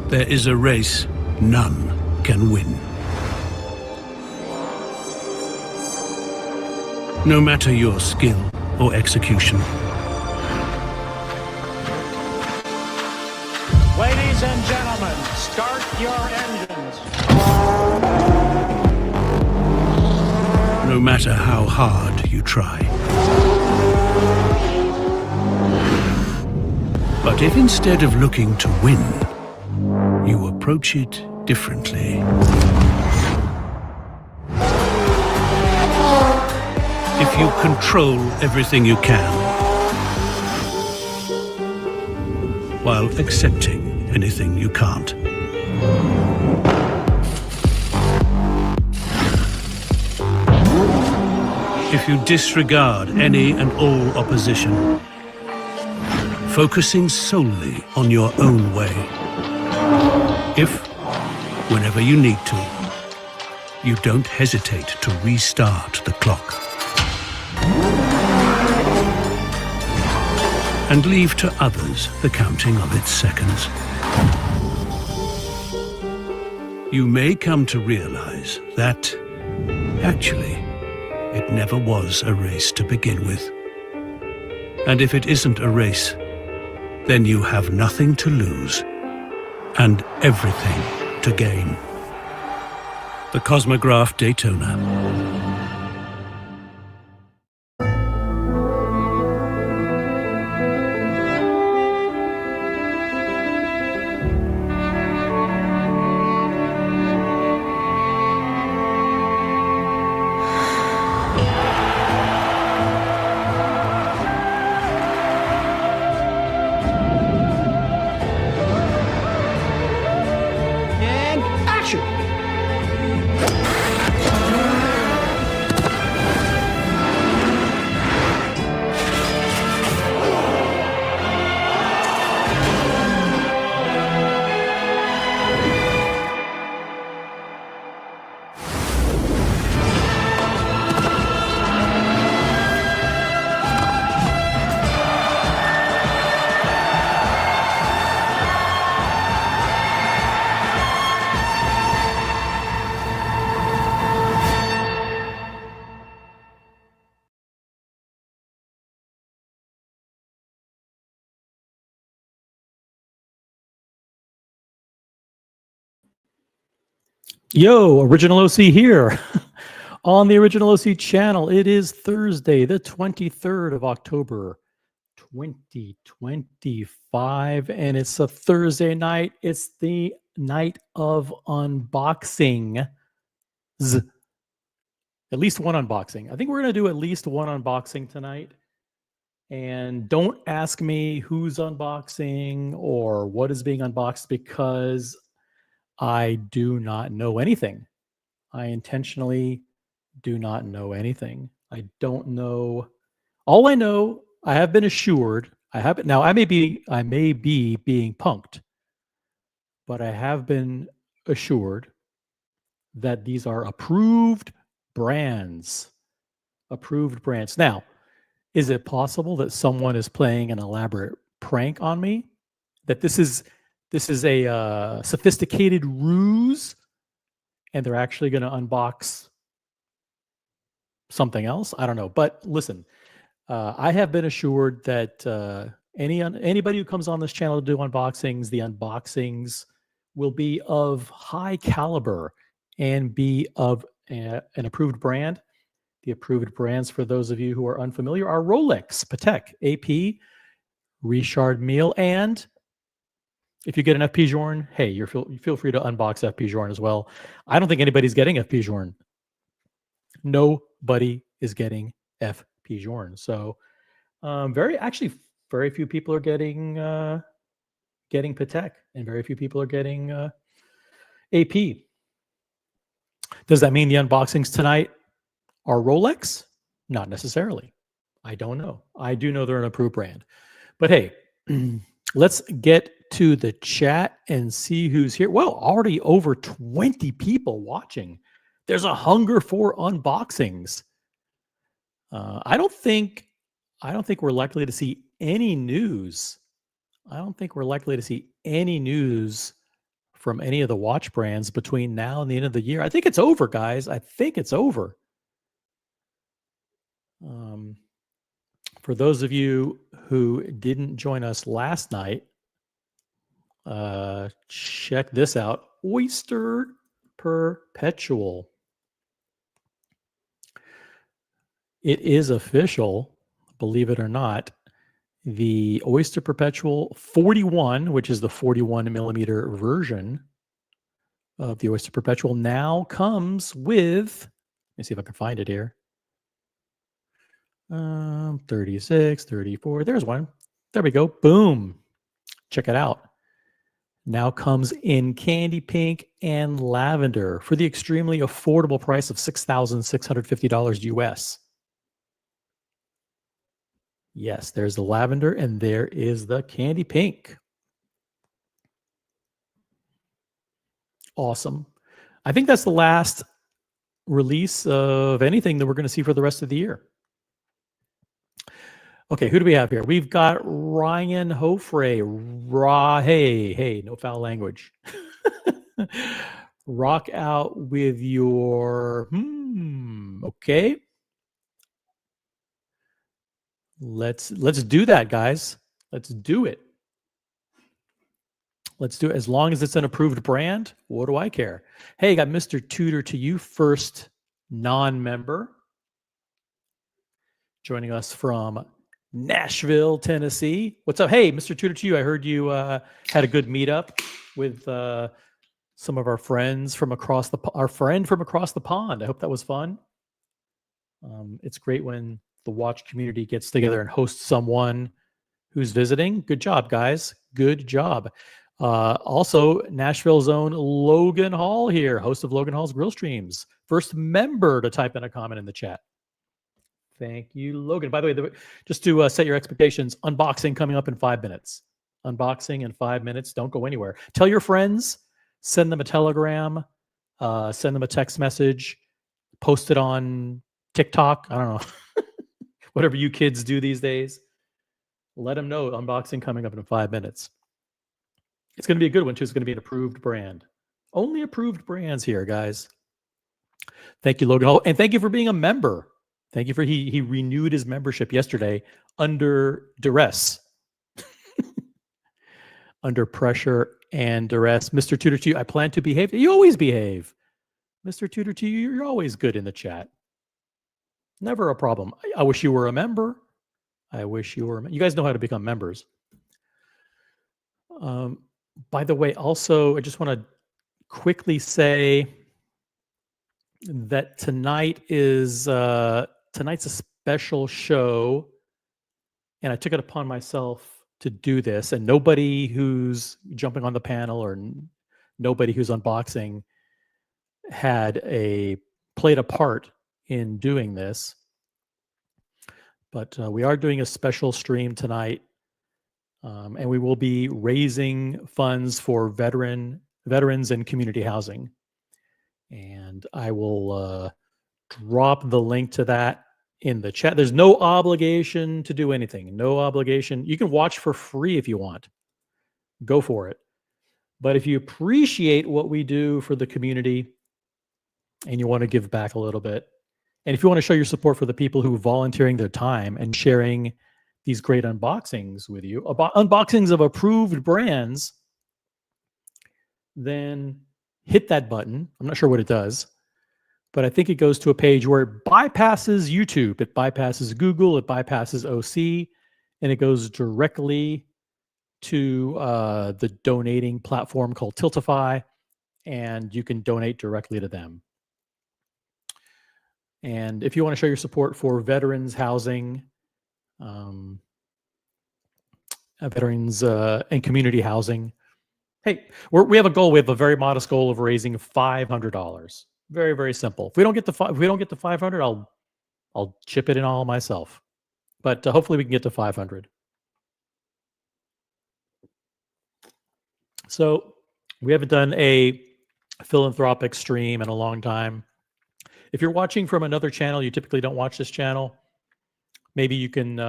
There is a race none can win. No matter your skill or execution. Ladies and gentlemen, start your engines. No matter how hard you try. But if instead of looking to win, you approach it differently. If you control everything you can, while accepting anything you can't. If you disregard any and all opposition, focusing solely on your own way. If, whenever you need to, you don't hesitate to restart the clock. And leave to others the counting of its seconds. You may come to realize that, actually, it never was a race to begin with. And if it isn't a race, then you have nothing to lose and everything to gain. The Cosmograph Daytona. Yo, Original OC here on the Original OC channel. It is Thursday, the 23rd of October, 2025, and it's a Thursday night. It's the night of unboxing. At least one unboxing. I think we're going to do at least one unboxing tonight. And don't ask me who's unboxing or what is being unboxed because I do not know anything. I intentionally do not know anything. I don't know. All I know, I have been assured. Now. I may be being punked, but I have been assured that these are approved brands. Approved brands. Now, is it possible that someone is playing an elaborate prank on me? That this is a sophisticated ruse, and they're actually going to unbox something else? I don't know. But listen, I have been assured that anybody who comes on this channel to do unboxings, the unboxings will be of high caliber and be of an approved brand. The approved brands, for those of you who are unfamiliar, are Rolex, Patek, AP, Richard Mille, and if you get an FP Journe, hey, you feel free to unbox FP Journe as well. I don't think anybody's getting FP Journe. Nobody is getting FP Journe. So very few people are getting Patek, and very few people are getting AP. Does that mean the unboxings tonight are Rolex? Not necessarily. I don't know. I do know they're an approved brand. But hey, let's get to the chat and see who's here. Well, already over 20 people watching. There's a hunger for unboxings. I don't think we're likely to see any news. I don't think we're likely to see any news from any of the watch brands between now and the end of the year. I think it's over, guys. I think it's over. For those of you who didn't join us last night, check this out. Oyster Perpetual. It is official, believe it or not. The Oyster Perpetual 41, which is the 41 millimeter version of the Oyster Perpetual, now comes with, let me see if I can find it here. 36, 34, there's one. There we go. Boom. Check it out. Now comes in candy pink and lavender for the extremely affordable price of $6,650 US. Yes, there's the lavender and there is the candy pink. Awesome. I think that's the last release of anything that we're going to see for the rest of the year. Okay, who do we have here? We've got Ryan Hofre. Hey, no foul language. Rock out with your, okay. Let's do that, guys. Let's do it. Let's do it. As long as it's an approved brand, what do I care? Hey, got Mr. Tudor to you, first non-member. Joining us from Nashville, Tennessee. What's up? Hey, Mr. Tudor to you. I heard you had a good meetup with some of our friends from across our friend from across the pond. I hope that was fun. It's great when the watch community gets together and hosts someone who's visiting. Good job, guys. Good job. Also, Nashville's own Logan Hall here, host of Logan Hall's Grill Streams. First member to type in a comment in the chat. Thank you, Logan. By the way, just to set your expectations, unboxing coming up in 5 minutes. Unboxing in 5 minutes. Don't go anywhere. Tell your friends, send them a telegram, send them a text message, post it on TikTok. I don't know. Whatever you kids do these days. Let them know unboxing coming up in 5 minutes. It's going to be a good one, too. It's going to be an approved brand. Only approved brands here, guys. Thank you, Logan Hall. And thank you for being a member. Thank you for he renewed his membership yesterday under duress. Under pressure and duress. Mr. Tudor to you, I plan to behave. You always behave. Mr. Tudor to you, you're always good in the chat. Never a problem. I wish you were a member. I wish you were. You guys know how to become members. By the way, also, I just want to quickly say that tonight is tonight's a special show, and I took it upon myself to do this. And nobody who's jumping on the panel or nobody who's unboxing played a part in doing this. But we are doing a special stream tonight. And we will be raising funds for veterans and community housing. And I will drop the link to that in the chat. There's no obligation to do anything. No obligation. You can watch for free if you want. Go for it. But if you appreciate what we do for the community and you want to give back a little bit, and if you want to show your support for the people who are volunteering their time and sharing these great unboxings with you, unboxings of approved brands, then hit that button. I'm not sure what it does, but I think it goes to a page where it bypasses YouTube, it bypasses Google, it bypasses OC, and it goes directly to the donating platform called Tiltify, and you can donate directly to them. And if you want to show your support for veterans housing, veterans and community housing, hey, we have a goal. We have a very modest goal of raising $500. Very, very simple. If we don't get to 500, I'll chip it in all myself. But hopefully we can get to 500. So we haven't done a philanthropic stream in a long time. If you're watching from another channel, you typically don't watch this channel. Maybe you can,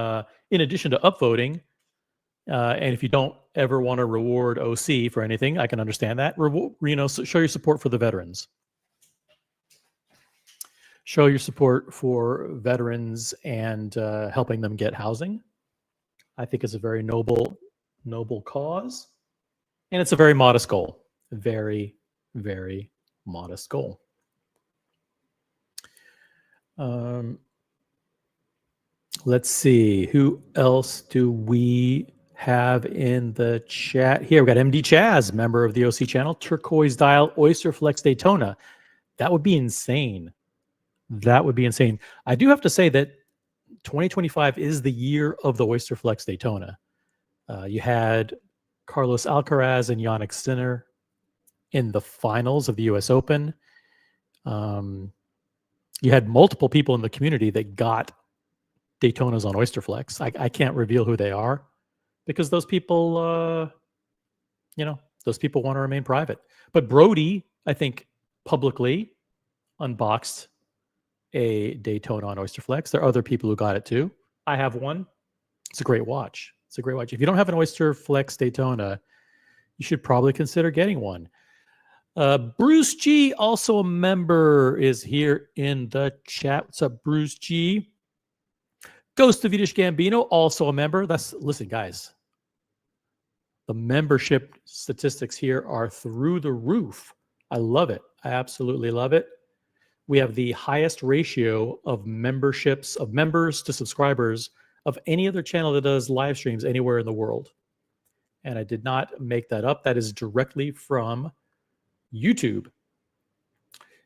in addition to upvoting, And if you don't ever want to reward OC for anything, I can understand that. Show your support for the veterans. Show your support for veterans and helping them get housing. I think it's a very noble cause, and it's a very modest goal. Very, very modest goal. Let's see, who else do we have in the chat here? We got MD Chaz, member of the OC channel, Turquoise Dial, Oyster Flex Daytona. That would be insane. That would be insane. I do have to say that 2025 is the year of the Oyster Flex Daytona. You had Carlos Alcaraz and Jannik Sinner in the finals of the US Open. You had multiple people in the community that got Daytonas on Oyster Flex. I can't reveal who they are because those people, those people want to remain private. But Brody, I think, publicly unboxed a Daytona on Oyster Flex. There are other people who got it too. I have one. It's a great watch. It's a great watch. If you don't have an Oyster Flex Daytona, you should probably consider getting one. Bruce G, also a member, is here in the chat. What's up, Bruce G? Ghost of Vidish Gambino, also a member. Listen, guys. The membership statistics here are through the roof. I love it. I absolutely love it. We have the highest ratio of members to subscribers of any other channel that does live streams anywhere in the world. And I did not make that up. That is directly from YouTube.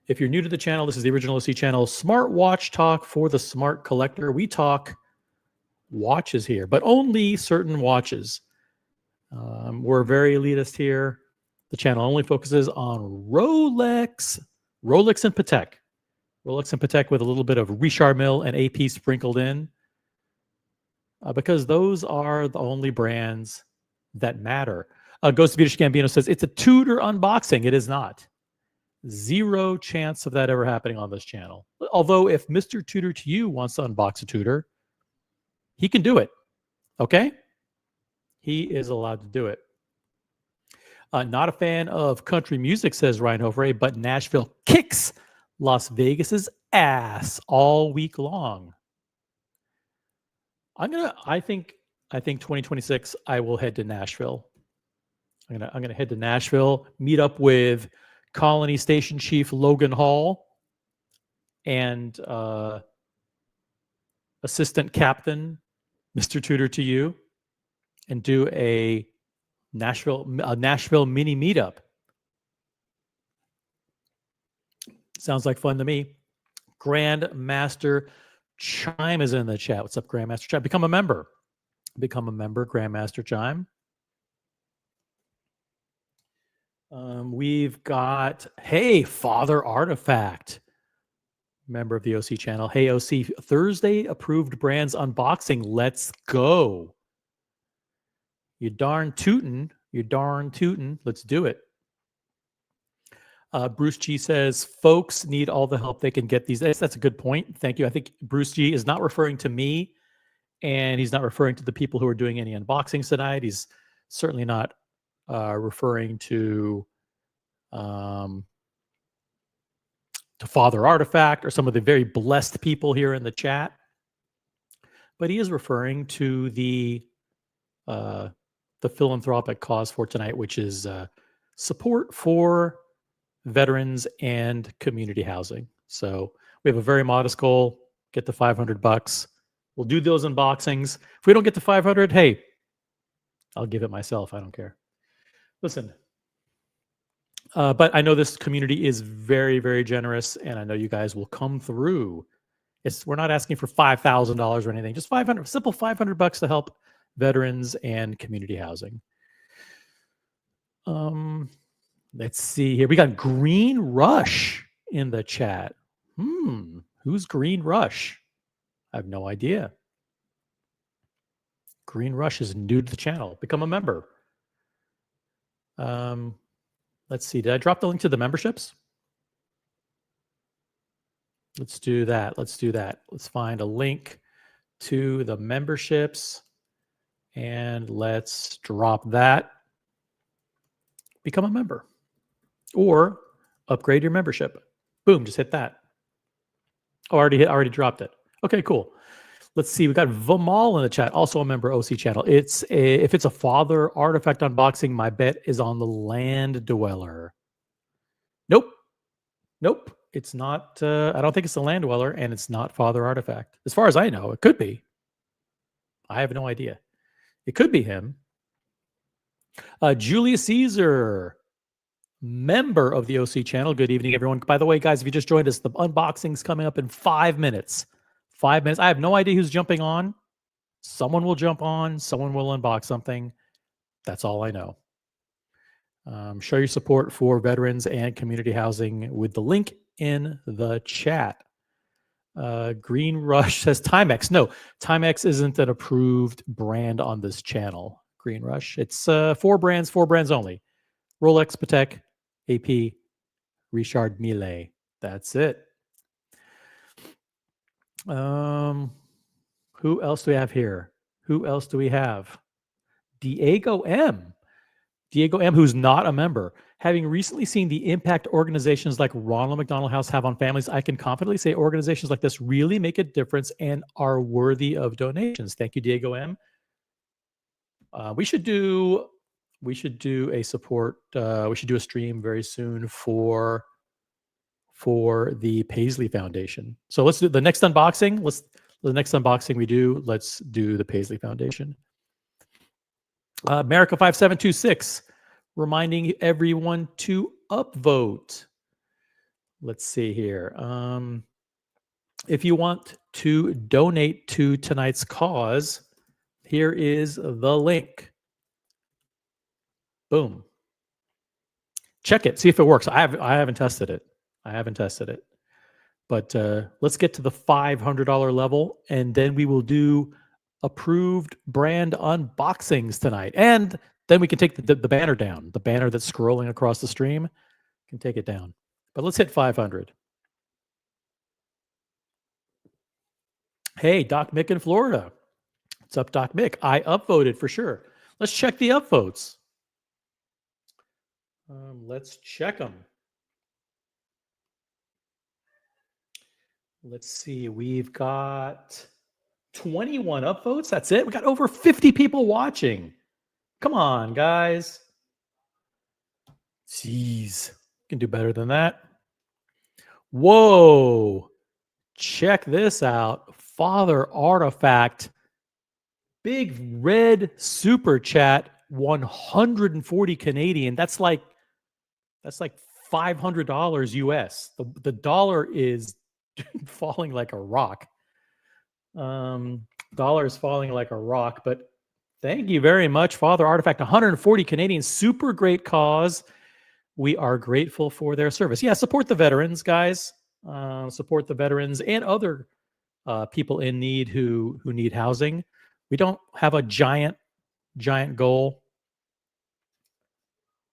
If you're new to the channel, this is the Original OC channel, Smart Watch Talk for the Smart Collector. We talk watches here, but only certain watches. We're very elitist here. The channel only focuses on Rolex and Patek. Rolex and Patek with a little bit of Richard Mille and AP sprinkled in. Because those are the only brands that matter. Ghost of Vidish Gambino says, it's a Tudor unboxing. It is not. Zero chance of that ever happening on this channel. Although if Mr. Tudor to you wants to unbox a Tudor, he can do it. Okay? He is allowed to do it. Not a fan of country music, says Ryan Hovray, but Nashville kicks Las Vegas's ass all week long. I think 2026 I will head to Nashville. I'm gonna head to Nashville, meet up with Colony Station Chief Logan Hall and Assistant Captain Mr. Tudor to you, and do a Nashville mini meetup. Sounds like fun to me. Grandmaster Chime is in the chat. What's up, Grandmaster Chime? Become a member. Become a member, Grandmaster Chime. We've got, hey, Father Artifact, member of the OC channel. Hey, OC, Thursday approved brands unboxing. Let's go. You darn tootin'. You darn tootin'. Let's do it. Bruce G says, folks need all the help they can get these days. That's a good point. Thank you. I think Bruce G is not referring to me, and he's not referring to the people who are doing any unboxings tonight. He's certainly not referring to Father Artifact or some of the very blessed people here in the chat. But he is referring to the philanthropic cause for tonight, which is support for veterans and community housing. So we have a very modest goal, get to $500. We'll do those unboxings. If we don't get to 500, hey, I'll give it myself. I don't care. Listen, but I know this community is very, very generous, and I know you guys will come through. We're not asking for $5,000 or anything, just simple $500 to help veterans and community housing. Let's see here. We got Green Rush in the chat. Who's Green Rush? I have no idea. Green Rush is new to the channel. Become a member. Let's see. Did I drop the link to the memberships? Let's do that. Let's do that. Let's find a link to the memberships. And let's drop that. Become a member. Or upgrade your membership. Boom, just hit that. Oh, already dropped it. Okay, cool. Let's see. We got Vamal in the chat, also a member OC channel. If it's a father artifact unboxing, my bet is on the Land Dweller. Nope. It's not. I don't think it's the Land Dweller, and it's not Father Artifact. As far as I know, it could be. I have no idea. It could be him. Julius Caesar, member of the OC channel. Good evening, everyone. By the way, guys, if you just joined us, the unboxing's coming up in 5 minutes. 5 minutes. I have no idea who's jumping on. Someone will jump on. Someone will unbox something. That's all I know. Show your support for veterans and community housing with the link in the chat. Green Rush says Timex. No, Timex isn't an approved brand on this channel. Green Rush. It's 4 brands only. Rolex, Patek, AP, Richard Mille. That's it. Who else do we have here? Diego M. Diego M, who's not a member. Having recently seen the impact organizations like Ronald McDonald House have on families, I can confidently say organizations like this really make a difference and are worthy of donations. Thank you, Diego M. We should do a support. We should do a stream very soon for the Paisley Foundation. So let's do the next unboxing. The next unboxing we do, let's do the Paisley Foundation. America 5726, reminding everyone to upvote. Let's see here. If you want to donate to tonight's cause, here is the link. Boom. Check it. See if it works. I haven't tested it. But let's get to the $500 level, and then we will do approved brand unboxings tonight. And then we can take the banner down. The banner that's scrolling across the stream, can take it down. But let's hit 500. Hey, Doc Mick in Florida. What's up, Doc Mick? I upvoted for sure. Let's check the upvotes. Let's check them. Let's see. We've got 21 upvotes. That's it. We got over 50 people watching. Come on, guys. Jeez. Can do better than that. Whoa. Check this out. Father Artifact. Big red super chat. 140 Canadian. That's like $500 US. The dollar is falling like a rock. Dollar is falling like a rock, but thank you very much, Father Artifact. 140 Canadian, super great cause. We are grateful for their service. Yeah, support the veterans, guys. Support the veterans and other people in need who need housing. We don't have a giant goal,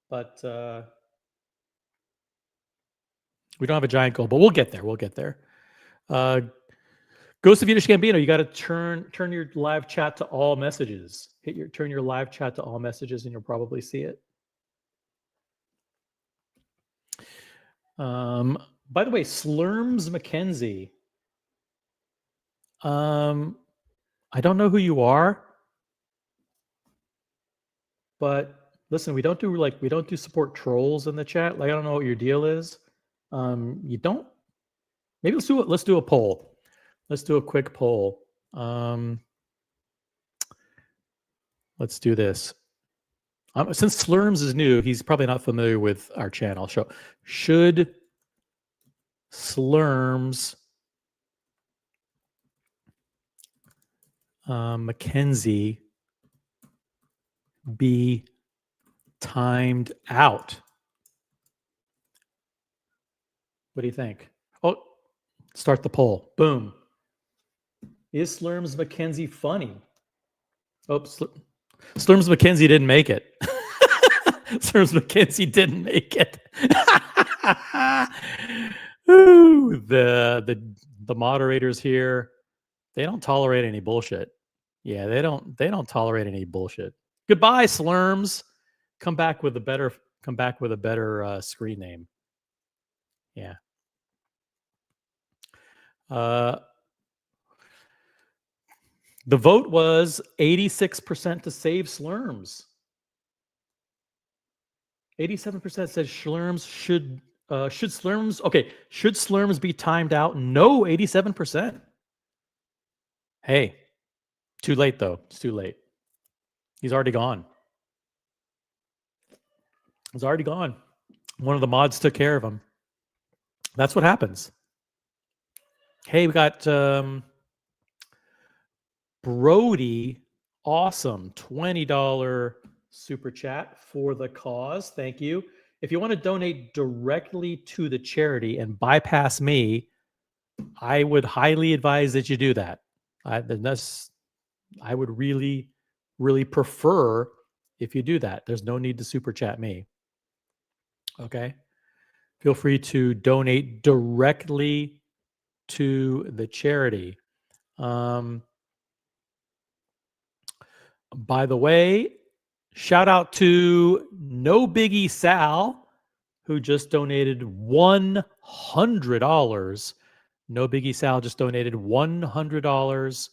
but we don't have a giant goal, but we'll get there. We'll get there. Ghost of Yiddish Gambino, you got to turn your live chat to all messages. Turn your live chat to all messages, and you'll probably see it. By the way, Slurms McKenzie. I don't know who you are, but listen, we don't do support trolls in the chat. Like, I don't know what your deal is. You don't. Maybe let's do a poll. Let's do a quick poll. Let's do this. Since Slurms is new, he's probably not familiar with our channel. So, should Slurms McKenzie be timed out? What do you think? Oh, start the poll. Boom. Is Slurms McKenzie funny? Oh, Slurms McKenzie didn't make it. Slurms McKenzie didn't make it. Ooh, the moderators here, they don't tolerate any bullshit. Yeah, they don't tolerate any bullshit. Goodbye, Slurms. Come back with a better screen name. Yeah. The vote was 86% to save Slurms. 87% said Slurms should Slurms be timed out? No, 87%. Hey, too late though. It's too late. He's already gone. He's already gone. One of the mods took care of him. That's what happens. Hey, we got Brody. Awesome. $20 super chat for the cause. Thank you. If you want to donate directly to the charity and bypass me, I would highly advise that you do that. I would really, really prefer if you do that. There's no need to super chat me. Okay. Feel free to donate directly to the charity. By the way, shout out to No Biggie Sal, who just donated $100. No Biggie Sal just donated $100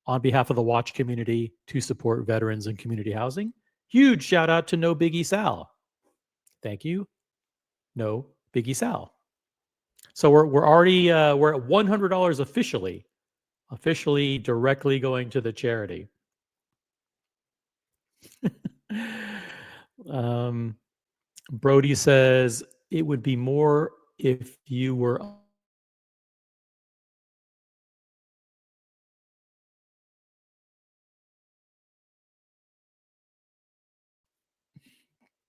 on behalf of the Watch community to support veterans and community housing. Huge shout out to No Biggie Sal. Thank you, No Biggie Sal. So we're already we're at $100 officially directly going to the charity. Brody says it would be more if you were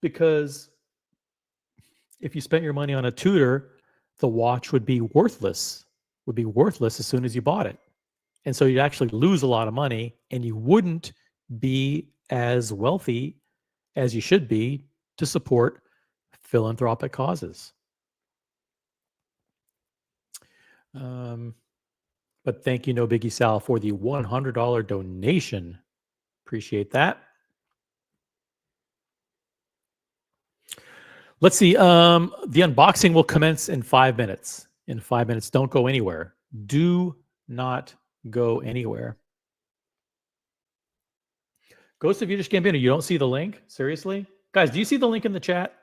because if you spent your money on a tutor, the watch would be worthless as soon as you bought it. And so you'd actually lose a lot of money and you wouldn't be as wealthy as you should be to support philanthropic causes. But thank you, No Biggie Sal, for the $100 donation. Appreciate that. Let's see. The unboxing will commence in 5 minutes. In 5 minutes. Don't go anywhere. Do not go anywhere. Ghost of Yiddish Gambino, you don't see the link? Seriously? Guys, do you see the link in the chat?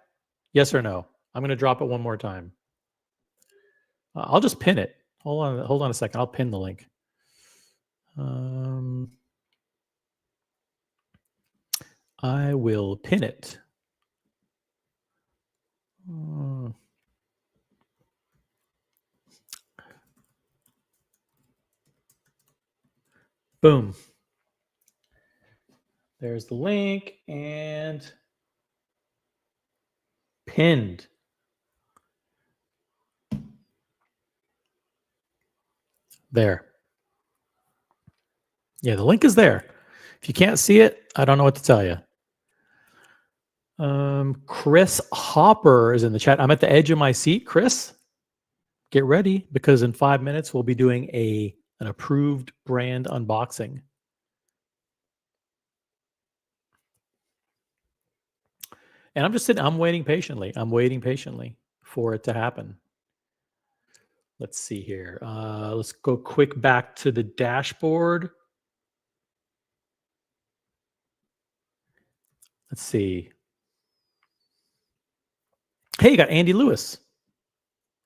Yes or no? I'm going to drop it one more time. I'll just pin it. Hold on a second. I'll pin the link. I will pin it. Boom. There's the link and pinned. There. Yeah, the link is there. If you can't see it, I don't know what to tell you. Chris Hopper is in the chat. I'm at the edge of my seat. Chris, get ready because in 5 minutes we'll be doing an approved brand unboxing. And I'm just sitting, I'm waiting patiently. I'm waiting patiently for it to happen. Let's see here. Let's go quick back to the dashboard. Let's see. Hey, you got Andy Lewis.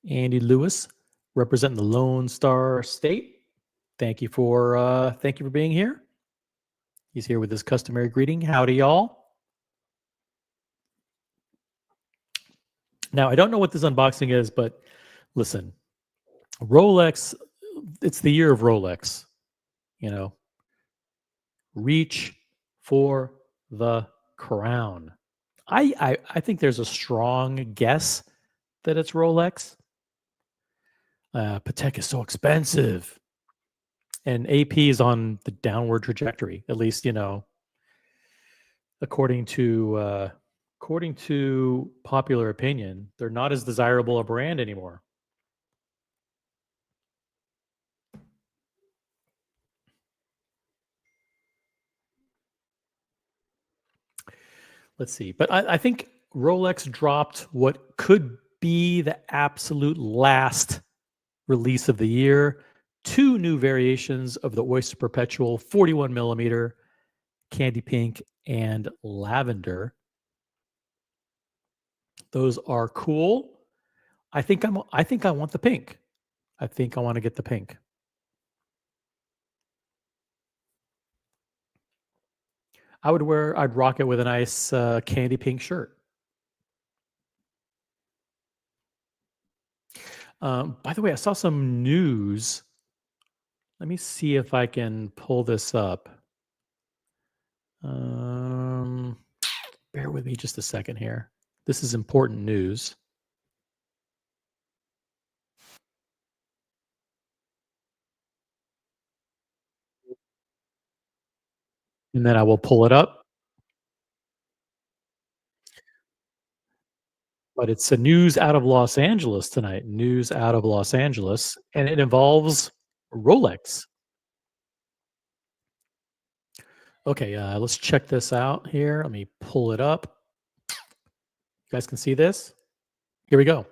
Andy Lewis representing the Lone Star State. Thank you for being here. He's here with his customary greeting. Howdy, y'all. Now, I don't know what this unboxing is, but listen, Rolex, it's the year of Rolex, you know. Reach for the crown. I think there's a strong guess that it's Rolex. Patek is so expensive. And AP is on the downward trajectory, at least, you know, according to popular opinion. They're not as desirable a brand anymore. Let's see. But I think Rolex dropped what could be the absolute last release of the year. 2 new variations of the Oyster Perpetual 41 millimeter, candy pink and lavender. Those are cool. I think I want the pink. I think I want to get the pink. I'd rock it with a nice candy pink shirt. By the way, I saw some news. Let me see if I can pull this up. Bear with me just a second here. This is important news. And then I will pull it up. But it's a news out of Los Angeles tonight. News out of Los Angeles, and it involves Rolex. Okay, let's check this out here. Let me pull it up. You guys can see this? Here we go.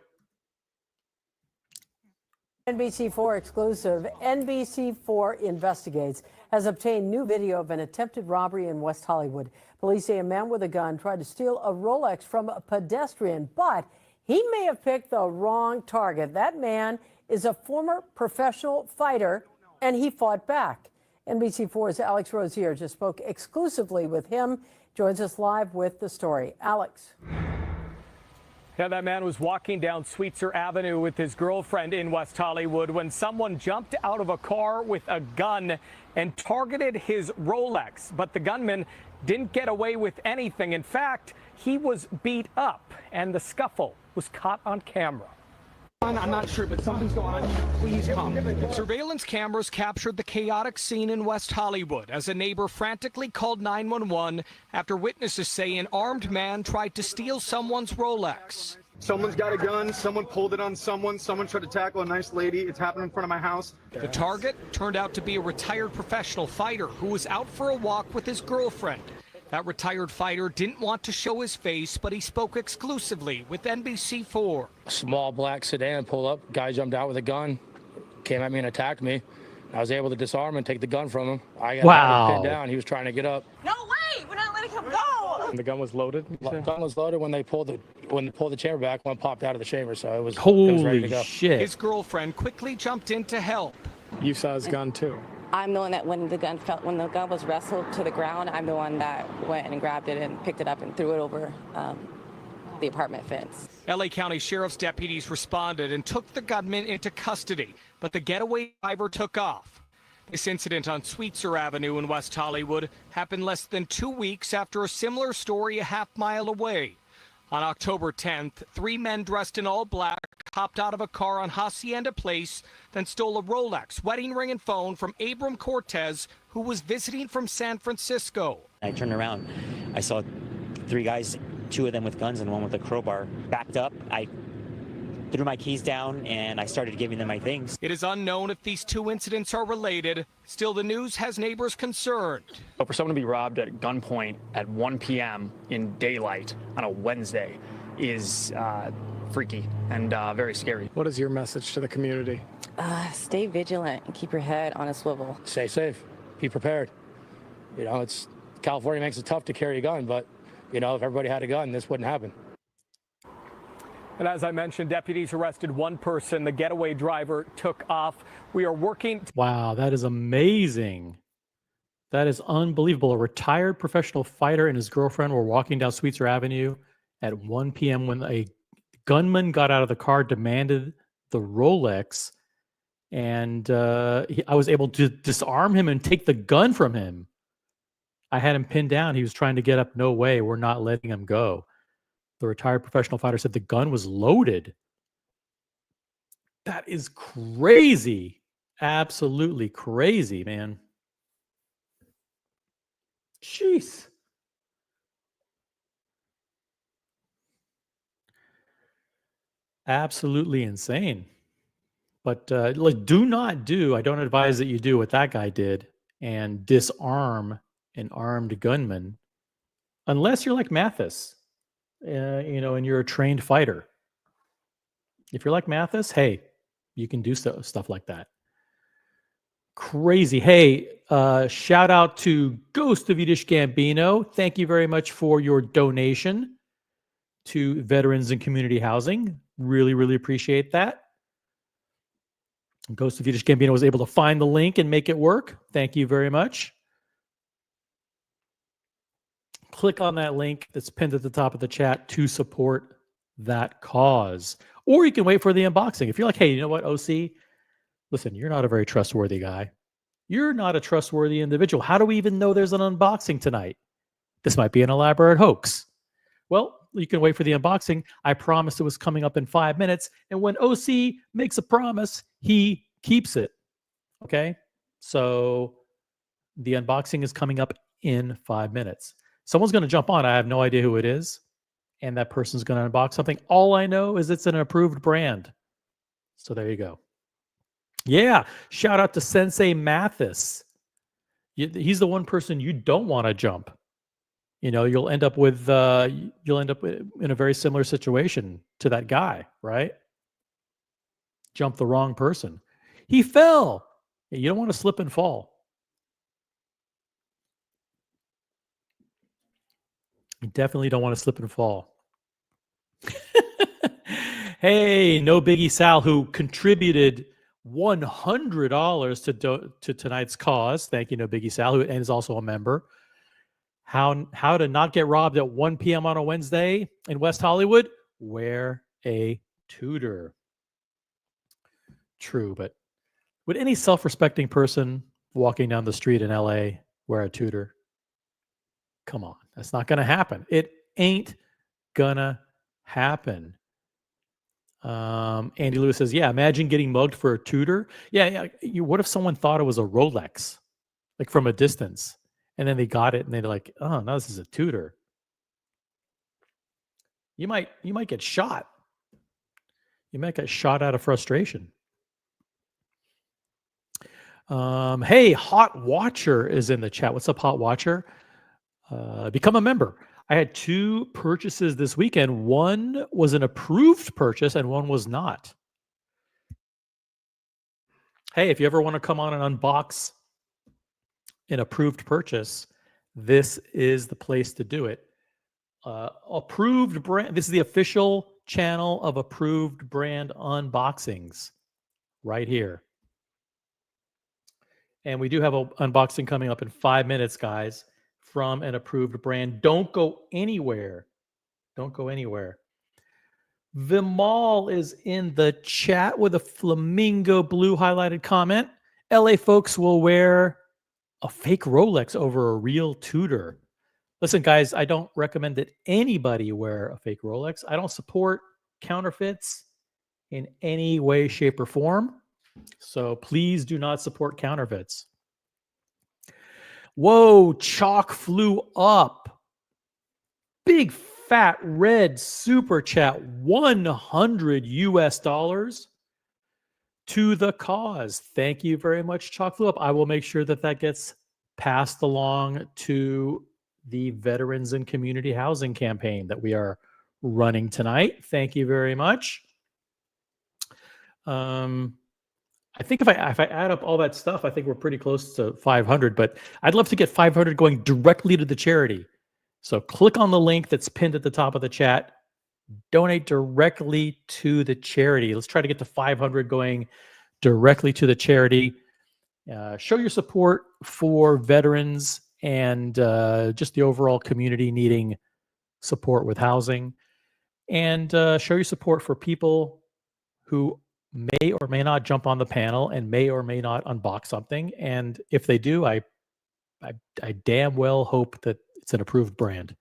NBC4 exclusive. NBC4 investigates has obtained new video of an attempted robbery in West Hollywood. Police say a man with a gun tried to steal a Rolex from a pedestrian, but he may have picked the wrong target. That man is a former professional fighter, and he fought back. NBC4's Alex Rozier just spoke exclusively with him. Joins us live with the story. Alex. Yeah, that man was walking down Sweetser Avenue with his girlfriend in West Hollywood when someone jumped out of a car with a gun and targeted his Rolex. But the gunman didn't get away with anything. In fact, he was beat up, and the scuffle was caught on camera. I'm not sure, but something's going on. Please come. Surveillance cameras captured the chaotic scene in West Hollywood as a neighbor frantically called 911 after witnesses say an armed man tried to steal someone's Rolex. Someone's got a gun. Someone pulled it on someone. Someone tried to tackle a nice lady. It's happened in front of my house. The target turned out to be a retired professional fighter who was out for a walk with his girlfriend. That retired fighter didn't want to show his face, but he spoke exclusively with NBC4. A small black sedan pulled up. Guy jumped out with a gun, came at me and attacked me. I was able to disarm and take the gun from him. I got him pinned down. He was trying to get up. No way! We're not letting him go! The gun was loaded? The gun was loaded when they pulled the chamber back. One popped out of the chamber, so it was ready Holy to go. shit. His girlfriend quickly jumped in to help. You saw his gun too. I'm the one that when the gun was wrestled to the ground, I'm the one that went and grabbed it and picked it up and threw it over the apartment fence. LA County Sheriff's deputies responded and took the gunman into custody, but the getaway driver took off. This incident on Sweetser Avenue in West Hollywood happened less than 2 weeks after a similar story a half-mile away. On October 10th, 3 men dressed in all black hopped out of a car on Hacienda Place, then stole a Rolex, wedding ring, and phone from Abram Cortez, who was visiting from San Francisco. I turned around. I saw 3 guys, 2 of them with guns and 1 with a crowbar. Backed up. I threw my keys down and I started giving them my things. It is unknown if these 2 incidents are related. Still, the news has neighbors concerned. But for someone to be robbed at gunpoint at 1 p.m. in daylight on a Wednesday is freaky and very scary. What is your message to the community? Stay vigilant and keep your head on a swivel. Stay safe. Be prepared. You know, California makes it tough to carry a gun, but you know, if everybody had a gun, this wouldn't happen. And as I mentioned, deputies arrested 1 person. The getaway driver took off. We are working. Wow, that is amazing. That is unbelievable. A retired professional fighter and his girlfriend were walking down Sweetser Avenue at 1 p.m. when a gunman got out of the car, demanded the Rolex, and I was able to disarm him and take the gun from him. I had him pinned down. He was trying to get up. No way. We're not letting him go. The retired professional fighter said the gun was loaded. That is crazy. Absolutely crazy, man. Jeez. Absolutely insane. But like, I don't advise that you do what that guy did and disarm an armed gunman unless you're like Mathis, and you're a trained fighter. If you're like Mathis, hey, you can do stuff like that. Crazy. Hey, shout out to Ghost of Yiddish Gambino. Thank you very much for your donation to Veterans and Community Housing. Really, really appreciate that. Ghost of Yiddish Gambino was able to find the link and make it work. Thank you very much. Click on that link that's pinned at the top of the chat to support that cause. Or you can wait for the unboxing. If you're like, hey, you know what, OC? Listen, you're not a very trustworthy guy. You're not a trustworthy individual. How do we even know there's an unboxing tonight? This might be an elaborate hoax. Well, you can wait for the unboxing. I promised it was coming up in 5 minutes. And when OC makes a promise, he keeps it. Okay? So the unboxing is coming up in 5 minutes. Someone's going to jump on. I have no idea who it is. And that person's going to unbox something. All I know is it's an approved brand. So there you go. Yeah. Shout out to Sensei Mathis. He's the one person you don't want to jump. You'll end up with in a very similar situation to that guy, right? Jump the wrong person. He fell. You don't want to slip and fall. You definitely don't want to slip and fall. Hey, No Biggie Sal, who contributed $100 to tonight's cause. Thank you, No Biggie Sal, and is also a member. How to not get robbed at 1 p.m. on a Wednesday in West Hollywood? Wear a Tudor. True, but would any self-respecting person walking down the street in LA wear a Tudor? Come on, that's not going to happen. It ain't gonna happen. Andy Lewis says, yeah, imagine getting mugged for a Tudor. Yeah. What if someone thought it was a Rolex, like from a distance, and then they got it and they're like, oh, no, this is a Tudor. You might get shot. You might get shot out of frustration. Hey, Hot Watcher is in the chat. What's up, Hot Watcher? Become a member. I had 2 purchases this weekend. One was an approved purchase and one was not. Hey, if you ever want to come on and unbox an approved purchase, this is the place to do it. Approved brand. This is the official channel of Approved Brand Unboxings right here. And we do have an unboxing coming up in 5 minutes, guys, from an approved brand. Don't go anywhere. Don't go anywhere. Vimal is in the chat with a flamingo blue highlighted comment. LA folks will wear a fake Rolex over a real Tudor. Listen, guys, I don't recommend that anybody wear a fake Rolex. I don't support counterfeits in any way, shape, or form. So please do not support counterfeits. Whoa, chalk flew up. Big fat red super chat, $100 to the cause. Thank you very much, chalk flew up. I will make sure that gets passed along to the Veterans and Community Housing campaign that we are running tonight. Thank you very much. I think if I add up all that stuff, I think we're pretty close to 500, but I'd love to get 500 going directly to the charity. So click on the link that's pinned at the top of the chat. Donate directly to the charity. Let's try to get to 500 going directly to the charity. Show your support for veterans and just the overall community needing support with housing. And show your support for people who may or may not jump on the panel and may or may not unbox something. And if they do, I damn well hope that it's an approved brand.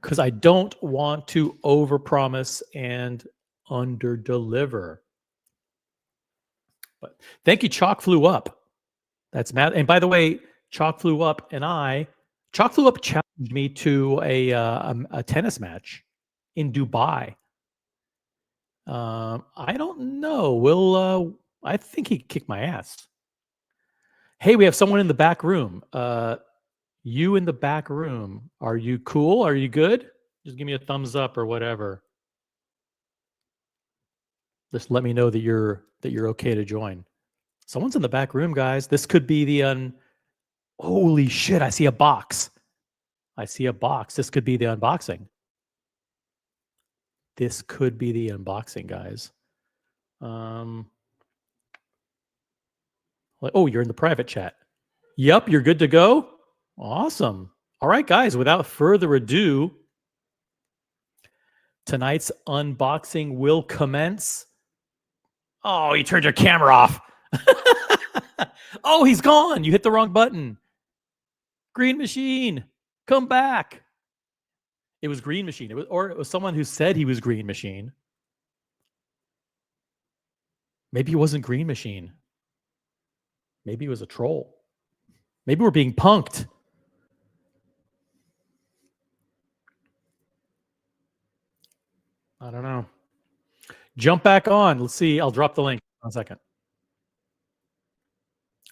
Because I don't want to overpromise and underdeliver. But thank you, Chalk Flew Up. That's Matt. And by the way, Chalk Flew Up Chalk Flew Up challenged me to a tennis match in Dubai. I don't know. I think he kicked my ass. Hey, we have someone in the back room. You in the back room, are you cool? Are you good? Just give me a thumbs up or whatever. Just let me know that you're okay to join. Someone's in the back room, guys. This could be the holy shit, I see a box. I see a box. This could be the unboxing. This could be the unboxing, guys. Oh, you're in the private chat. Yep, you're good to go. Awesome. All right, guys, without further ado, tonight's unboxing will commence. Oh, you turned your camera off. Oh, he's gone. You hit the wrong button. Green Machine, come back. It was Green Machine. It was someone who said he was Green Machine. Maybe he wasn't Green Machine. Maybe he was a troll. Maybe we're being punked. I don't know. Jump back on. Let's see. I'll drop the link. 1 second.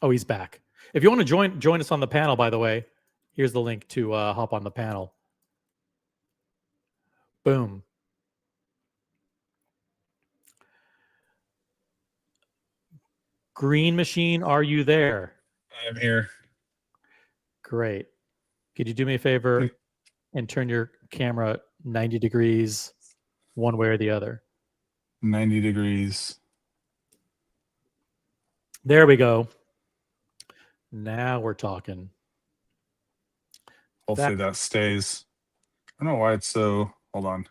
Oh, he's back. If you want to join us on the panel, by the way, here's the link to hop on the panel. Boom. Green Machine, are you there? I'm here. Great. Could you do me a favor and turn your camera 90 degrees one way or the other? 90 degrees. There we go. Now we're talking. Hopefully that stays. I don't know why it's so... Hold on.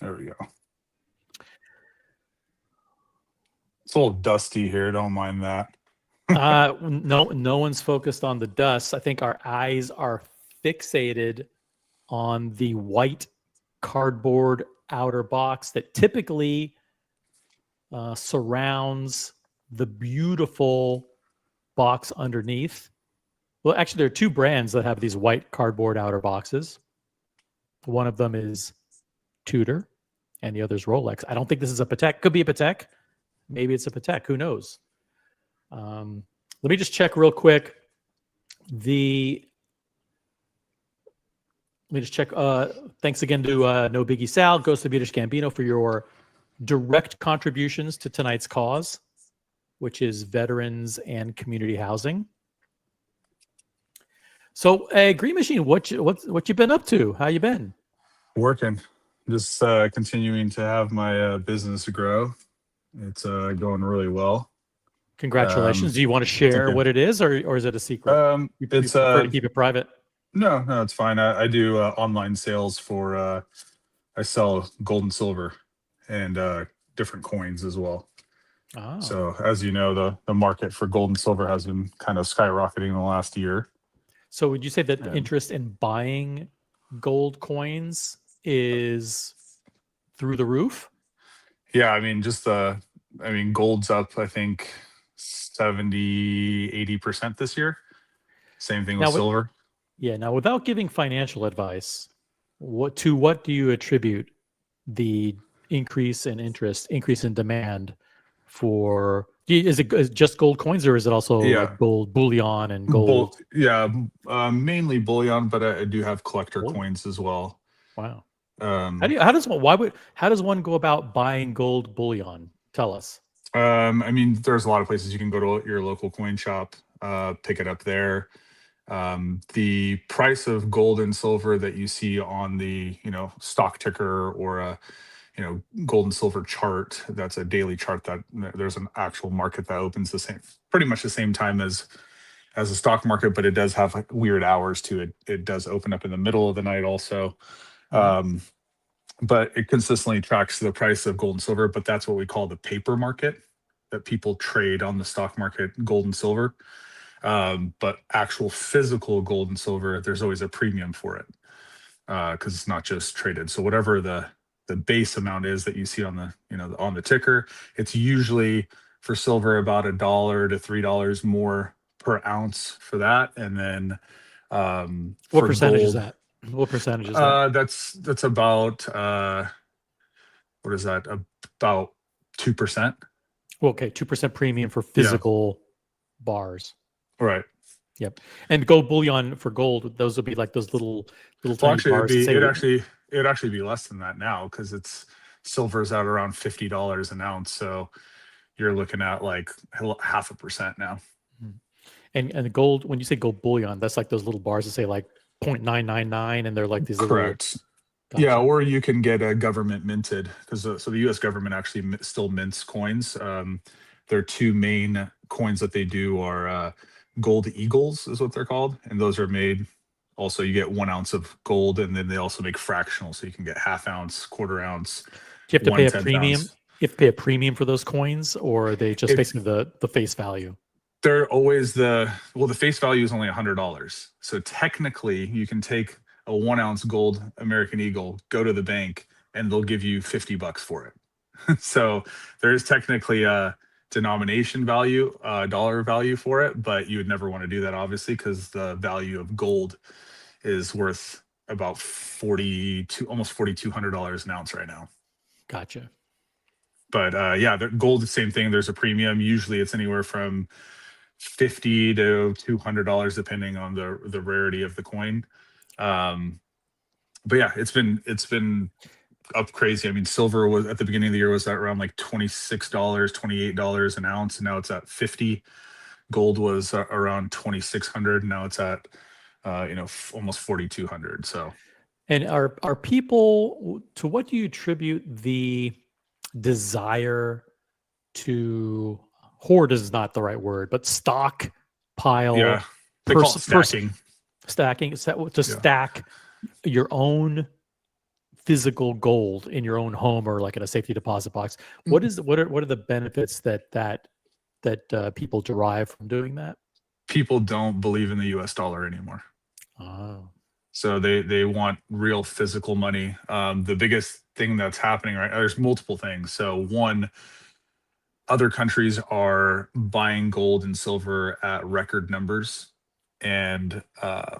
There we go. It's a little dusty here. Don't mind that. No one's focused on the dust. I think our eyes are fixated on the white cardboard outer box that typically surrounds the beautiful box underneath. Well, actually, there are two brands that have these white cardboard outer boxes. One of them is Tudor, and the other is Rolex. I don't think this is a Patek. Could be a Patek. Maybe it's a Patek. Who knows? Let me just check real quick. Let me just check. Thanks again to No Biggie Sal, Ghost of British Gambino for your direct contributions to tonight's cause, which is veterans and community housing. So, Green Machine, what you been up to? How you been? Working. Just continuing to have my business grow. It's going really well. Congratulations. Do you want to share what it is, or is it a secret? You prefer to keep it private? No, it's fine. I do online sales for. I sell gold and silver, and different coins as well. Oh. So, as you know, the market for gold and silver has been kind of skyrocketing in the last year. So, would you say that the interest in buying gold coins is through the roof? Yeah, I mean, gold's up, I think 70-80% this year. Same thing with silver. Yeah. Now, without giving financial advice, what do you attribute the increase in interest, increase in demand for? Is it just gold coins, or is it also like gold bullion and gold? Mainly bullion, but I do have collector coins as well. Wow. How does one go about buying gold bullion? Tell us. I mean, there's a lot of places you can go to your local coin shop, pick it up there. The price of gold and silver that you see on the stock ticker or a gold and silver chart, that's a daily chart that there's an actual market that opens pretty much the same time as a stock market, but it does have like weird hours to it. It does open up in the middle of the night also. But it consistently tracks the price of gold and silver, but that's what we call the paper market, that people trade on the stock market, gold and silver. But actual physical gold and silver, there's always a premium for it because it's not just traded. So whatever the base amount is that you see on the on the ticker, it's usually for silver about $1 to $3 more per ounce for that, and then what percentage is that? What percentage is that? That's about what is that? About 2%. Okay, 2% premium for physical bars. Right. Yep. And gold bullion for gold, those would be like those little Well, tiny actually, bars. it'd actually be less than that now because it's silver's at around $50 an ounce. So you're looking at like 0.5% now. And the gold, when you say gold bullion, that's like those little bars that say like 0.999, and they're like these Correct. Little. Yeah, or you can get a government minted because so the U.S. government actually still mints coins. Their two main coins that they do are gold eagles, is what they're called, and those are made. Also, you get 1 ounce of gold, and then they also make fractional, so you can get half ounce, quarter ounce. Do you have to pay a 1/10 premium? ounce. You have to pay a premium for those coins, or are they just basically the face value? They're always the face value is only $100. So technically, you can take a 1 ounce gold American Eagle, go to the bank, and they'll give you $50 for it. So there is technically a denomination value, dollar value for it, but you would never want to do that, obviously, because the value of gold is worth about almost $4,200 an ounce right now. Gotcha. But yeah, the gold, the same thing. There's a premium. Usually, it's anywhere from $50 to $200 depending on the rarity of the coin. But yeah, it's been up crazy. I mean, silver was at the beginning of the year was at around like $26, $28 an ounce, and now it's at 50. Gold was around 2,600. Now it's at almost 4,200. So, and are people, to what do you attribute the desire to hoard is not the right word, but stockpile? Yeah, they call it stacking. Stacking, stack your own physical gold in your own home or like in a safety deposit box. What are the benefits that people derive from doing that? People don't believe in the US dollar anymore. Oh. So they want real physical money. The biggest thing that's happening right now, there's multiple things. So one, other countries are buying gold and silver at record numbers, and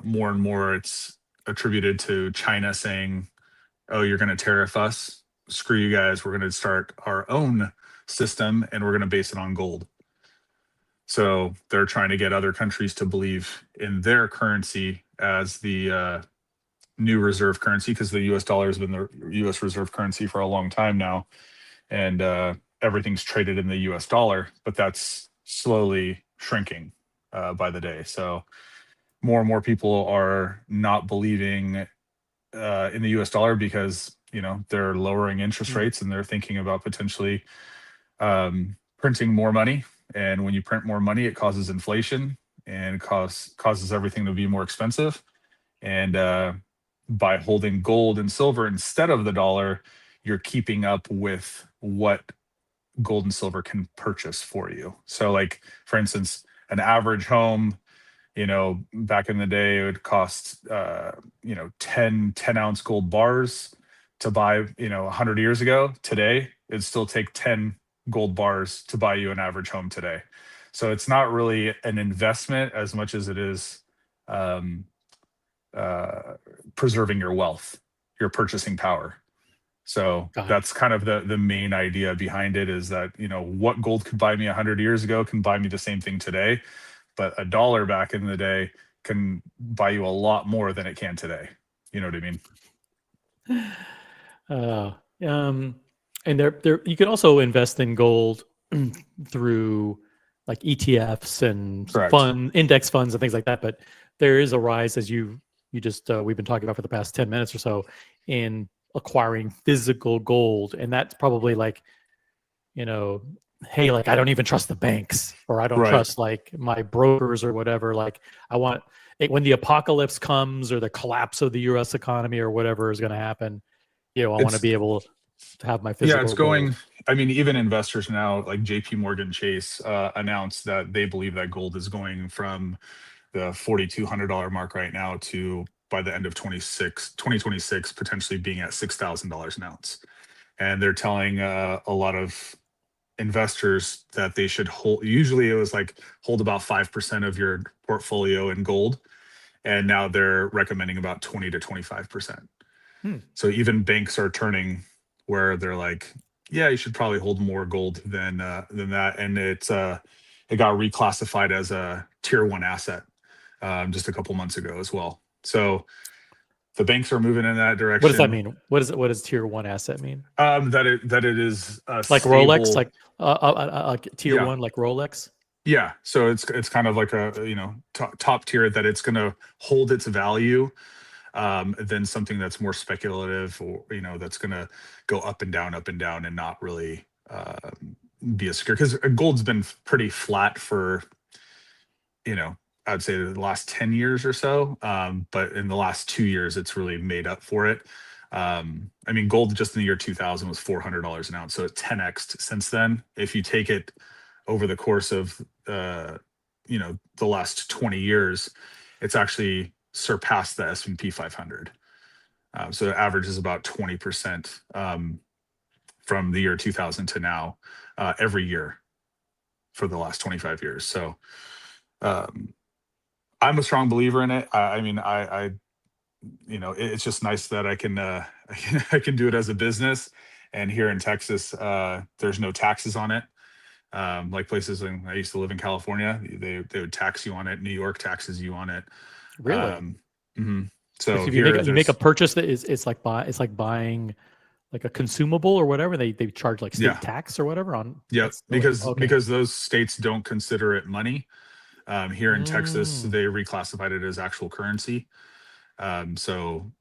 more it's attributed to China saying, oh, you're going to tariff us, screw you guys, we're going to start our own system and we're going to base it on gold. So they're trying to get other countries to believe in their currency as the new reserve currency, because the US dollar has been the US reserve currency for a long time now, and everything's traded in the US dollar, but that's slowly shrinking by the day. So more and more people are not believing in the US dollar because they're lowering interest rates, and they're thinking about potentially printing more money. And when you print more money, it causes inflation and causes everything to be more expensive. And by holding gold and silver instead of the dollar, you're keeping up with what gold and silver can purchase for you. So like, for instance, an average home, back in the day, it would cost 10 ounce gold bars to buy, 100 years ago. Today, it'd still take 10 gold bars to buy you an average home today. So it's not really an investment as much as it is preserving your wealth, your purchasing power. So that's kind of the main idea behind it, is that, what gold could buy me 100 years ago can buy me the same thing today, but a dollar back in the day can buy you a lot more than it can today. You know what I mean? And there you can also invest in gold through like ETFs and index funds and things like that. But there is a rise, as you just we've been talking about for the past 10 minutes or so, in acquiring physical gold. And that's probably like, hey, like I don't even trust the banks, or I don't trust like my brokers or whatever. Like I want it, when the apocalypse comes or the collapse of the US economy or whatever is going to happen, I want to be able to have my physical. Yeah, it's going. Gold. I mean, even investors now, like JP Morgan Chase, announced that they believe that gold is going from the $4,200 mark right now to, by the end of 2026, potentially being at $6,000 an ounce. And they're telling a lot of investors that they should hold. Usually it was like hold about 5% of your portfolio in gold, and now they're recommending about 20 to 25%. So even banks are turning where they're like, yeah, you should probably hold more gold than that. And it got reclassified as a tier 1 asset. just a couple months ago as well. So the banks are moving in that direction. What does that mean? What does tier 1 asset mean? That it is like stable, Rolex, like tier 1, like Rolex. Yeah, so it's kind of like a top tier, that it's going to hold its value, than something that's more speculative, or that's going to go up and down and not really be a secure, because gold's been pretty flat for I'd say the last 10 years or so, but in the last 2 years it's really made up for it. I mean, gold just in the year 2000 was $400 an ounce, so it 10x'd since then. If you take it over the course of the last 20 years, it's actually surpassed the S&P 500. So it averages about 20% from the year 2000 to now, every year for the last 25 years. So I'm a strong believer in it. I mean, it's just nice that I can I can do it as a business. And here in Texas, there's no taxes on it. Like places I used to live in California, they would tax you on it. New York taxes you on it. Really? So if you make a purchase that it's like buying like a consumable or whatever, they charge like state tax or whatever on. Yeah, because those states don't consider it money. Here in Texas, they reclassified it as actual currency. So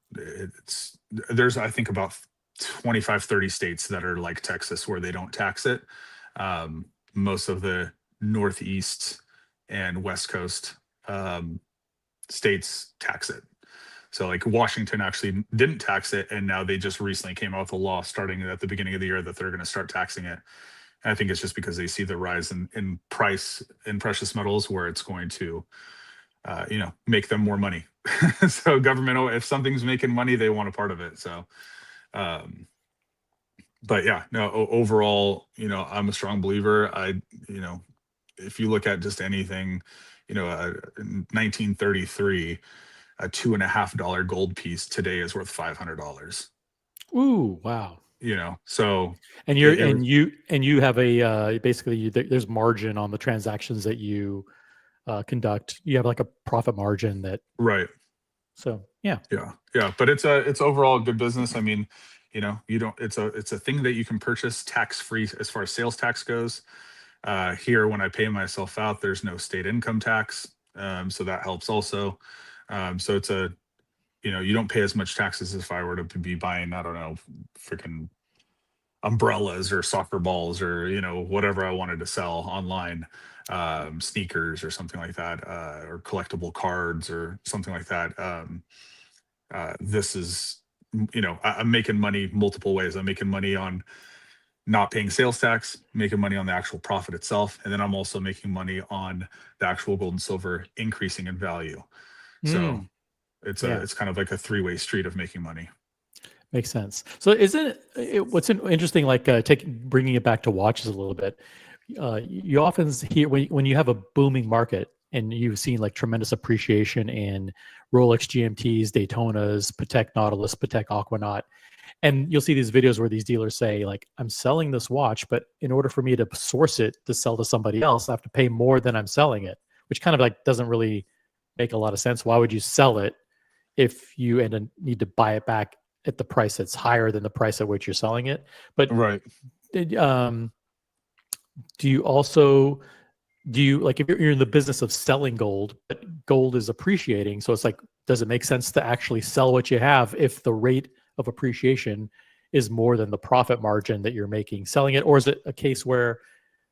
there's I think about 25, 30 states that are like Texas where they don't tax it. Most of the Northeast and West Coast states tax it. So like Washington actually didn't tax it, and now they just recently came out with a law starting at the beginning of the year that they're going to start taxing it. And I think it's just because they see the rise in price in precious metals, where it's going to make them more money. So government, if something's making money, they want a part of it. So but yeah, no, overall, I'm a strong believer. If you look at just anything, in 1933, a $2.50 gold piece today is worth $500. Ooh, wow. So and you have a basically there's margin on the transactions that you conduct. You have like a profit margin that, right. So yeah. But it's overall a good business. I mean, it's a thing that you can purchase tax free as far as sales tax goes. Here, when I pay myself out, there's no state income tax, so that helps also. So it's you don't pay as much taxes as if I were to be buying, I don't know, freaking umbrellas or soccer balls or whatever I wanted to sell online, sneakers or something like that, or collectible cards or something like that. This is, I'm making money multiple ways. I'm making money on not paying sales tax, making money on the actual profit itself, and then I'm also making money on the actual gold and silver increasing in value. So it's kind of like a three-way street of making money. Makes sense. So isn't it what's interesting, like bringing it back to watches a little bit, you often hear when you have a booming market and you've seen like tremendous appreciation in Rolex GMTs, Daytonas, Patek Nautilus, Patek Aquanaut, and you'll see these videos where these dealers say like, I'm selling this watch, but in order for me to source it to sell to somebody else, I have to pay more than I'm selling it, which kind of like doesn't really make a lot of sense. Why would you sell it if you need to buy it back at the price that's higher than the price at which you're selling it? But right. Do you like, if you're in the business of selling gold, but gold is appreciating, so it's like, does it make sense to actually sell what you have if the rate of appreciation is more than the profit margin that you're making selling it? Or is it a case where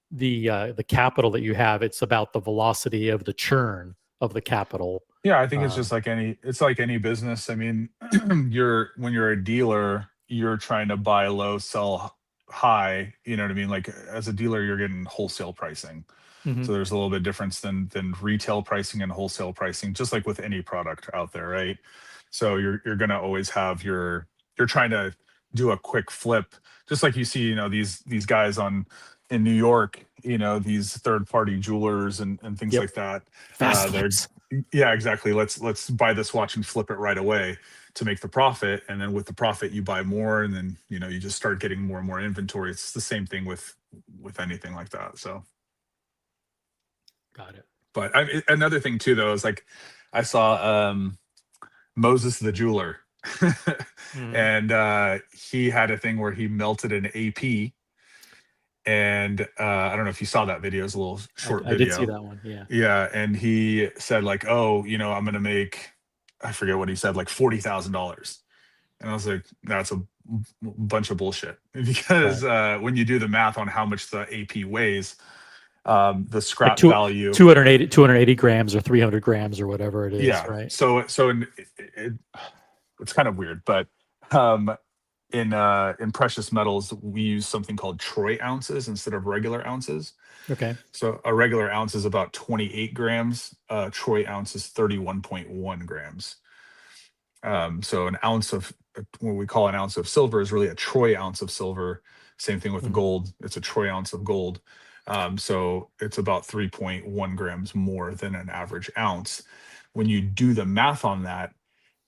the capital that you have, it's about the velocity of the churn of the capital? Yeah, I think it's just like any business. I mean, when you're a dealer, you're trying to buy low, sell high. You know what I mean? Like as a dealer, you're getting wholesale pricing. Mm-hmm. So there's a little bit difference than retail pricing and wholesale pricing, just like with any product out there, right? So you're gonna always have you're trying to do a quick flip, just like you see, these guys in New York, these third-party jewelers and things like that. Fast flips. Yeah, exactly. Let's buy this watch and flip it right away to make the profit, and then with the profit you buy more, and then you just start getting more and more inventory. It's the same thing with anything like that. So got it. But another thing too, though, is like I saw Moses the jeweler, and he had a thing where he melted an AP, and I don't know if you saw that video. It's a little short I did see video. that one. Yeah. Yeah, and he said like, "Oh, I'm gonna make," I forget what he said, like $40,000. And I was like, "That's a bunch of bullshit," because when you do the math on how much the AP weighs, the Like scrap value, 280 grams or 300 grams or whatever it is, yeah. right? So it's kind of weird, but in precious metals, we use something called troy ounces instead of regular ounces. Okay. So a regular ounce is about 28 grams. Troy ounce is 31.1 grams. So an ounce of what we call an ounce of silver is really a troy ounce of silver. Same thing with gold. It's a troy ounce of gold. So it's about 3.1 grams more than an average ounce. When you do the math on that,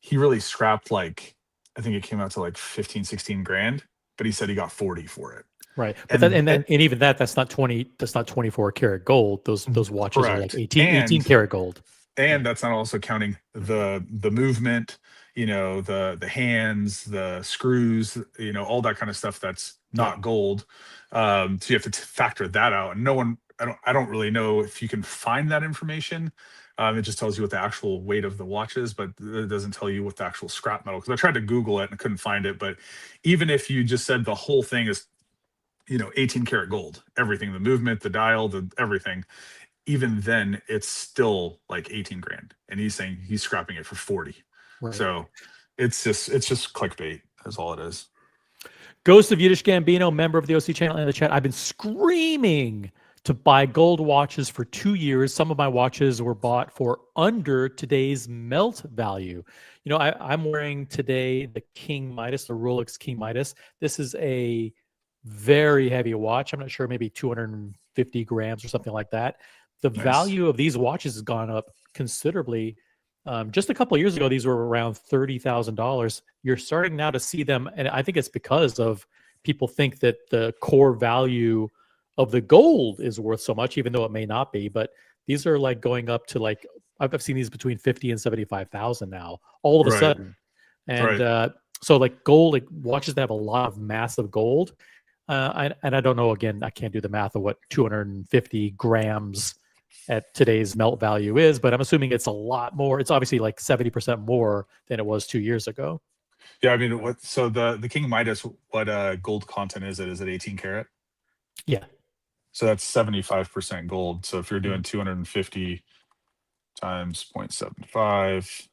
he really scrapped like, I think it came out to like 15, 16 grand, but he said he got 40 for it. Right. But and even that's not 24 karat gold. Those watches are like Correct. 18 karat gold. And that's not also counting the movement, the hands, the screws, all that kind of stuff that's not gold. So you have to factor that out. And I don't really know if you can find that information. It just tells you what the actual weight of the watch is, but it doesn't tell you what the actual scrap metal. Because I tried to Google it and I couldn't find it. But even if you just said the whole thing is, 18 karat gold, everything, the movement, the dial, the everything, even then it's still like 18 grand. And he's saying he's scrapping it for 40. Right. So it's just clickbait. That's all it is. Ghost of Yiddish Gambino, member of the OC channel in the chat. I've been screaming to buy gold watches for 2 years. Some of my watches were bought for under today's melt value. I'm wearing today the King Midas, the Rolex King Midas. This is a very heavy watch. I'm not sure, maybe 250 grams or something like that. The value of these watches has gone up considerably. Just a couple of years ago, these were around $30,000. You're starting now to see them, and I think it's because of people think that the core value of the gold is worth so much, even though it may not be. But these are like going up to like, I've seen these between 50 and 75,000 now, all of a sudden. And so like gold, like watches that have a lot of massive gold. And I don't know, again, I can't do the math of what 250 grams at today's melt value is, but I'm assuming it's a lot more. It's obviously like 70% more than it was 2 years ago. Yeah, I mean, so the King Midas, what gold content is it? Is it 18 karat? Yeah. So that's 75% gold. So if you're doing 250 times 0.75,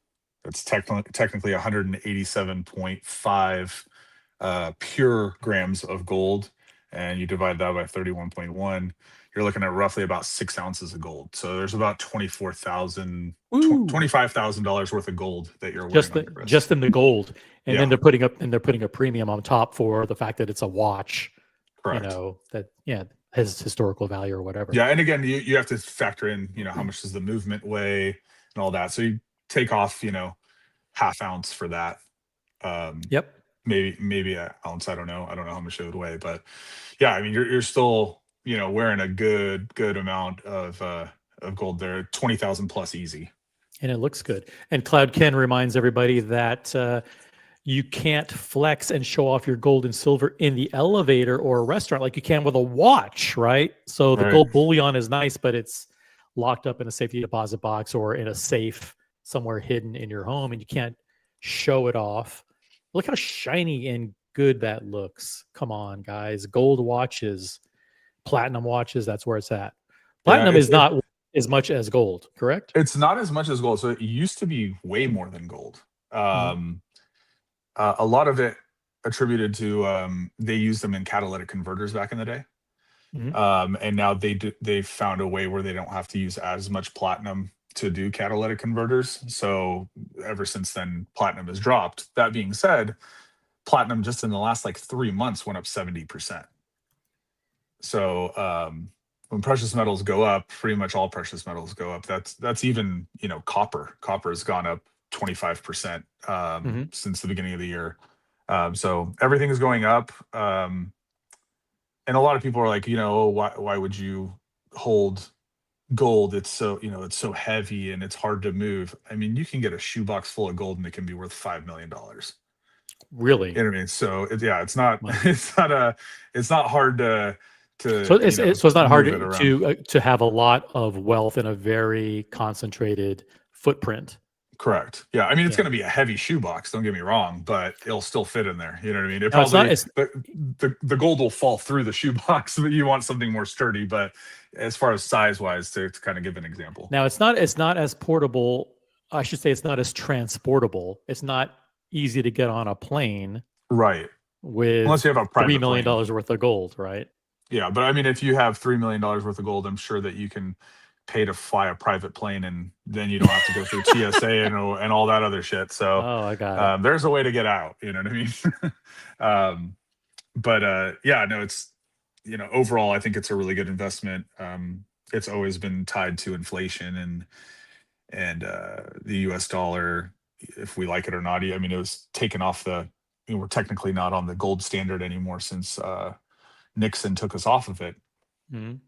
that's technically 187.5 pure grams of gold, and you divide that by 31.1, you're looking at roughly about 6 ounces of gold. So there's about $25,000 worth of gold that you're wearing just in the gold, and then they're putting a premium on top for the fact that it's a watch. Correct. That has historical value or whatever. Yeah, and again, you have to factor in, how much does the movement weigh and all that. So you take off, half ounce for that. Yep. Maybe an ounce. I don't know how much it would weigh, but yeah, I mean, you're still, wearing a good amount of gold there, 20,000 plus easy. And it looks good. And Cloud Ken reminds everybody that you can't flex and show off your gold and silver in the elevator or a restaurant like you can with a watch, right? So the gold bullion is nice, but it's locked up in a safety deposit box or in a safe somewhere hidden in your home, and you can't show it off. Look how shiny and good that looks. Come on, guys. Gold watches, platinum watches, that's where it's at. Platinum is not as much as gold, correct? It's not as much as gold. So it used to be way more than gold. A lot of it attributed to they used them in catalytic converters back in the day. And now they've found a way where they don't have to use as much platinum to do catalytic converters. So ever since then, platinum has dropped. That being said, platinum just in the last like 3 months went up 70%. So when precious metals go up, pretty much all precious metals go up. That's even, copper. Copper has gone up 25% since the beginning of the year. So everything is going up. And a lot of people are like, why would you hold gold, it's so, it's so heavy and it's hard to move. I mean, you can get a shoebox full of gold and it can be worth $5 million. Really? You know what I mean? So yeah, it's not Wow. it's not hard to So it's not hard move it around. to have a lot of wealth in a very concentrated footprint. Correct. Yeah. I mean, it's Yeah. going to be a heavy shoebox. Don't get me wrong, but it'll still fit in there. You know what I mean? It No, it's probably not- the gold will fall through the shoebox, but you want something more sturdy. But as far as size wise, to kind of give an example, Now it's not as portable. I should say it's not as transportable. It's not easy to get on a plane right? with Unless you have a private $3 million plane. worth of gold, right? Yeah, but I mean, if you have $3 million worth of gold, I'm sure that you can pay to fly a private plane, and then you don't have to go through TSA and all that other shit. So Oh, I got it. there's a way to get out. You know what I mean? But yeah, no, it's overall, I think it's a really good investment. It's always been tied to inflation and the U.S. dollar, if we like it or not. I mean, it was taken off we're technically not on the gold standard anymore since Nixon took us off of it. Mhm.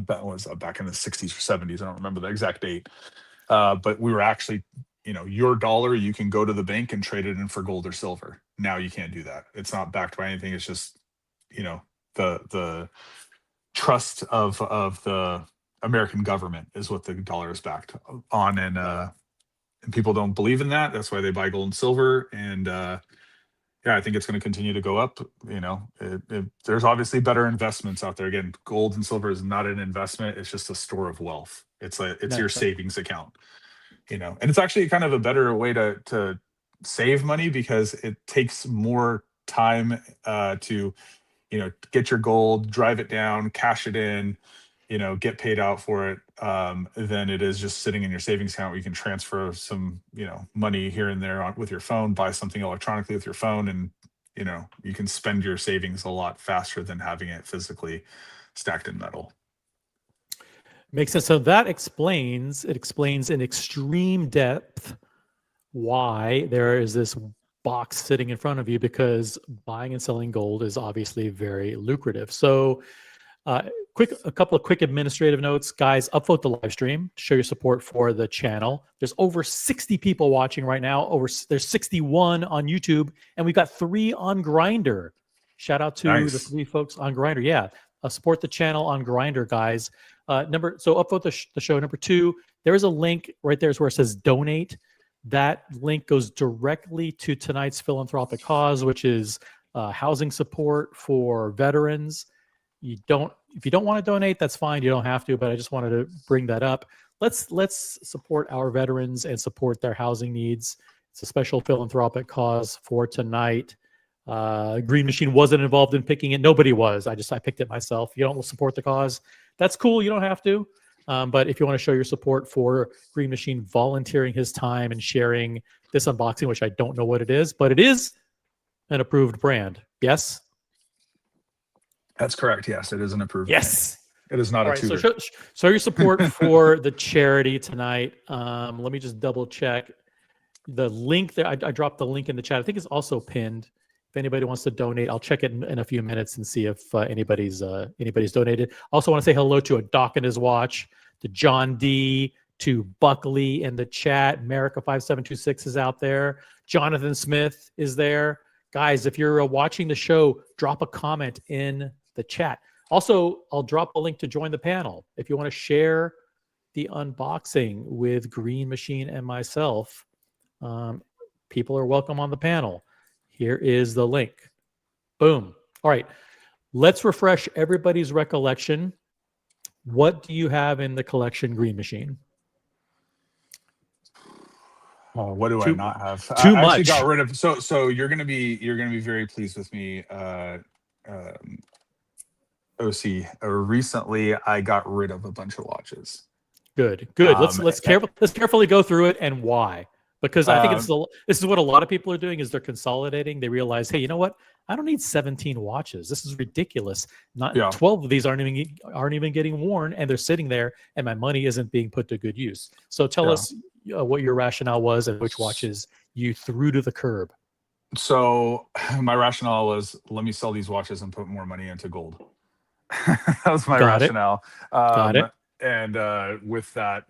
That was back in the 60s or 70s. I don't remember the exact date. But we were actually, your dollar, you can go to the bank and trade it in for gold or silver. Now you can't do that. It's not backed by anything. It's just, the trust of the American government is what the dollar is backed on. And people don't believe in that. That's why they buy gold and silver. And yeah, I think it's going to continue to go up. There's obviously better investments out there. Again, gold and silver is not an investment. It's just a store of wealth. It's your savings account, and it's actually kind of a better way to save money because it takes more time to, get your gold, drive it down, cash it in, get paid out for it, than it is just sitting in your savings account where you can transfer some, money here and there with your phone, buy something electronically with your phone, and, you can spend your savings a lot faster than having it physically stacked in metal. Makes sense. So that explains in extreme depth why there is this box sitting in front of you, because buying and selling gold is obviously very lucrative. So a couple of quick administrative notes, guys. Upvote the live stream, show your support for the channel. There's over 60 people watching right now. There's 61 on YouTube, and we've got 3 on Grindr. Shout out to the 3 folks on Grindr. Yeah, support the channel on Grindr, guys. So upvote the show. Number 2, there is a link right there where it says donate. That link goes directly to tonight's philanthropic cause, which is housing support for veterans. If you don't want to donate, that's fine. You don't have to, but I just wanted to bring that up. Let's support our veterans and support their housing needs. It's a special philanthropic cause for tonight. Green Machine wasn't involved in picking it. Nobody was. I picked it myself. You don't support the cause, that's cool. You don't have to. But if you want to show your support for Green Machine volunteering his time and sharing this unboxing, which I don't know what it is, but it is an approved brand. Yes? That's correct. Yes, it is an approved. Yes. Brand. It is not All a right, tutor. so show your support for the charity tonight. Let me just double check the link there. I dropped the link in the chat. I think it's also pinned. If anybody wants to donate, I'll check it in a few minutes and see if anybody's donated. Also want to say hello to a Doc and his watch, to John D, to Buckley in the chat. America5726 is out there. Jonathan Smith is there. Guys, if you're watching the show, drop a comment in the chat. Also, I'll drop a link to join the panel. If you want to share the unboxing with Green Machine and myself, people are welcome on the panel. Here is the link. Boom. All right. Let's refresh everybody's recollection. What do you have in the collection, Green Machine? Oh, what do I not have? Too I actually much. got rid of. So you're gonna be very pleased with me, OC. Recently, I got rid of a bunch of watches. Good. Let's carefully go through it and why. Because I think this is what a lot of people are doing is they're consolidating. They realize, hey, you know what? I don't need 17 watches. This is ridiculous. 12 of these aren't even getting worn, and they're sitting there, and my money isn't being put to good use. So tell us what your rationale was and which watches you threw to the curb. So my rationale was, let me sell these watches and put more money into gold. That was my rationale. Got it. And with that,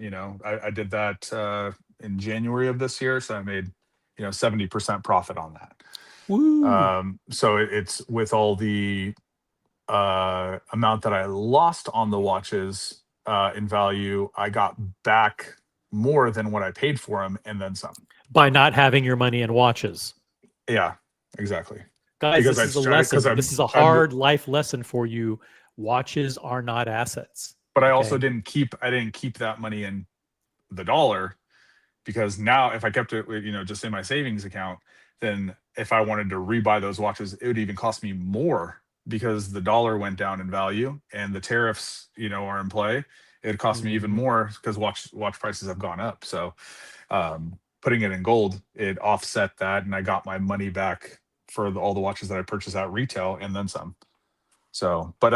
I did that in January of this year, so I made 70% profit on that. Woo. So it's with all the amount that I lost on the watches in value, I got back more than what I paid for them, and then some. By not having your money in watches. Yeah, exactly. Guys, Because this is a I- 'cause lesson. I'm- This is a I'm- hard life lesson for you. Watches are not assets. But I also Okay. didn't keep that money in the dollar, because now if I kept it, just in my savings account, then if I wanted to rebuy those watches, it would even cost me more because the dollar went down in value and the tariffs, are in play. It cost me even Mhm. more because watch prices have gone up. So putting it in gold, it offset that, and I got my money back for all the watches that I purchased at retail and then some. So, but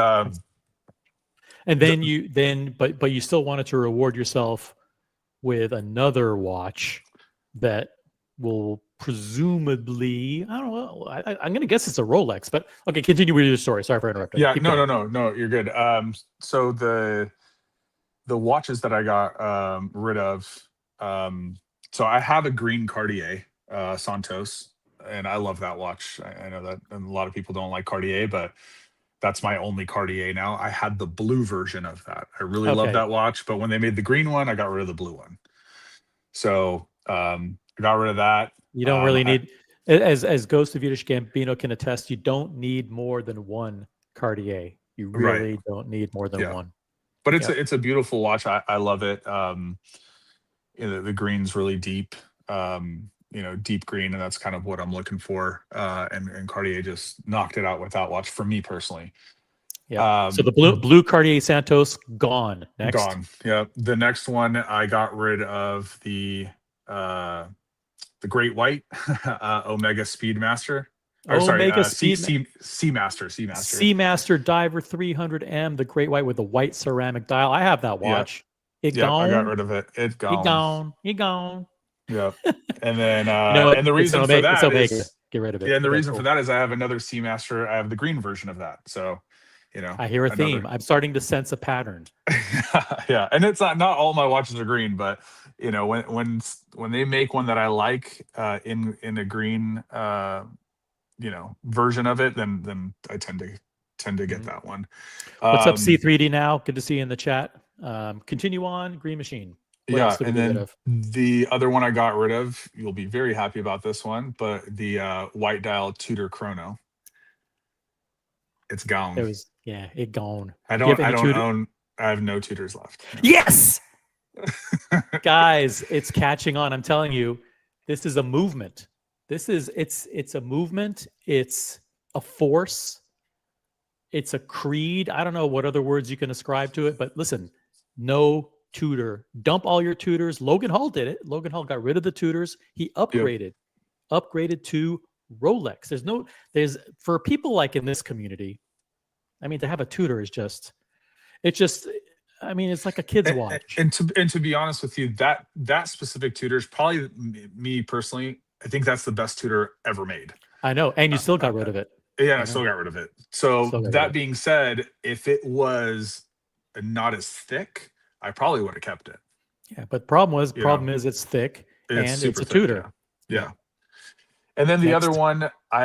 And then but you still wanted to reward yourself with another watch that will presumably, I don't know, I'm going to guess it's a Rolex, but okay, continue with your story. Sorry for interrupting. yeah, Keep no, going. no, you're good. So the watches that I got rid of, so I have a green Cartier Santos, and I love that watch. I know that a lot of people don't like Cartier, but that's my only Cartier now. I had the blue version of that. I really love Okay. that watch, but when they made the green one, I got rid of the blue one. So I got rid of that. You don't really need, as Ghost of Yiddish Gambino can attest, you don't need more than one Cartier. You Right. really don't need more than Yeah. one. But it's Yep. it's a beautiful watch. I love it. The green's really deep, deep green, and that's kind of what I'm looking for. And Cartier just knocked it out with that watch for me personally. Yeah. So the blue Cartier Santos gone. Next. Gone. Yeah. The next one I got rid of the Great White Omega Speedmaster. Omega Seamaster. Seamaster Diver 300M, the Great White with the white ceramic dial. I have that watch. It Yeah, gone. I got rid of it. It's gone. It gone. It gone. Yeah. And then what? and the It's reason for Omega- that it's Omega. is Get rid of it. yeah, and the Okay, reason cool. for that is I have another Seamaster. I have the green version of that. So, I hear a another- theme. I'm starting to sense a pattern. Yeah, and it's not all my watches are green, but when they make one that I like in a green version of it, then I tend to get that one. What's up, C3D now? Good to see you in the chat. Continue on, Green Machine. What Yeah, else did we and get rid then of? the other one I got rid of, you'll be very happy about this one, but the white dial Tudor Chrono. It's gone. It gone. I Do you don't have any Tudor- own. I have no Tudors left. No. Yes, guys, it's catching on. I'm telling you, this is a movement. It's a movement. It's a force. It's a creed. I don't know what other words you can ascribe to it, but listen, no Tudor. Dump all your Tudors. Logan Hall did it. Logan Hall got rid of the Tudors. He upgraded to Rolex. There's for people like in this community, I mean, to have a Tudor is I mean, it's like a kid's watch. And to be honest with you, that specific Tudor is probably me personally. I think that's the best Tudor ever made. I know, and you still got rid of it. Yeah, I still got rid of it. So Still got rid of that it. being said, if it was not as thick, I probably would have kept it. Yeah, but problem is it's thick and it's super a thick, Tudor. Yeah. And then the Next. other one, I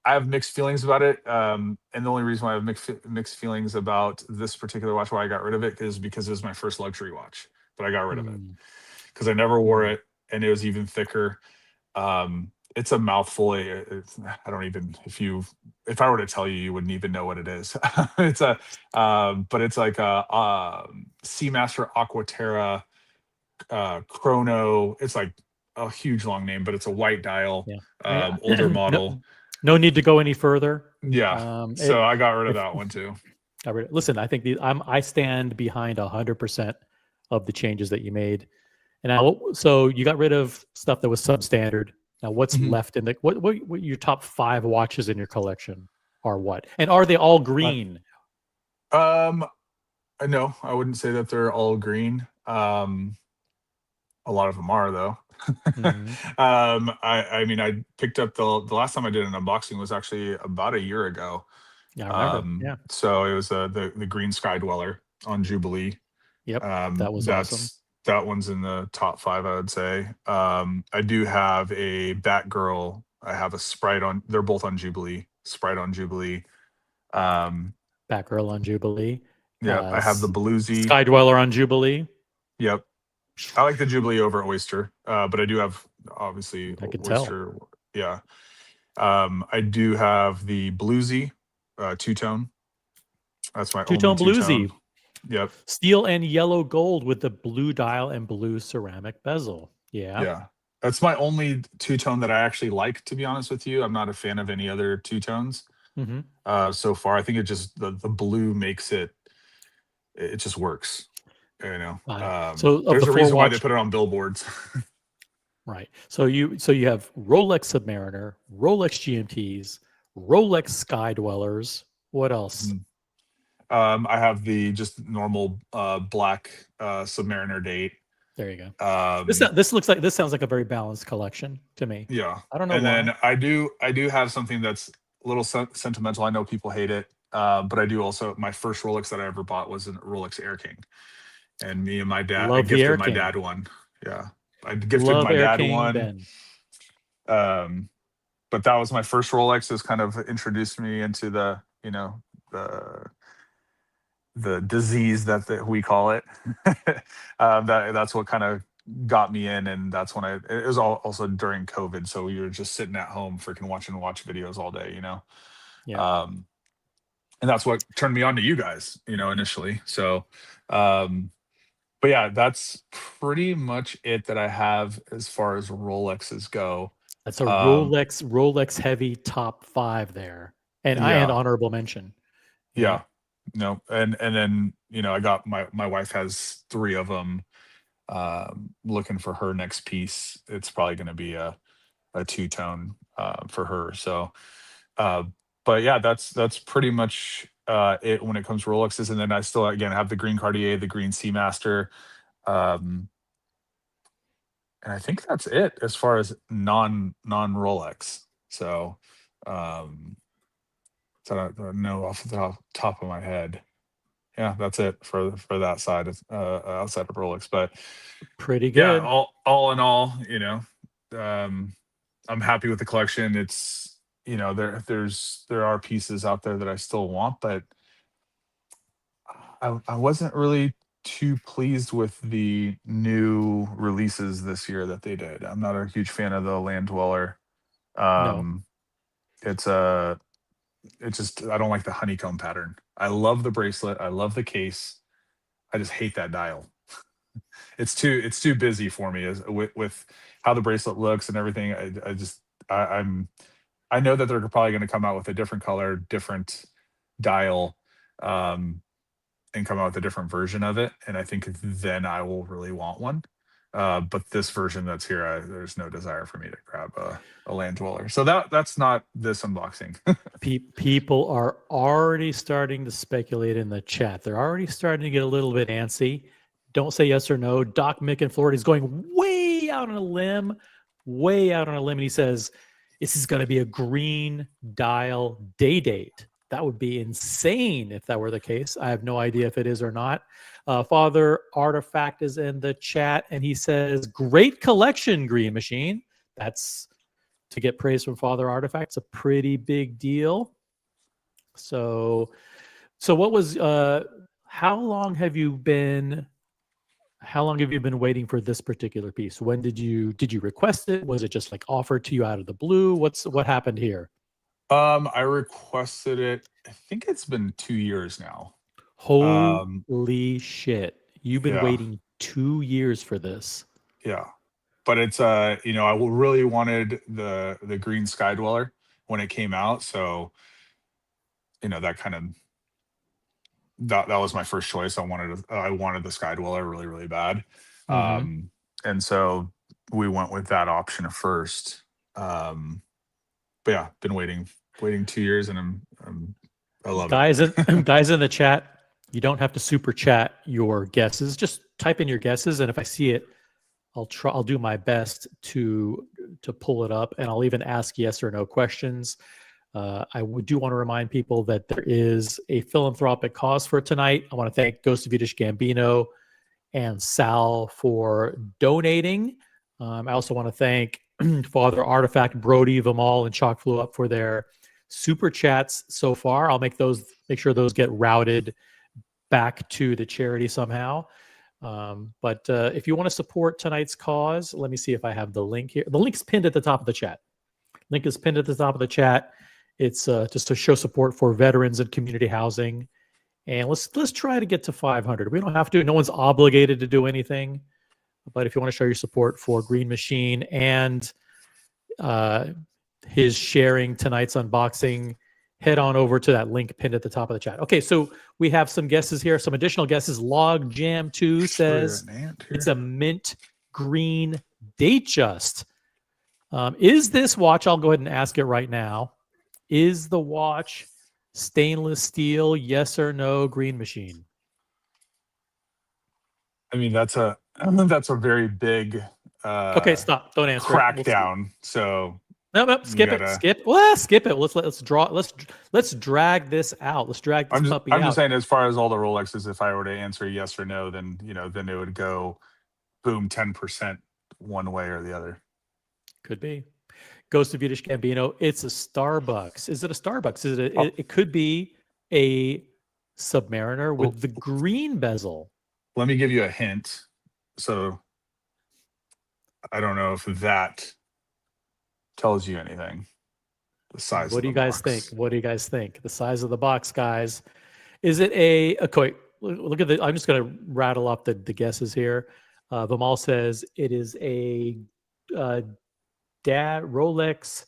have mixed feelings about it. And the only reason why I have mixed feelings about this particular watch, why I got rid of it, is because it was my first luxury watch, but I got rid of it because I never wore it, and it was even thicker. It's a mouthful. I don't even, if I were to tell you, you wouldn't even know what it is. It's but it's like a Seamaster Aquaterra Chrono. It's like a huge long name, but it's a white dial, older model. No need to go any further. Yeah. So I got rid of that one too. Listen, I think I stand behind 100% of the changes that you made. And now, so you got rid of stuff that was substandard. Now, what's left in what your top 5 watches in your collection are? What, and are they all green? No, I wouldn't say that they're all green. A lot of them are though. I mean, I picked up the last time I did an unboxing was actually about a year ago. Yeah, I remember. So it was the Green Sky Dweller. on Jubilee. Yep, that was awesome. That one's in the top 5, I would say. I do have a Batgirl. I have a Sprite on. They're both on Jubilee. Sprite on Jubilee. Batgirl on Jubilee. Yeah, I have the Bluesy. Sky Dweller on Jubilee. Yep. I like the Jubilee over Oyster, but I do have obviously I can Oyster. tell. Yeah. I do have the Bluesy two-tone. That's my Two-tone only Bluesy. two-tone. Yep. Steel and yellow gold with the blue dial and blue ceramic bezel. Yeah. Yeah. That's my only two-tone that I actually like, to be honest with you. I'm not a fan of any other two-tones so far. I think it just the blue makes it just works. You know. So there's a reason why they put it on billboards. Right. So you have Rolex Submariner, Rolex GMTs, Rolex Sky Dwellers. What else? I have the just normal black Submariner date. There you go. This sounds like a very balanced collection to me. Yeah. I don't know. And why. then I do have something that's a little sentimental. I know people hate it, but I do also. My first Rolex that I ever bought was a Rolex Air King, and me and my dad. I gifted my dad one. Yeah, I gifted my dad one. But that was my first Rolex. This kind of introduced me into the the disease that we call it. That's what kind of got me in, and that's when it was also during COVID, so we were just sitting at home freaking watch videos all day, Yeah. And that's what turned me on to you guys, initially. So but yeah, that's pretty much it that I have as far as Rolexes go. That's a Rolex heavy top 5 there, and I had honorable mention. Yeah. No, and then I got my wife has 3 of them. Looking for her next piece. It's probably going to be a two-tone for her. So, but yeah, that's pretty much it when it comes to Rolexes. And then I still again have the green Cartier, the green Seamaster, and I think that's it as far as non Rolex. So, so I don't know off the top of my head. Yeah, that's it for that side outside of Rolex. But pretty good. Yeah, all in all, I'm happy with the collection. It's there are pieces out there that I still want, but I wasn't really too pleased with the new releases this year that they did. I'm not a huge fan of the Land Dweller. No. It's just I don't like the honeycomb pattern. I love the bracelet. I love the case. I just hate that dial. It's too busy for me with how the bracelet looks and everything. I know that they're probably going to come out with a different color, different dial, and come out with a different version of it. And I think then I will really want one. But this version that's here, there's no desire for me to grab a Land Dweller. So that's not this unboxing. People are already starting to speculate in the chat. They're already starting to get a little bit antsy. Don't say yes or no. Doc Mick in Florida is going way out on a limb, and he says, this is going to be a green dial day date. That would be insane if that were the case. I have no idea if it is or not. Father Artifact is in the chat, and he says, great collection, Green Machine. That's to get praise from Father Artifact. It's a pretty big deal. So what was, how long have you been waiting for this particular piece? When did you request it? Was it just like offered to you out of the blue? What happened here? I requested it. I think it's been 2 years now. Holy shit. You've been waiting 2 years for this. Yeah. But it's I really wanted the green Sky Dweller when it came out. So, that kind of that was my first choice. I wanted the Sky Dweller really, really bad. And so we went with that option at first. But yeah, been waiting 2 years, and I love it. Guys in the chat, you don't have to super chat your guesses. Just type in your guesses, and if I see it, I'll do my best to pull it up, and I'll even ask yes or no questions. do want to remind people that there is a philanthropic cause for tonight. I want to thank Ghost of Yiddish Gambino and Sal for donating. I also want to thank Father Artifact, Brody, Vimal, and Chalk Flew Up for their super chats so far. I'll make sure those get routed back to the charity somehow. But if you want to support tonight's cause, let me see if I have the link here. The link's pinned at the top of the chat. Link is pinned at the top of the chat. It's just to show support for veterans and community housing. And let's try to get to 500. We don't have to. No one's obligated to do anything. But if you want to show your support for Green Machine and his sharing tonight's unboxing, head on over to that link pinned at the top of the chat. Okay, so we have some guesses here, some additional guesses. Log Jam 2 says it's a mint green Datejust. Is this watch, I'll go ahead and ask it right now, is the watch stainless steel, yes or no, Green Machine? I mean, that's a very big okay, stop. Don't answer. Crackdown. So no, skip it. Skip. Well, skip it. Let's drag this out. Let's drag this puppy out. I'm just saying, as far as all the Rolexes, if I were to answer yes or no, then then it would go boom 10% one way or the other. Could be. Ghost of Yiddish Gambino. It's a Starbucks. Is it a Starbucks? Is it? It could be a Submariner with the green bezel. Let me give you a hint. So I don't know if that tells you anything. The size. What do you guys think? What do you guys think? The size of the box, guys. Is it a okay? Look at the. I'm just going to rattle off the guesses here. Vimal says it is a Rolex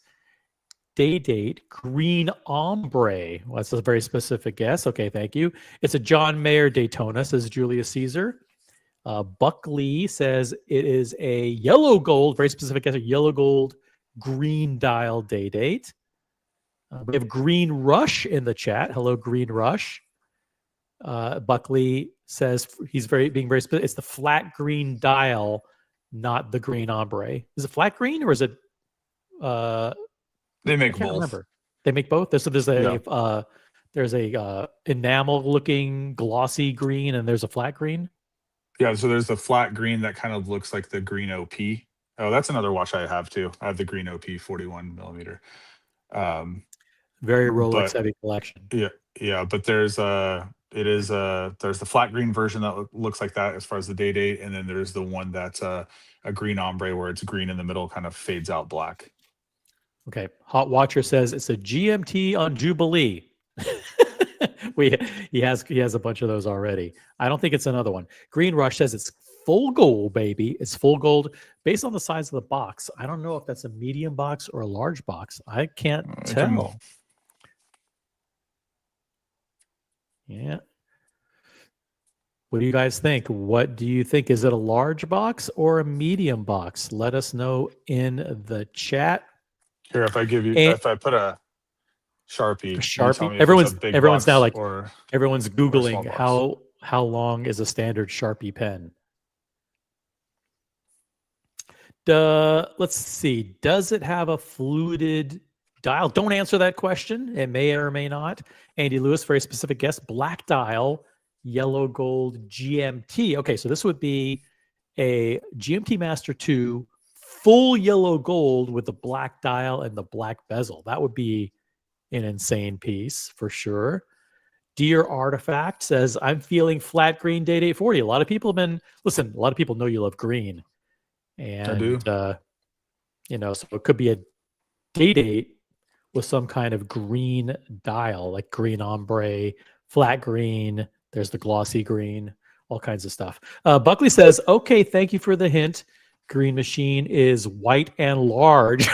Day-Date green ombre. Well, that's a very specific guess. Okay, thank you. It's a John Mayer Daytona, says Julius Caesar. Buckley says it is a yellow gold, very specific guess, a yellow gold green dial Day-Date. We have Green Rush in the chat. Hello, Green Rush. Buckley says he's being very specific. It's the flat green dial, not the green ombre. Is it flat green or is it? They make both. Remember. They make both. So there's a enamel looking glossy green and there's a flat green. Yeah, so there's the flat green that kind of looks like the green OP. Oh, that's another watch I have too. I have the green OP 41 millimeter. Very Rolex heavy collection. Yeah, but there's the flat green version that looks like that as far as the Day-Date, and then there's the one that's a green ombre where it's green in the middle, kind of fades out black. Okay, Hot Watcher says it's a GMT on Jubilee. He has a bunch of those already. I don't think it's another one. Green Rush says it's full gold, baby. It's full gold based on the size of the box. I don't know if that's a medium box or a large box. I can't tell. Yeah. What do you guys think? What do you think? Is it a large box or a medium box? Let us know in the chat. Here, if I put a Sharpie, everyone's now like everyone's Googling how long is a standard Sharpie pen. Let's see. Does it have a fluted dial? Don't answer that question. It may or may not. Andy Lewis, very specific guess. Black dial, yellow gold GMT. Okay, so this would be a GMT Master 2 full yellow gold with the black dial and the black bezel. That would be an insane piece for sure. Dear Artifact says, I'm feeling flat green Day-Date 40. A lot of people a lot of people know you love green. And I do. So it could be a Day-Date with some kind of green dial, like green ombre, flat green. There's the glossy green, all kinds of stuff. Buckley says, okay, thank you for the hint. Green Machine is white and large.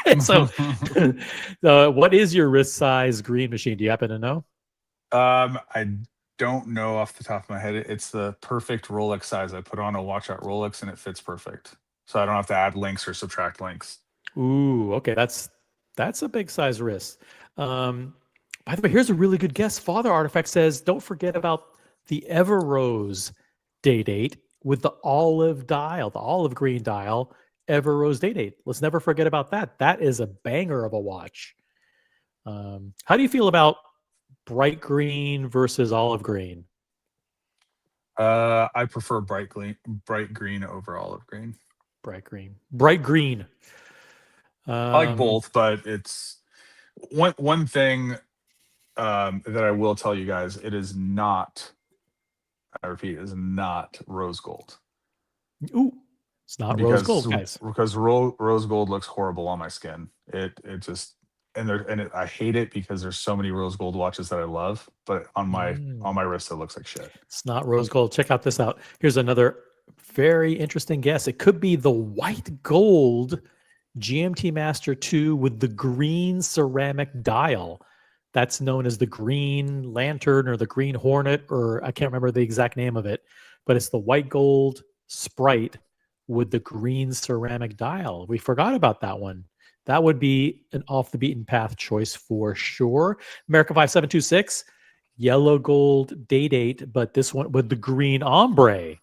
Okay, so what is your wrist size Green Machine? Do you happen to know? I don't know off the top of my head. It's the perfect Rolex size. I put on a watch at Rolex and it fits perfect. So I don't have to add links or subtract links. Ooh, okay. That's a big size wrist. By the way, here's a really good guess. Father Artifact says, don't forget about the Everrose Day-Date with the olive dial, the olive green dial, Everrose Day-Date. Let's never forget about that. That is a banger of a watch. How do you feel about bright green versus olive green? I prefer bright green over olive green. Bright green. I like both, but it's one thing that I will tell you guys. It is not. I repeat, it is not rose gold. Ooh, it's not rose gold, guys. Because rose gold looks horrible on my skin. It just I hate it because there's so many rose gold watches that I love, but on my wrist it looks like shit. It's not rose gold. Check out this out. Here's another very interesting guess. It could be the white gold GMT Master 2 with the green ceramic dial. That's known as the Green Lantern or the Green Hornet, or I can't remember the exact name of it, but it's the white gold Sprite with the green ceramic dial. We forgot about that one. That would be an off the beaten path choice for sure. America 5726, yellow gold date, but this one with the green ombre.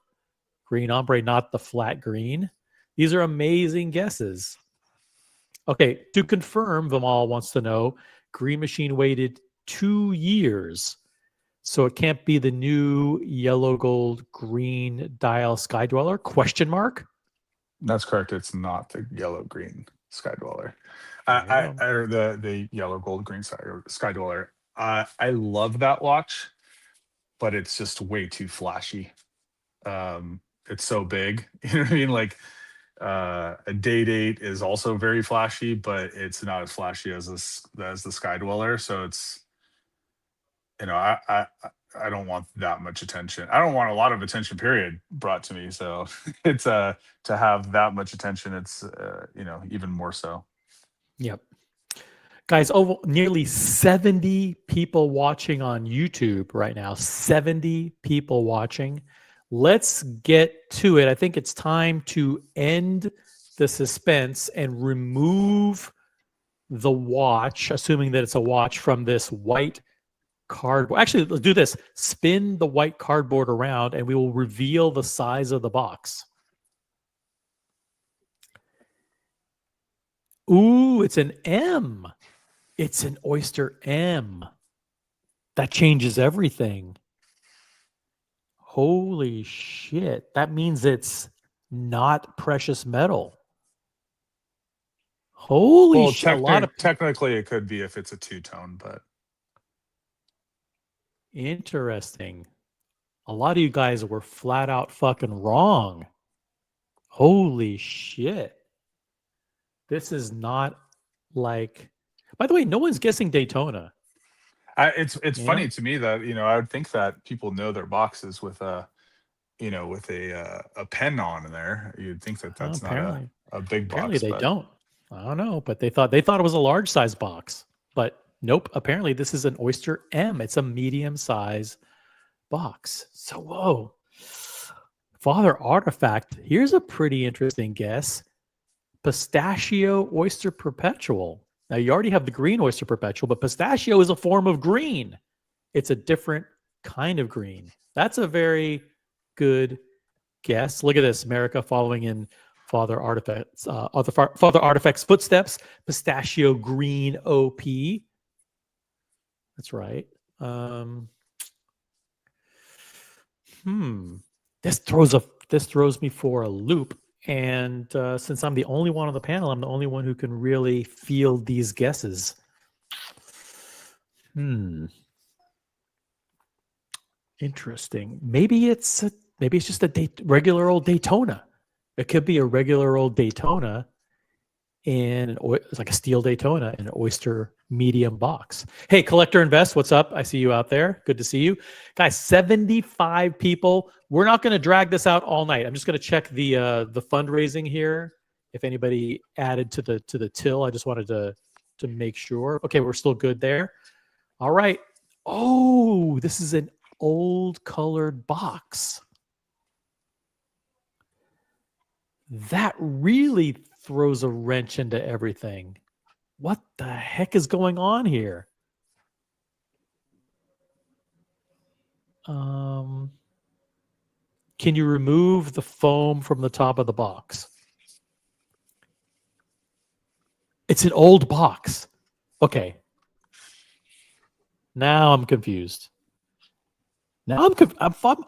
Green ombre, not the flat green. These are amazing guesses. Okay, to confirm, Vimal wants to know, Green Machine waited 2 years, so it can't be the new yellow gold green dial Sky Dweller? Question mark? That's correct. It's not the yellow green Sky Dweller. Or the yellow gold green Sky Dweller. I love that watch, but it's just way too flashy. It's so big. You know what I mean? Like a Day-Date is also very flashy, but it's not as flashy as the Sky Dweller. So it's, you know, I don't want that much attention. I don't want a lot of attention, period, brought to me. So it's to have that much attention, it's you know, even more so. Yep. Guys, over nearly 70 people watching on YouTube right now. 70 people watching. Let's get to it. I think it's time to end the suspense and remove the watch, assuming that it's a watch, from this white cardboard. Actually, let's do this. Spin the white cardboard around and we will reveal the size of the box. Ooh, it's an M. It's an Oyster M. That changes everything. Holy shit. That means it's not precious metal. Holy shit. Technically, it could be if it's a two-tone, but. Interesting. A lot of you guys were flat out fucking wrong. Holy shit. This is not like. By the way, no one's guessing Daytona. It's funny to me that, you know, I would think that people know their boxes with a, you know, with a pen on in there. You'd think that that's not a big box. Apparently they don't. I don't know, but they thought it was a large size box. But nope, apparently this is an Oyster M. It's a medium size box. So whoa. Father Artifact, here's a pretty interesting guess. Pistachio Oyster Perpetual. Now, you already have the green Oyster Perpetual, but pistachio is a form of green. It's a different kind of green. That's a very good guess. Look at this, America following in Father Artifact's footsteps. Pistachio green OP. That's right. This throws me for a loop. And since I'm the only one on the panel, I'm the only one who can really field these guesses. Interesting. Maybe it's just a regular old Daytona. It could be a regular old Daytona it's like a steel Daytona in an Oyster medium box. Hey, Collector Invest, what's up? I see you out there. Good to see you. Guys, 75 people. We're not going to drag this out all night. I'm just going to check the fundraising here. If anybody added to the till, I just wanted to make sure. Okay, we're still good there. All right. Oh, this is an old colored box. That really throws a wrench into everything. What the heck is going on here? Can you remove the foam from the top of the box? It's an old box. Okay. Now I'm confused. Now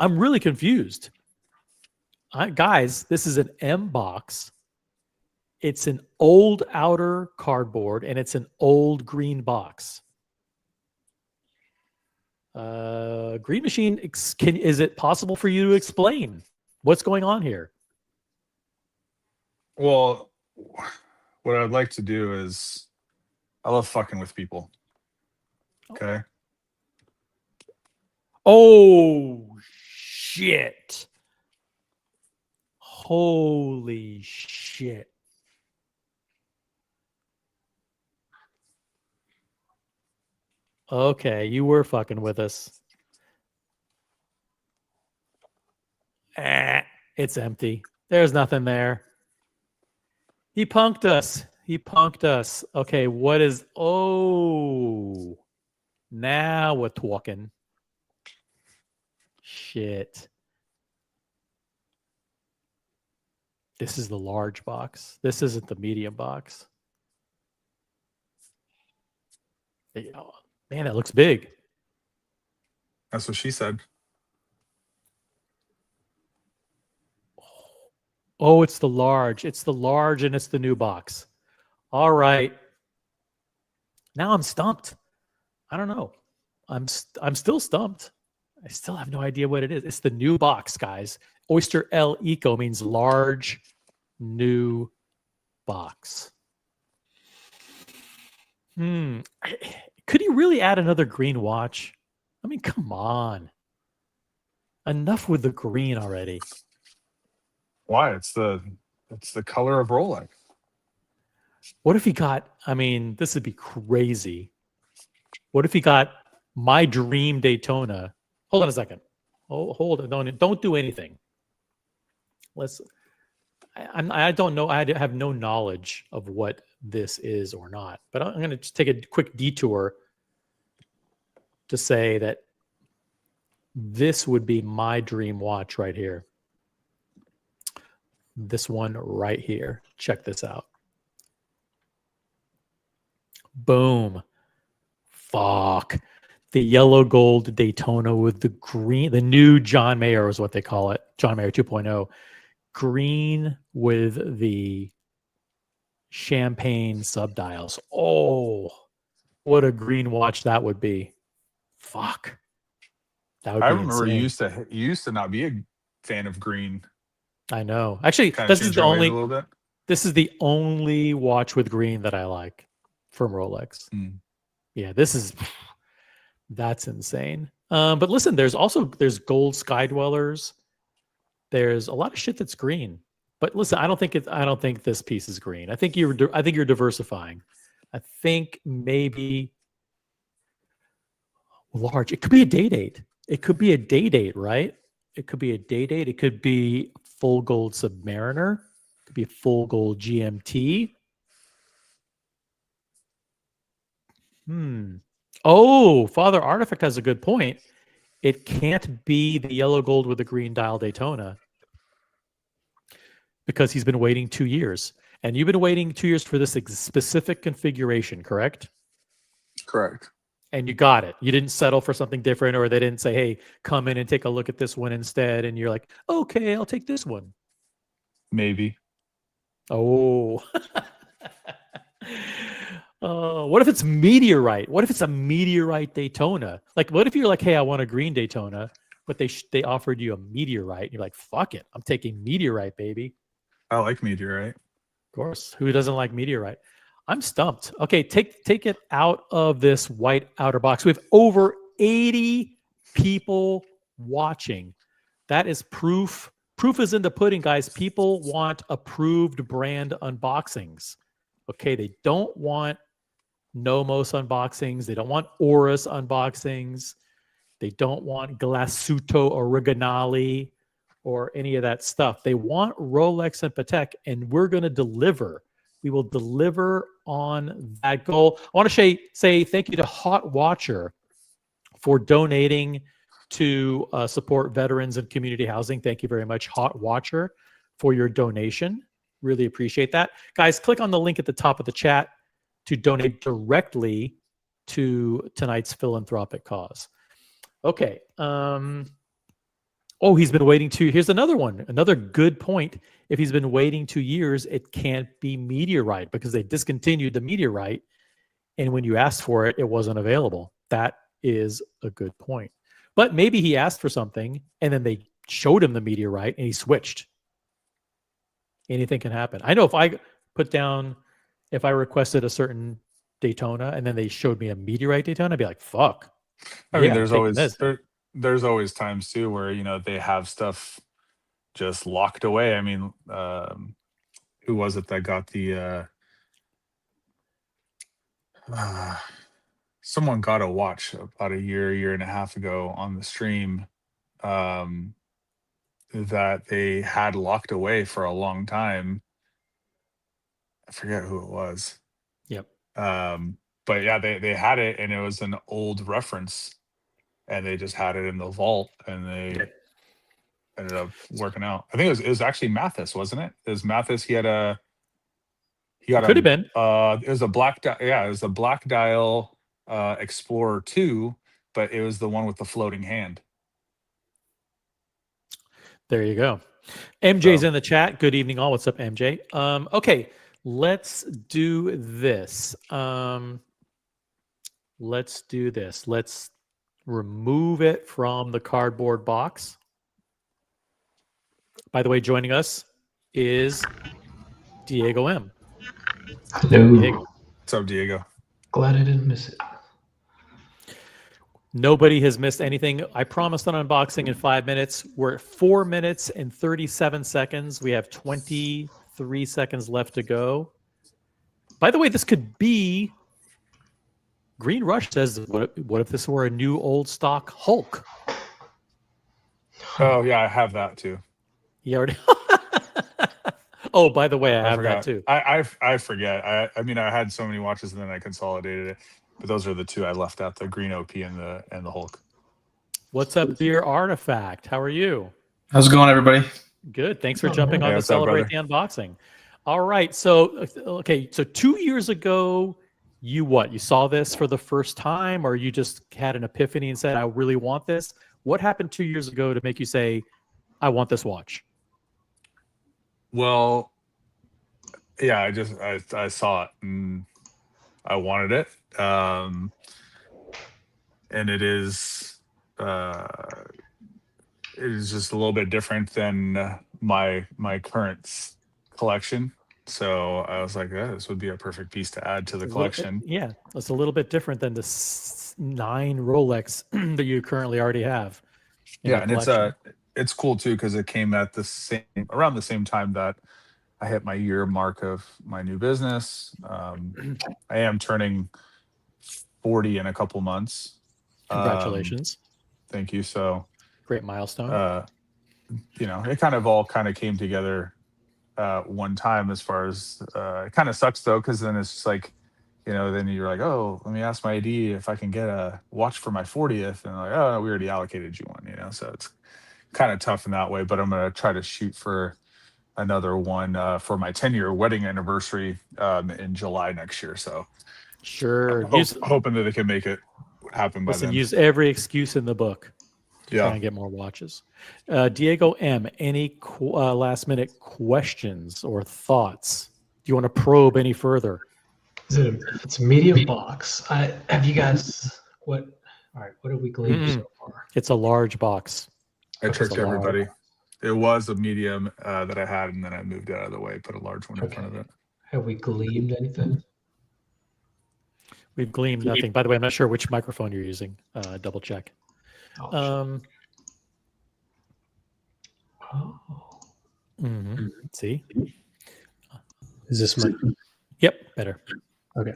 I'm really confused. Guys, this is an M box. It's an old outer cardboard, and it's an old green box. Green Machine, is it possible for you to explain what's going on here? Well, what I'd like to do is, I love fucking with people. Okay. Oh, shit. Holy shit. Okay, you were fucking with us. It's empty. There's nothing there. He punked us. He punked us. Okay, what is... Oh. Now we're talking. Shit. This is the large box. This isn't the medium box. Man, that looks big. That's what she said. Oh, it's the large. It's the large, and it's the new box. All right. Now I'm stumped. I don't know. I'm still stumped. I still have no idea what it is. It's the new box, guys. Oyster L Eco means large, new box. Could he really add another green watch? I mean, come on. Enough with the green already. Why? It's the color of Rolex. What if he got, I mean, this would be crazy. What if he got my dream Daytona? Hold on a second. Oh, hold on. Don't do anything. I don't know. I have no knowledge of what this is or not, but I'm going to just take a quick detour to say that this would be my dream watch right here. This one right here. Check this out. Boom. Fuck. The yellow gold Daytona with the green, the new John Mayer is what they call it. John Mayer 2.0. Green with the champagne subdials. Oh, what a green watch that would be. Fuck. That would be remember insane. you used to not be a fan of green. I know. Actually, Kinda this is changed the your ways only a little bit. this is the only watch with green that I like from Rolex. Yeah, that's insane. But listen, there's gold Sky Dwellers. There's a lot of shit that's green. But listen, I don't think this piece is green. I think you're diversifying. I think maybe large. It could be a day date. It could be a day date, right? It could be a day date. It could be full gold Submariner. It could be a full gold GMT. Oh, Father Artifact has a good point. It can't be the yellow gold with the green dial Daytona because he's been waiting 2 years. And you've been waiting 2 years for this specific configuration, correct? Correct. And you got it. You didn't settle for something different, or they didn't say, hey, come in and take a look at this one instead. And you're like, okay, I'll take this one. Maybe. Oh. What if it's Meteorite? What if it's a Meteorite Daytona? Like, what if you're like, hey, I want a green Daytona, but they offered you a Meteorite. You're like, fuck it. I'm taking Meteorite, baby. I like Meteorite. Of course. Who doesn't like Meteorite? I'm stumped. Okay, take it out of this white outer box. We have over 80 people watching. That is proof. Proof is in the pudding, guys. People want approved brand unboxings. Okay, they don't want Nomos unboxings. They don't want Oris unboxings. They don't want Glasuto Originale or any of that stuff. They want Rolex and Patek, and we're going to deliver. We will deliver on that goal. I want to say thank you to Hot Watcher for donating to support veterans and community housing. Thank you very much, Hot Watcher, for your donation. Really appreciate that. Guys, click on the link at the top of the chat to donate directly to tonight's philanthropic cause. Okay. Oh, he's been waiting here's another one. Another good point. If he's been waiting 2 years, it can't be Meteorite because they discontinued the Meteorite. And when you asked for it, it wasn't available. That is a good point. But maybe he asked for something and then they showed him the Meteorite and he switched. Anything can happen. I know if I requested a certain Daytona and then they showed me a Meteorite Daytona, I'd be like, fuck. I mean, there's always times too where, you know, they have stuff just locked away. I mean, who was it that got the someone got a watch about a year and a half ago on the stream that they had locked away for a long time. I forget who it was. Yep. But yeah, they had it and it was an old reference and they just had it in the vault and they ended up working out. I think it was actually Mathis, wasn't it? It was Mathis. He got could have been. It was a black it was a black dial Explorer 2, but it was the one with the floating hand. There you go. MJ's in the chat. Good evening, all. What's up, MJ? Okay, let's do this. Let's remove it from the cardboard box. By the way, joining us is Diego M. Hello. Diego. What's up, Diego? Glad I didn't miss it. Nobody has missed anything. I promised an unboxing in 5 minutes. We're at 4 minutes and 37 seconds. We have 23 seconds left to go. By the way, this could be... Green Rush says, what if this were a new old stock Hulk? Oh, yeah, I have that too. You already... Oh, by the way, I have forgot. that too. I forget. I mean, I had so many watches and then I consolidated it. But those are the two I left out: the Green OP and the Hulk. What's up, dear Artifact? How are you? How's it going, everybody? Good. Thanks for jumping on to celebrate the unboxing. All right. So 2 years ago, you saw this for the first time, or you just had an epiphany and said, I really want this? What happened 2 years ago to make you say, I want this watch? Well, yeah, I saw it and I wanted it. And it is just a little bit different than my current collection. So I was like, this would be a perfect piece to add to the collection. Yeah, it's a little bit different than the 9 Rolex that you currently already have. Yeah, and it's cool too because it came at around the same time that I hit my year mark of my new business. I am turning 40 in a couple months. Congratulations. Thank you. So great milestone. It kind of came together one time as far as it kind of sucks though, because then it's just like, then you're like, oh, let me ask my AD if I can get a watch for my 40th. And like, oh, we already allocated you one, so it's kind of tough in that way, but I'm going to try to shoot for another one for my 10-year wedding anniversary in July next year. So sure, hoping that they can make it happen by then. Use every excuse in the book to try and get more watches. Diego M, any last minute questions or thoughts? Do you want to probe any further? It's a medium box. Have you guys what have we gleaned so far? It's a large box. I tricked everybody. It was a medium that I had, and then I moved it out of the way, put a large one in front of it. Have we gleamed anything? We've gleamed nothing. By the way, I'm not sure which microphone you're using. Double check. See? Is this my... Yep, better. Okay.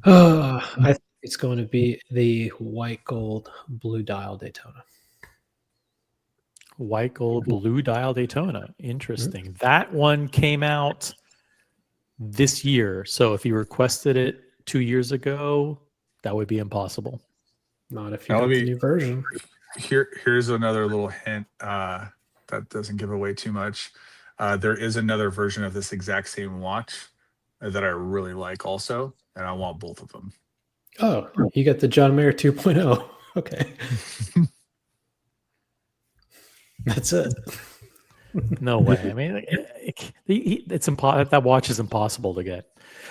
I think it's going to be the white gold blue dial Daytona. White gold blue dial Daytona. Interesting. That one came out this year. So if you requested it 2 years ago, that would be impossible. Not if you got the new version. Here's another little hint that doesn't give away too much. There is another version of this exact same watch that I really like also, and I want both of them. Oh, you got the John Mayer 2.0. Okay. That's it. No way. I mean, it's impossible. That watch is impossible to get.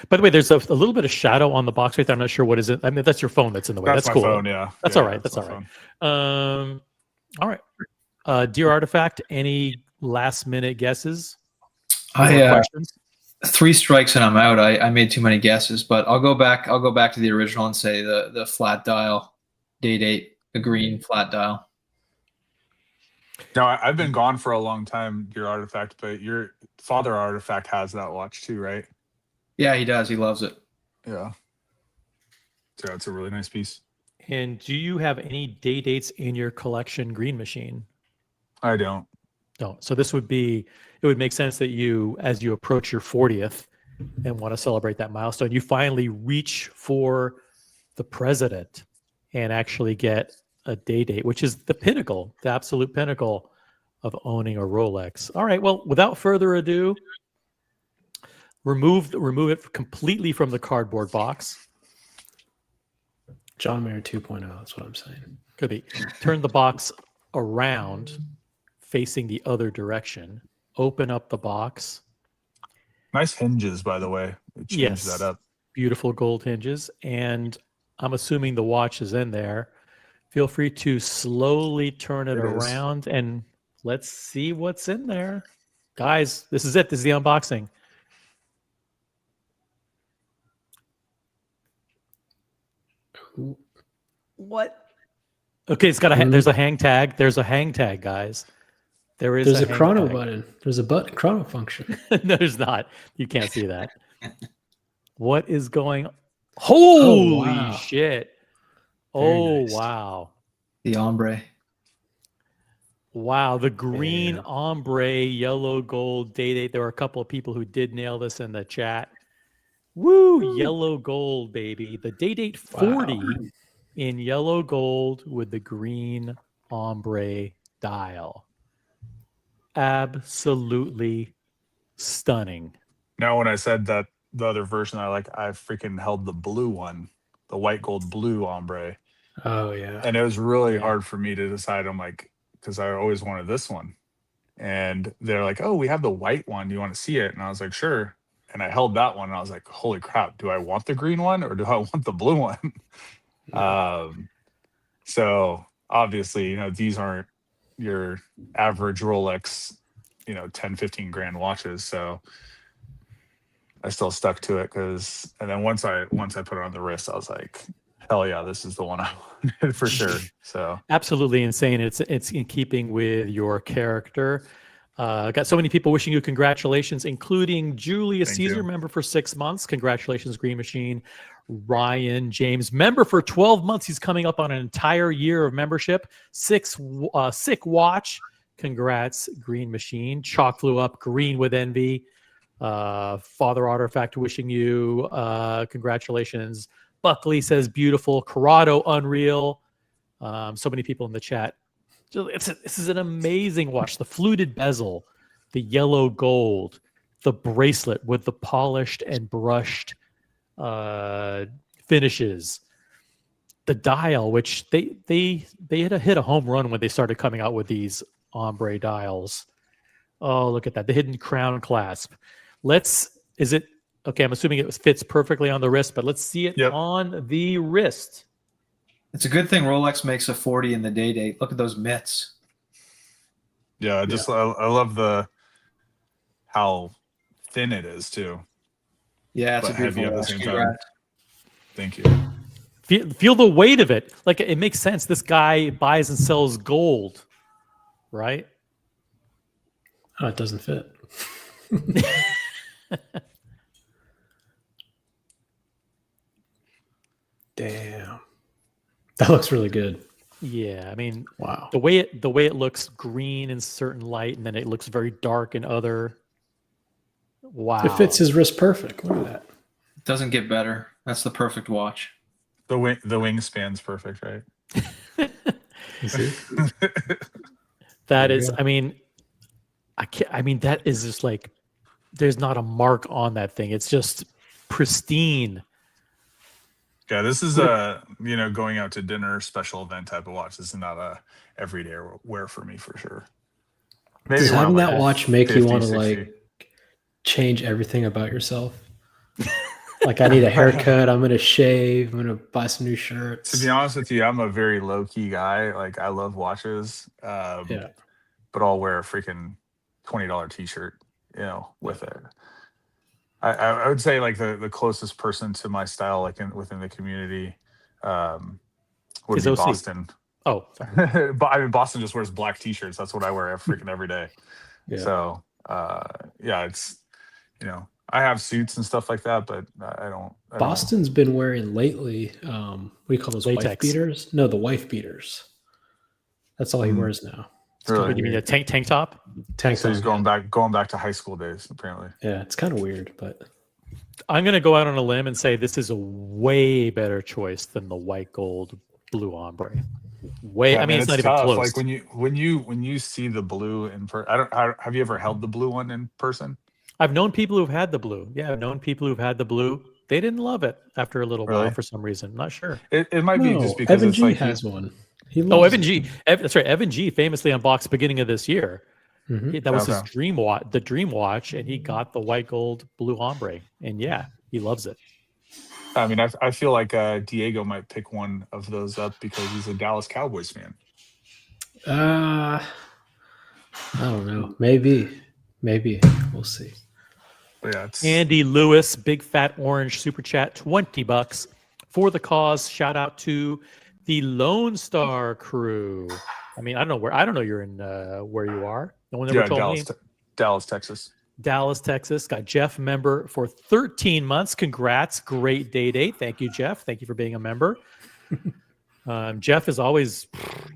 By the way, there's a little bit of shadow on the box right there. I'm not sure what is it. I mean, that's your phone that's in the way. That's my cool. phone, yeah. That's Yeah, all right. That's all my right. phone. All right. Dear Artifact, any last minute guesses? Questions? 3 strikes and I'm out. I made too many guesses, but I'll go back to the original and say the flat dial, date, the green flat dial. No, I've been gone for a long time, your Artifact, but your father Artifact has that watch too, right? Yeah, he does. He loves it. Yeah. So it's a really nice piece. And do you have any day dates in your collection, Green Machine? I don't. Don't. So this would be, it would make sense that you, as you approach your 40th and want to celebrate that milestone, you finally reach for the president and actually get a day date, which is the pinnacle, the absolute pinnacle of owning a Rolex. All right. Well, without further ado, remove it completely from the cardboard box. John Mayer 2.0. That's what I'm saying. Could be. Turn the box around, facing the other direction. Open up the box. Nice hinges, by the way. It changed that up. Beautiful gold hinges. And I'm assuming the watch is in there. Feel free to slowly turn it around and let's see what's in there. Guys, this is it. This is the unboxing. What? Okay, it's got a there's a hang tag. There's a hang tag, guys. There's a chrono tag. button. There's a button chrono function. No, there's not. You can't see that. What is going on? Holy wow. shit. Very nice. Wow. The ombre. Wow, the green ombre, yellow gold date. There were a couple of people who did nail this in the chat. Woo, yellow gold, baby. The date 40 in yellow gold with the green ombre dial. Absolutely stunning. Now, when I said that the other version I like, I freaking held the blue one, the white gold blue ombre. Oh, yeah. And it was really hard for me to decide. I'm like, because I always wanted this one. And they're like, oh, we have the white one. Do you want to see it? And I was like, sure. And I held that one and I was like, holy crap, do I want the green one or do I want the blue one? So obviously, you know, these aren't your average Rolex, you know, 10, 15 grand watches. So I still stuck to it and then once I put it on the wrist, I was like, hell yeah, this is the one I wanted for sure. So absolutely insane. It's in keeping with your character. Got so many people wishing you congratulations, including Julius Caesar, member for 6 months. Congratulations, Green Machine. Ryan James, member for 12 months. He's coming up on an entire year of membership. Sick watch. Congrats, Green Machine. Chalk flew up green with envy. Father Artifact wishing you congratulations. Buckley says beautiful. Corrado unreal. So many people in the chat. This is an amazing watch. The fluted bezel, the yellow gold, the bracelet with the polished and brushed finishes, the dial, which they hit a home run when they started coming out with these ombre dials. Oh, look at that. The hidden crown clasp. Okay, I'm assuming it fits perfectly on the wrist, but let's see it on the wrist. It's a good thing Rolex makes a 40 in the date. Look at those mitts. Yeah, I love how thin it is too. Yeah, it's but a beautiful heavy at the same time. Congrats. Thank you. Feel the weight of it. Like it makes sense. This guy buys and sells gold, right? Oh, it doesn't fit. Damn. That looks really good. Yeah, I mean, wow. The way it looks green in certain light, and then it looks very dark in other. Wow, it fits his wrist perfect. Look at that. It doesn't get better. That's the perfect watch. The wingspan's perfect, right? You see? That is, I mean, that is just like, there's not a mark on that thing. It's just pristine. Yeah, this is a going out to dinner special event type of watch. This is not a everyday wear for me for sure. Maybe does having that watch make 50, you want to 60. Like change everything about yourself? Like, I need a haircut. I'm gonna shave. I'm gonna buy some new shirts. To be honest with you, I'm a very low key guy. Like, I love watches. But I'll wear a freaking $20 t-shirt, with it. I would say like the closest person to my style, like within the community, would be OC. Boston. Oh, sorry. But I mean, Boston just wears black t-shirts. That's what I wear every day. Yeah. So it's I have suits and stuff like that, but I don't. Boston's been wearing lately. What do you call those? Latex. Wife beaters? No, the wife beaters. That's all he wears now. Really? What, you mean a tank top? So he's going back to high school days, apparently. Yeah, it's kind of weird, but I'm going to go out on a limb and say this is a way better choice than the white gold blue ombre. I mean, it's not even close. Like when you see the blue in person, have you ever held the blue one in person? I've known people who've had the blue. Yeah, I've known people who've had the blue. They didn't love it after a little while for some reason. I'm not sure. It might be just because Evan G has one. Evan G. That's right. Evan G. famously unboxed beginning of this year. Mm-hmm. That was his dream watch, the dream watch, and he got the white gold blue ombre. And yeah, he loves it. I mean, I feel like Diego might pick one of those up because he's a Dallas Cowboys fan. I don't know. Maybe. We'll see. But yeah, Andy Lewis, big fat orange super chat, $20 for the cause. Shout out to the Lone Star crew. I mean, I don't know you're in where you are. No one ever told me. Dallas, Texas. Dallas, Texas. Got Jeff member for 13 months. Congrats. Great day date. Thank you, Jeff. Thank you for being a member. Jeff is always,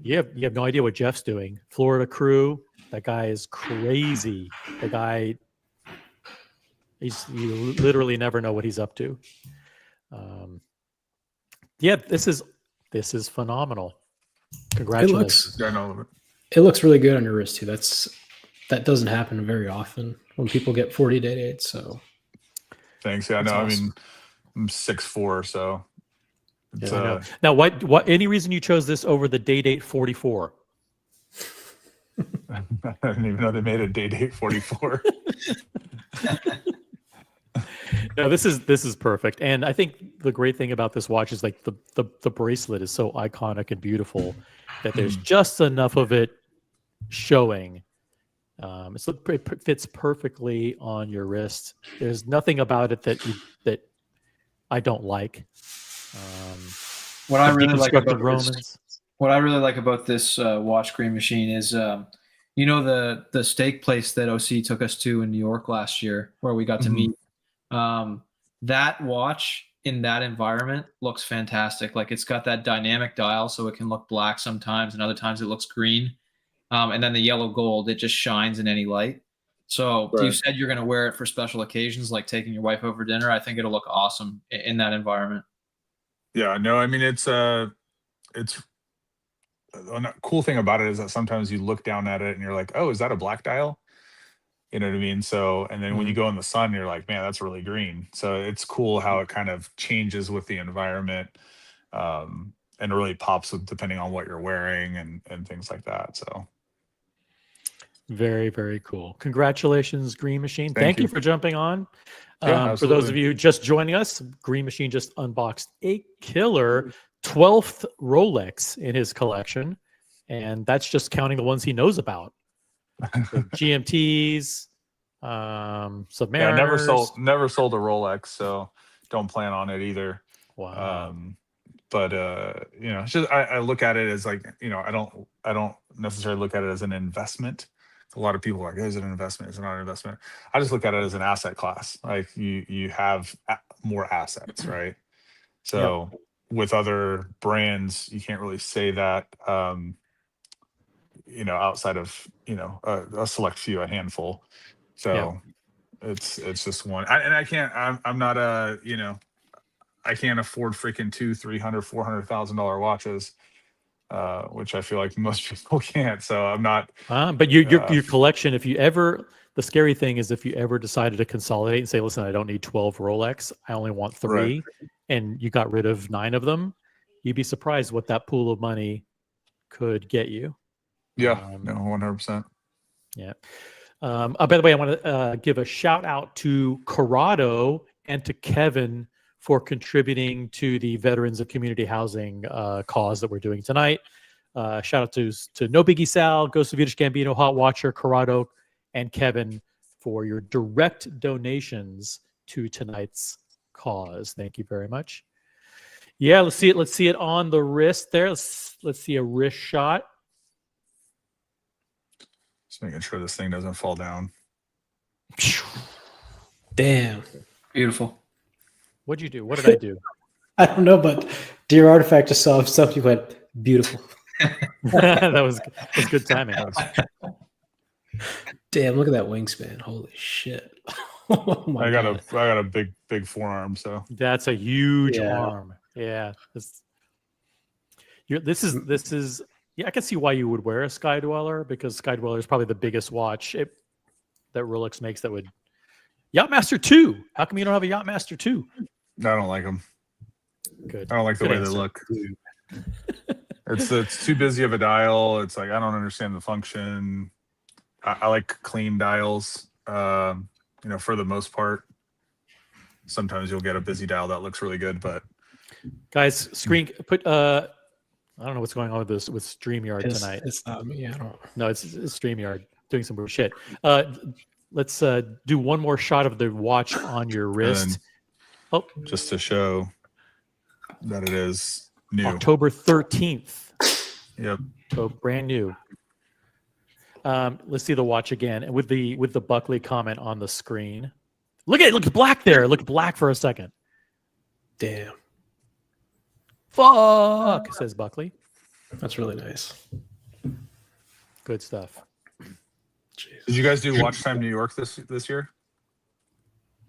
you have no idea what Jeff's doing. Florida crew. That guy is crazy. The guy, you literally never know what he's up to. This is phenomenal. Congratulations. It looks really good on your wrist too. That doesn't happen very often when people get 40 day dates. So thanks. Yeah, no, awesome. I mean, I'm 6'4", so it's, now what any reason you chose this over the day date 44? I didn't even know they made a day date 44. No, this is perfect. And I think the great thing about this watch is like the bracelet is so iconic and beautiful that there's just enough of it showing. It fits perfectly on your wrist. There's nothing about it that I don't like. What I really like about this watch Green Machine is the steak place that OC took us to in New York last year where we got to meet. That watch in that environment looks fantastic. Like, it's got that dynamic dial so it can look black sometimes and other times it looks green. And then the yellow gold, it just shines in any light. So You said you're going to wear it for special occasions like taking your wife over dinner. I think it'll look awesome in that environment. Yeah, no, I mean, it's a cool thing about it is that sometimes you look down at it and you're like, oh, is that a black dial? You know what I mean? So, and then when you go in the sun, you're like, man, that's really green. So it's cool how it kind of changes with the environment. And it really pops depending on what you're wearing and things like that. So very, very cool. Congratulations, Green Machine. Thank you for jumping on. For those of you just joining us, Green Machine just unboxed a killer 12th Rolex in his collection. And that's just counting the ones he knows about. GMTs, Submariners. Yeah, never sold a Rolex, so don't plan on it either. Wow. But it's just I look at it as like, I don't necessarily look at it as an investment. A lot of people are like, is it an investment? Is it not an investment? I just look at it as an asset class. Like you have more assets, right? So with other brands, you can't really say that. Outside of a select few, a handful. So it's just one. I can't afford freaking $200,000, $300,000, $400,000 watches, which I feel like most people can't. So I'm not. But your collection, if you ever The scary thing is if you ever decided to consolidate and say, listen, I don't need 12 Rolex, I only want 3, and you got rid of 9 of them, you'd be surprised what that pool of money could get you. Yeah, no, 100%. Yeah. By the way, I want to give a shout out to Corrado and to Kevin for contributing to the Veterans of Community Housing cause that we're doing tonight. Shout out to No Biggie Sal, Ghost of Yiddish Gambino, Hot Watcher, Corrado, and Kevin for your direct donations to tonight's cause. Thank you very much. Yeah, let's see it. Let's see it on the wrist there. Let's see a wrist shot. Just making sure this thing doesn't fall down. Damn. Beautiful. What'd you do? What did I do? I don't know, but Dear Artifact just saw stuff. You went beautiful. that was good timing. Damn, look at that wingspan. Holy shit. Oh my I got God. a big forearm, so That's a huge arm. Yeah. This is yeah, I can see why you would wear a Sky Dweller, because Sky Dweller is probably the biggest watch that Rolex makes that would. Yachtmaster 2. How come you don't have a Yachtmaster 2? I don't like them. Good. I don't like the way they look. It's too busy of a dial. It's like I don't understand the function. I like clean dials. For the most part. Sometimes you'll get a busy dial that looks really good, but guys, put I don't know what's going on with this with StreamYard tonight. It's not me. I don't. No, it's StreamYard doing some weird shit. Let's do one more shot of the watch on your wrist. Just to show that it is new. October 13th. Yep. So brand new. Let's see the watch again, and with the Buckley comment on the screen. Look at it. It looks black there. It looked black for a second. Damn. Fuck, says Buckley. That's really nice. Good stuff. Jeez. Did you guys do Watch Time New York this year?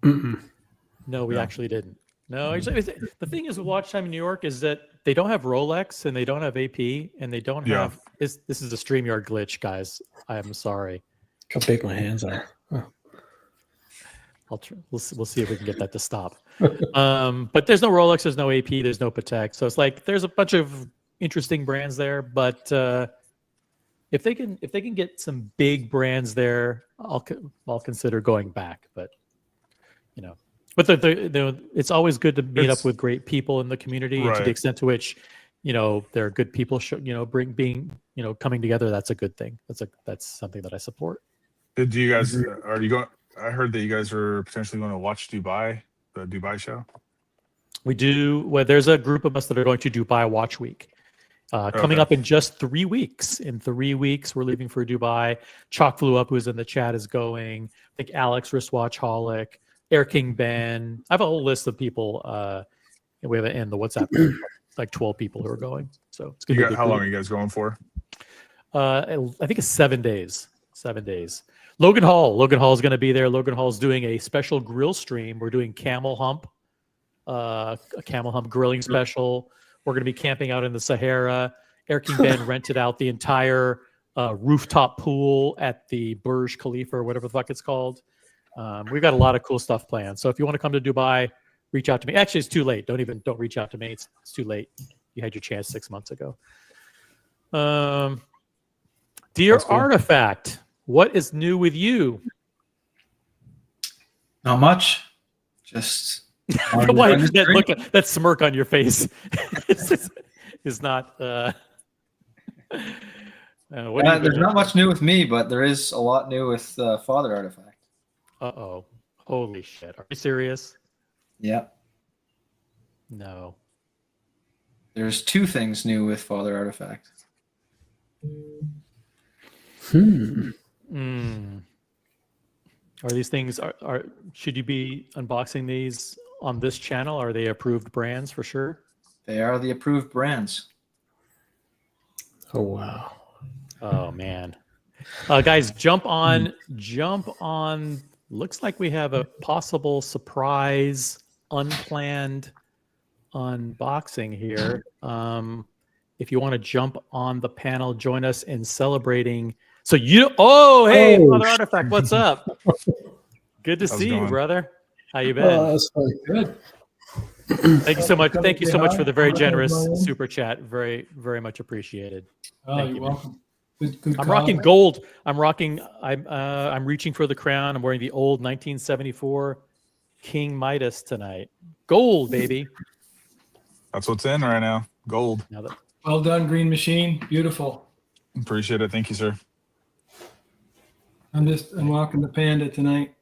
No, we actually didn't. No, actually, the thing is with Watch Time in New York is that they don't have Rolex and they don't have AP and they don't have. This is a StreamYard glitch, guys. I am sorry. How big my hands are. Huh. We'll see if we can get that to stop. But there's no Rolex, there's no AP, there's no Patek. So it's like there's a bunch of interesting brands there, but if they can get some big brands there, I'll consider going back. But but it's always good to meet up with great people in the community, to the extent to which there are good people coming together. That's a good thing. That's something that I support. Do you guys are you going? I heard that you guys are potentially going to watch Dubai, the Dubai show. We do. Well, there's a group of us that are going to Dubai Watch Week coming up in just 3 weeks. In 3 weeks, we're leaving for Dubai. Chalk Flew Up, who's in the chat, is going. I think Alex, Wristwatchholic, Air King Ben. I have a whole list of people. We have it in the WhatsApp group, like 12 people who are going. So it's good. How long are you guys going for? I think it's 7 days. 7 days. Logan Hall is going to be there. Logan Hall is doing a special grill stream. We're doing camel hump, a camel hump grilling special. We're going to be camping out in the Sahara. Air King Ben rented out the entire rooftop pool at the Burj Khalifa or whatever the fuck it's called. We've got a lot of cool stuff planned. So if you want to come to Dubai, reach out to me. Actually, it's too late. Don't reach out to me. It's too late. You had your chance 6 months ago. Dear Artifact, what is new with you? Not much. Just Why look at that smirk on your face? is not. There's not much new with me, but there is a lot new with Father Artifact. Uh-oh. Holy shit. Are you serious? Yeah. No. There's 2 things new with Father Artifact. Are these things should you be unboxing these on this channel? Are they approved brands for sure? They are the approved brands. Oh wow. Oh man. Guys, jump on. Looks like we have a possible surprise unplanned unboxing here. If you want to jump on the panel, join us in celebrating So you, oh, hey, Oh, Father Artifact, what's up? Good to How's it see you, going? brother. How you been? that's funny. Good. Thank you so much. Thank you so much for the very Hi, generous Brian. super chat. Very, very much appreciated. Oh, Thank you're you, man. welcome. Good I'm call. rocking gold. I'm reaching for the crown. I'm wearing the old 1974 King Midas tonight. Gold, baby. That's what's in right now. Gold. Now that Well done, Green Machine. Beautiful. Appreciate it. Thank you, sir. I'm rocking the Panda tonight.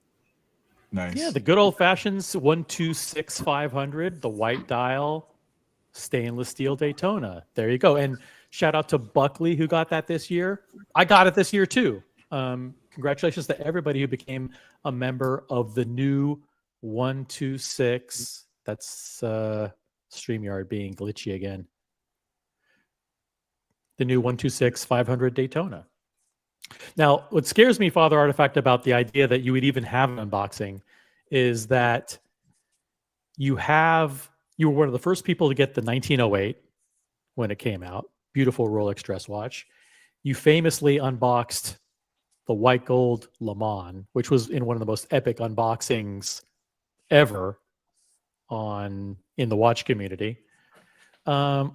Nice. yeah, the good old fashions 126 500, the white dial, stainless steel Daytona. There you go. And shout out to Buckley who got that this year. I got it this year too. Congratulations to everybody who became a member of the new 126. That's StreamYard being glitchy again. The new 126 500 Daytona. Now, what scares me, Father Artifact, about the idea that you would even have an unboxing is that you were one of the first people to get the 1908 when it came out. Beautiful Rolex dress watch. You famously unboxed the white gold Le Mans, which was in one of the most epic unboxings ever in the watch community. I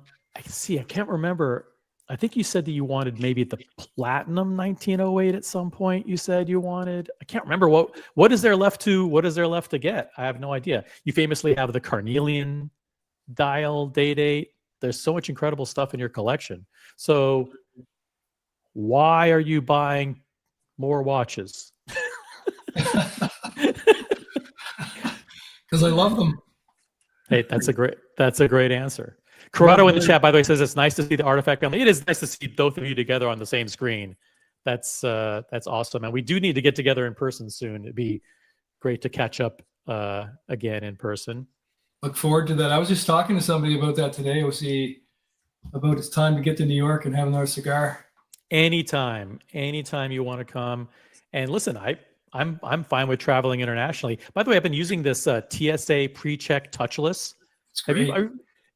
can't remember. I think you said that you wanted maybe the platinum 1908 at some point. You said you wanted. I can't remember what is there left to get. I have no idea. You famously have the carnelian dial date. There's so much incredible stuff in your collection. So why are you buying more watches? Because I love them. Hey, that's a great answer. Corrado in the chat, by the way, says it's nice to see the Artifact family. It is nice to see both of you together on the same screen. That's awesome, and we do need to get together in person soon. It'd be great to catch up again in person. Look forward to that. I was just talking to somebody about that today. OC, about it's time to get to New York and have another cigar. Anytime you want to come. And listen, I'm fine with traveling internationally. By the way, I've been using this TSA pre-check touchless. It's great.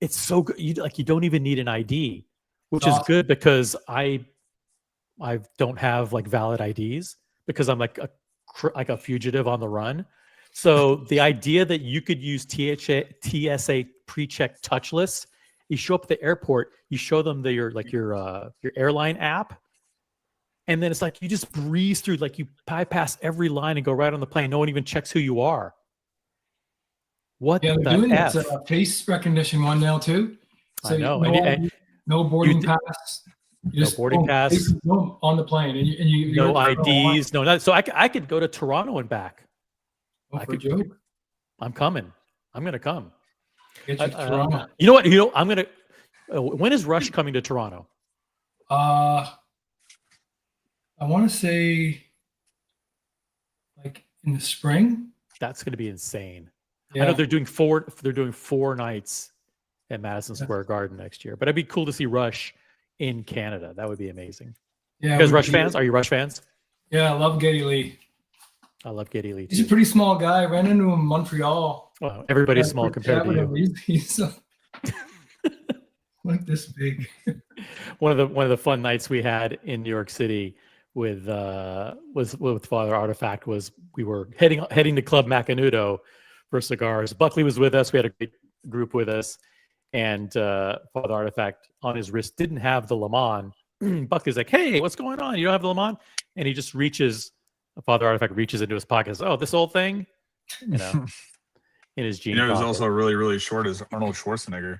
It's so good. You don't even need an ID, which It's is awesome. good because I don't have like valid IDs because I'm like a fugitive on the run. So the idea that you could use TSA pre-check touchless, you show up at the airport, you show them your airline app, and then it's like you just breeze through, like you bypass every line and go right on the plane. No one even checks who you are. What Yeah, they're the doing F? this face recognition one now too. So I know. no boarding pass. You No boarding pass. boom, on the plane, and you No IDs. No, so I could go to Toronto and back. I'm coming. I'm gonna come. Get you to Toronto. You know what? I'm gonna. When is Rush coming to Toronto? I want to say like in the spring. That's gonna be insane. Yeah. I know they're doing 4 nights at Madison Square Garden next year, but it'd be cool to see Rush in Canada. That would be amazing. Yeah, You guys we- Rush fans? Are you Rush fans? Yeah, I love Geddy Lee. I love Geddy Lee He's a too. pretty small guy. I ran into him in Montreal. Well, everybody's Yeah, small quick compared chat to with you. him. He's like this big. One of the fun nights we had in New York City with Father Artifact was we were heading to Club Macanudo for cigars. Buckley was with us. We had a great group with us, and Father Artifact on his wrist didn't have the Le Mans. Buckley's like, "Hey, what's going on? You don't have the Le Mans?" And he just Father Artifact reaches into his pocket and says, "Oh, this old thing," in his jeans. He was also really, really short as Arnold Schwarzenegger.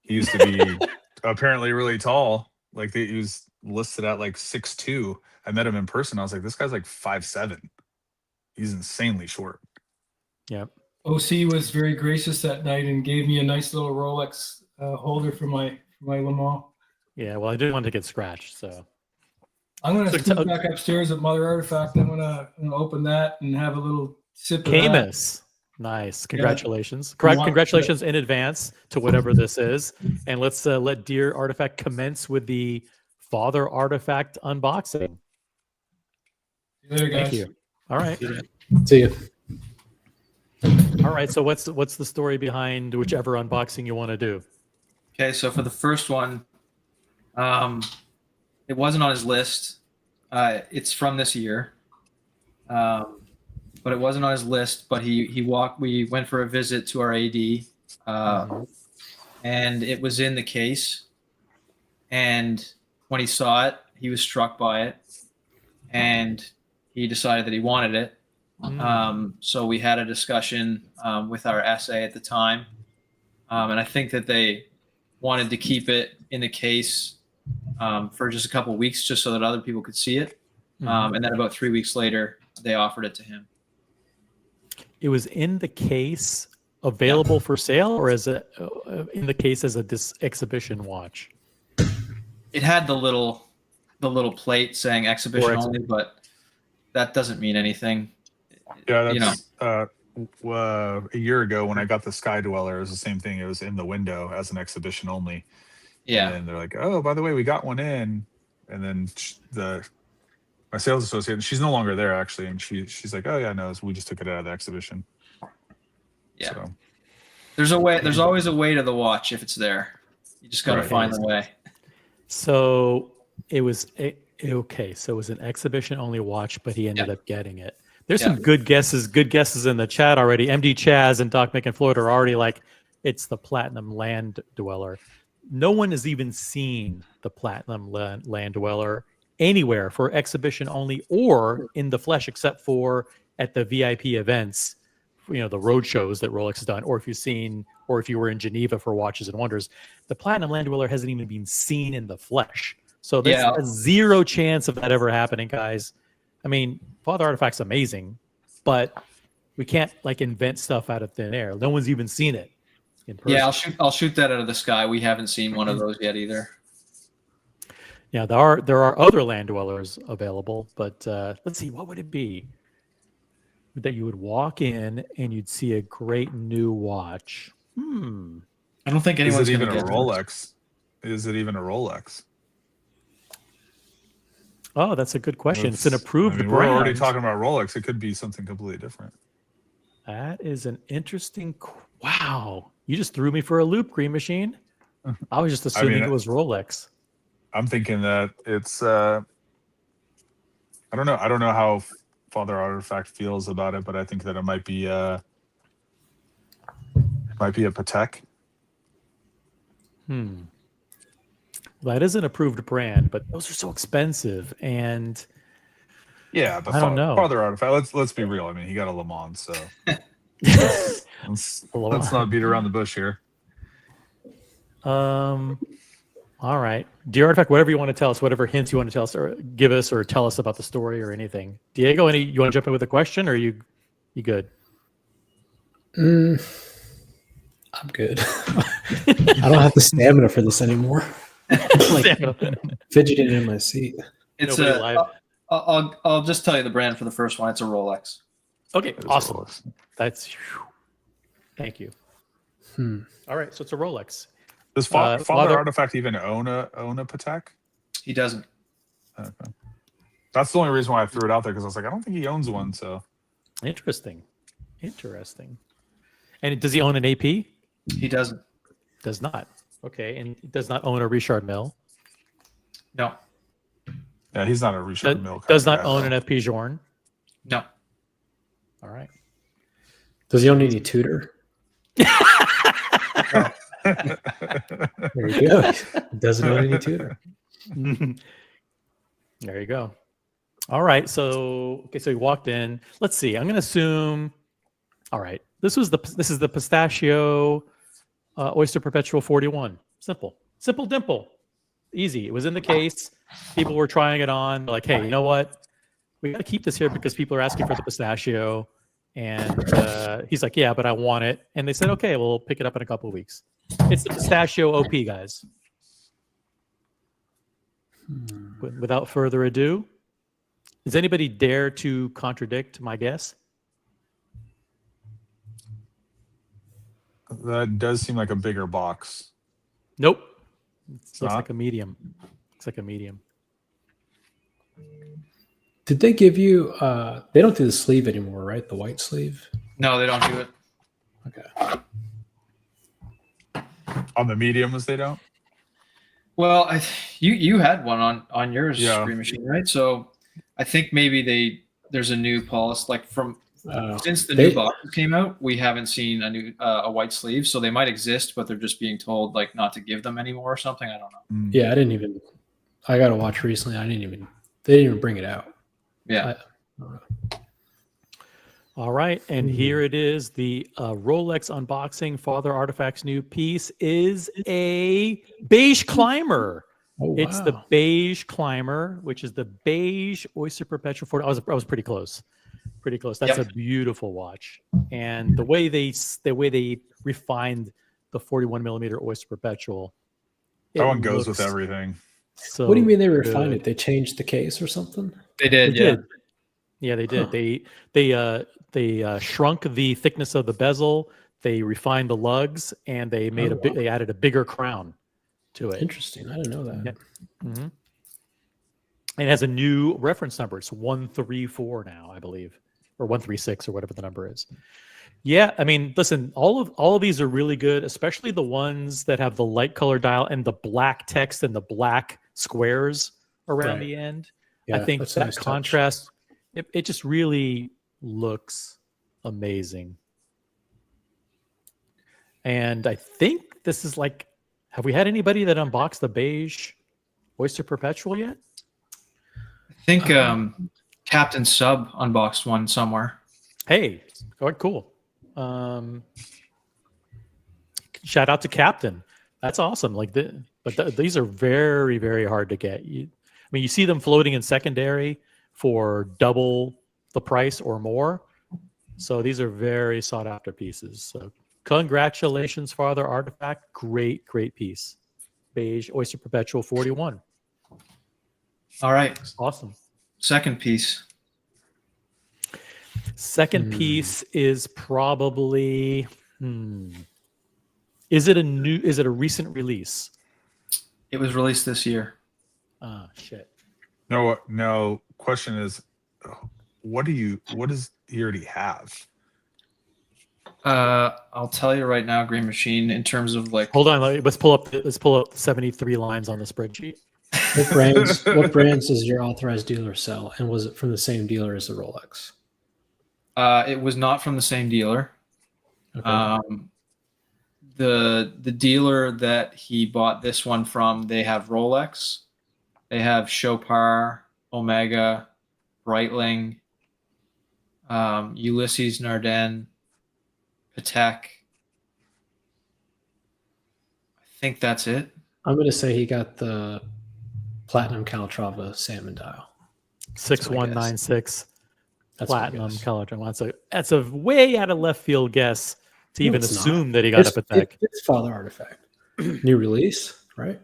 He used to be apparently really tall. Like he was listed at like 6'2". I met him in person. I was like, this guy's like 5'7". He's insanely short. Yeah. OC was very gracious that night and gave me a nice little Rolex holder for my Le Mans. Yeah, well, I didn't want to get scratched, so I'm gonna scoot back upstairs at Mother Artifact. I'm gonna open that and have a little sip of that. Camus. Nice. Congratulations. Yeah. Congratulations in advance to whatever this is. And let's let Dear Artifact commence with the Father Artifact unboxing. See you later, guys. Thank you. All right. See you. All right. So what's the story behind whichever unboxing you want to do? Okay, so for the first one, it wasn't on his list. It's from this year, but it wasn't on his list. But we went for a visit to our AD, and it was in the case. And when he saw it, he was struck by it, and he decided that he wanted it. So we had a discussion with our SA at the time, and I think that they wanted to keep it in the case for just a couple of weeks, just so that other people could see it. And then about 3 weeks later, they offered it to him. It was in the case, available for sale, or is it in the case as a exhibition watch? It had the little plate saying exhibition only, but that doesn't mean anything. Yeah, that's a year ago when I got the Sky Dweller, it was the same thing. It was in the window as an exhibition only. Yeah. And they're like, oh, by the way, we got one in. And then my sales associate, she's no longer there actually, and she's like, oh yeah, no, we just took it out of the exhibition. Yeah. So. There's a way. There's always a way to the watch if it's there. You just got to find the way. So it was okay. So it was an exhibition only watch, but he ended up getting it. There's some good guesses in the chat already. MD Chaz and Doc Mick and Floyd are already like, it's the Platinum Land Dweller. No one has even seen the Platinum Land Dweller anywhere for exhibition only or in the flesh, except for at the VIP events, the road shows that Rolex has done, or if you were in Geneva for Watches and Wonders. The Platinum Land Dweller hasn't even been seen in the flesh. So there's a zero chance of that ever happening, guys. I mean, Father Artifact's amazing, but we can't invent stuff out of thin air. No one's even seen it in person. Yeah, I'll shoot that out of the sky. We haven't seen one of those yet either. Yeah, there are other Land Dwellers available, but let's see, what would it be that you would walk in and you'd see a great new watch? I don't think anyone's going to get a Rolex. Is it even a Rolex? Oh, that's a good question. It's an approved brand. We're already talking about Rolex. It could be something completely different. That is an interesting. Wow, you just threw me for a loop, Green Machine. I was just assuming it was Rolex. I'm thinking that it's. I don't know. I don't know how Father Artifact feels about it, but I think that it might be. It might be a Patek. That is an approved brand, but those are so expensive, and yeah, but I don't know. Father Artifact. Let's be real. I mean, he got a Le Mans, so let's not beat around the bush here. All right, dear Artifact, whatever you want to tell us, whatever hints you want to tell us, or give us, or tell us about the story or anything. Diego, you want to jump in with a question, or are you good? I'm good. I don't have the stamina for this anymore. Fidgeting in my seat. It's I'll just tell you the brand for the first one. It's a Rolex. Okay, awesome. That's thank you. All right, so it's a Rolex. Does Father Artifact even own a Patek? He doesn't. Okay. That's the only reason why I threw it out there, because I was like, I don't think he owns one. So interesting. And does he own an AP? He doesn't. Does not. Okay, and he does not own a Richard Mille. No. Yeah, he's not a Richard Mille. Does not own an FP Journe. No. All right. Does he own any Tudor? There you go. Doesn't own any Tudor. There you go. All right. So you walked in. Let's see. I'm going to assume. All right. This is the Pistachio Oyster Perpetual 41. Simple dimple. Easy. It was in the case. People were trying it on. They're like, hey, you know what? We got to keep this here because people are asking for the pistachio. And he's like, yeah, but I want it. And they said, okay, we'll pick it up in a couple of weeks. It's the Pistachio OP, guys. Without further ado, does anybody dare to contradict my guess? That does seem like a bigger box. Nope. It looks like a medium. Looks like a medium. Did they give you they don't do the sleeve anymore, right? The white sleeve? No, they don't do it. Okay. On the mediums, they don't? Well, you had one on yours, Green Machine, right? So I think maybe there's a new policy like from since the they- new boxes came out, we haven't seen a new a white sleeve, so they might exist, but they're just being told like not to give them anymore or something. I don't know. Yeah, I got to watch recently. They didn't even bring it out. Yeah. All right, and here it is. The Rolex unboxing. Father Artifact's new piece is a beige climber. Oh, It's the wow. beige climber, which is the beige Oyster Perpetual 40. I was pretty close. Pretty close. That's Yep. a beautiful watch. And the way they refined the 41 millimeter Oyster Perpetual. That it one goes with looks everything. So What do you mean they refined good. it? They changed the case or something? They did. They did. Yeah, they did. They shrunk the thickness of the bezel. They refined the lugs, and they made Oh, wow. they added a bigger crown to it. Interesting. I didn't know that. Yeah. Mhm. And it has a new reference number. It's 134 now, I believe, or 136 or whatever the number is. Yeah, I mean, listen, all of these are really good, especially the ones that have the light color dial and the black text and the black squares around Right. the end. Yeah, I think that's a that nice touch. contrast, it just really looks amazing. And I think this is like, have we had anybody that unboxed the beige Oyster Perpetual yet? I think Captain Sub unboxed one somewhere. Hey, quite cool. Shout out to Captain. That's awesome. These are very, very hard to get. I mean, you see them floating in secondary for double the price or more. So these are very sought after pieces. So congratulations, Father Artifact. Great, great piece. Beige Oyster Perpetual 41. All right. Awesome. Second piece. Second piece is probably is it a recent release? It was released this year. Ah, shit. No. Question is, what does he already have? I'll tell you right now, Green Machine, in terms of like. Hold on, let's pull up the 73 lines on the spreadsheet. What brands does your authorized dealer sell? And was it from the same dealer as the Rolex? It was not from the same dealer. Okay. The dealer that he bought this one from, they have Rolex, they have Chopard, Omega, Breitling, Ulysses Nardin, Patek. I think that's it. I'm going to say he got the Platinum Calatrava salmon dial. 6196 That's my platinum guess. color. That's a way out of left field guess to No, even it's not. assume that he got a Patek. It's Father Artifact. New release, right?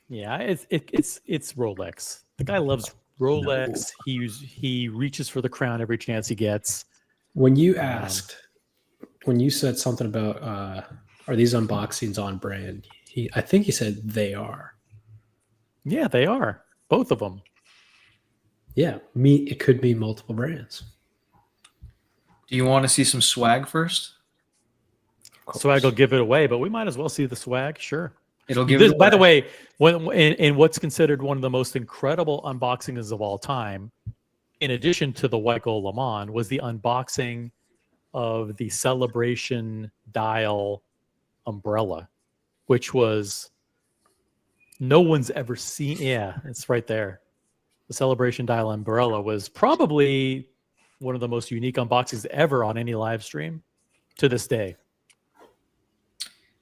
Yeah, it's Rolex. The guy loves Rolex. He reaches for the crown every chance he gets. When you said something about are these unboxings on brand? I think he said they are. Yeah, they are. Both of them. Yeah, it could be multiple brands. Do you want to see some swag first? Swag will give it away, but we might as well see the swag. Sure. It'll give it away. By the way, in what's considered one of the most incredible unboxings of all time, in addition to the White Gold Le Mans, was the unboxing of the Celebration Dial umbrella, which was no one's ever seen. Yeah, it's right there. The Celebration Dial umbrella was probably one of the most unique unboxings ever on any live stream to this day.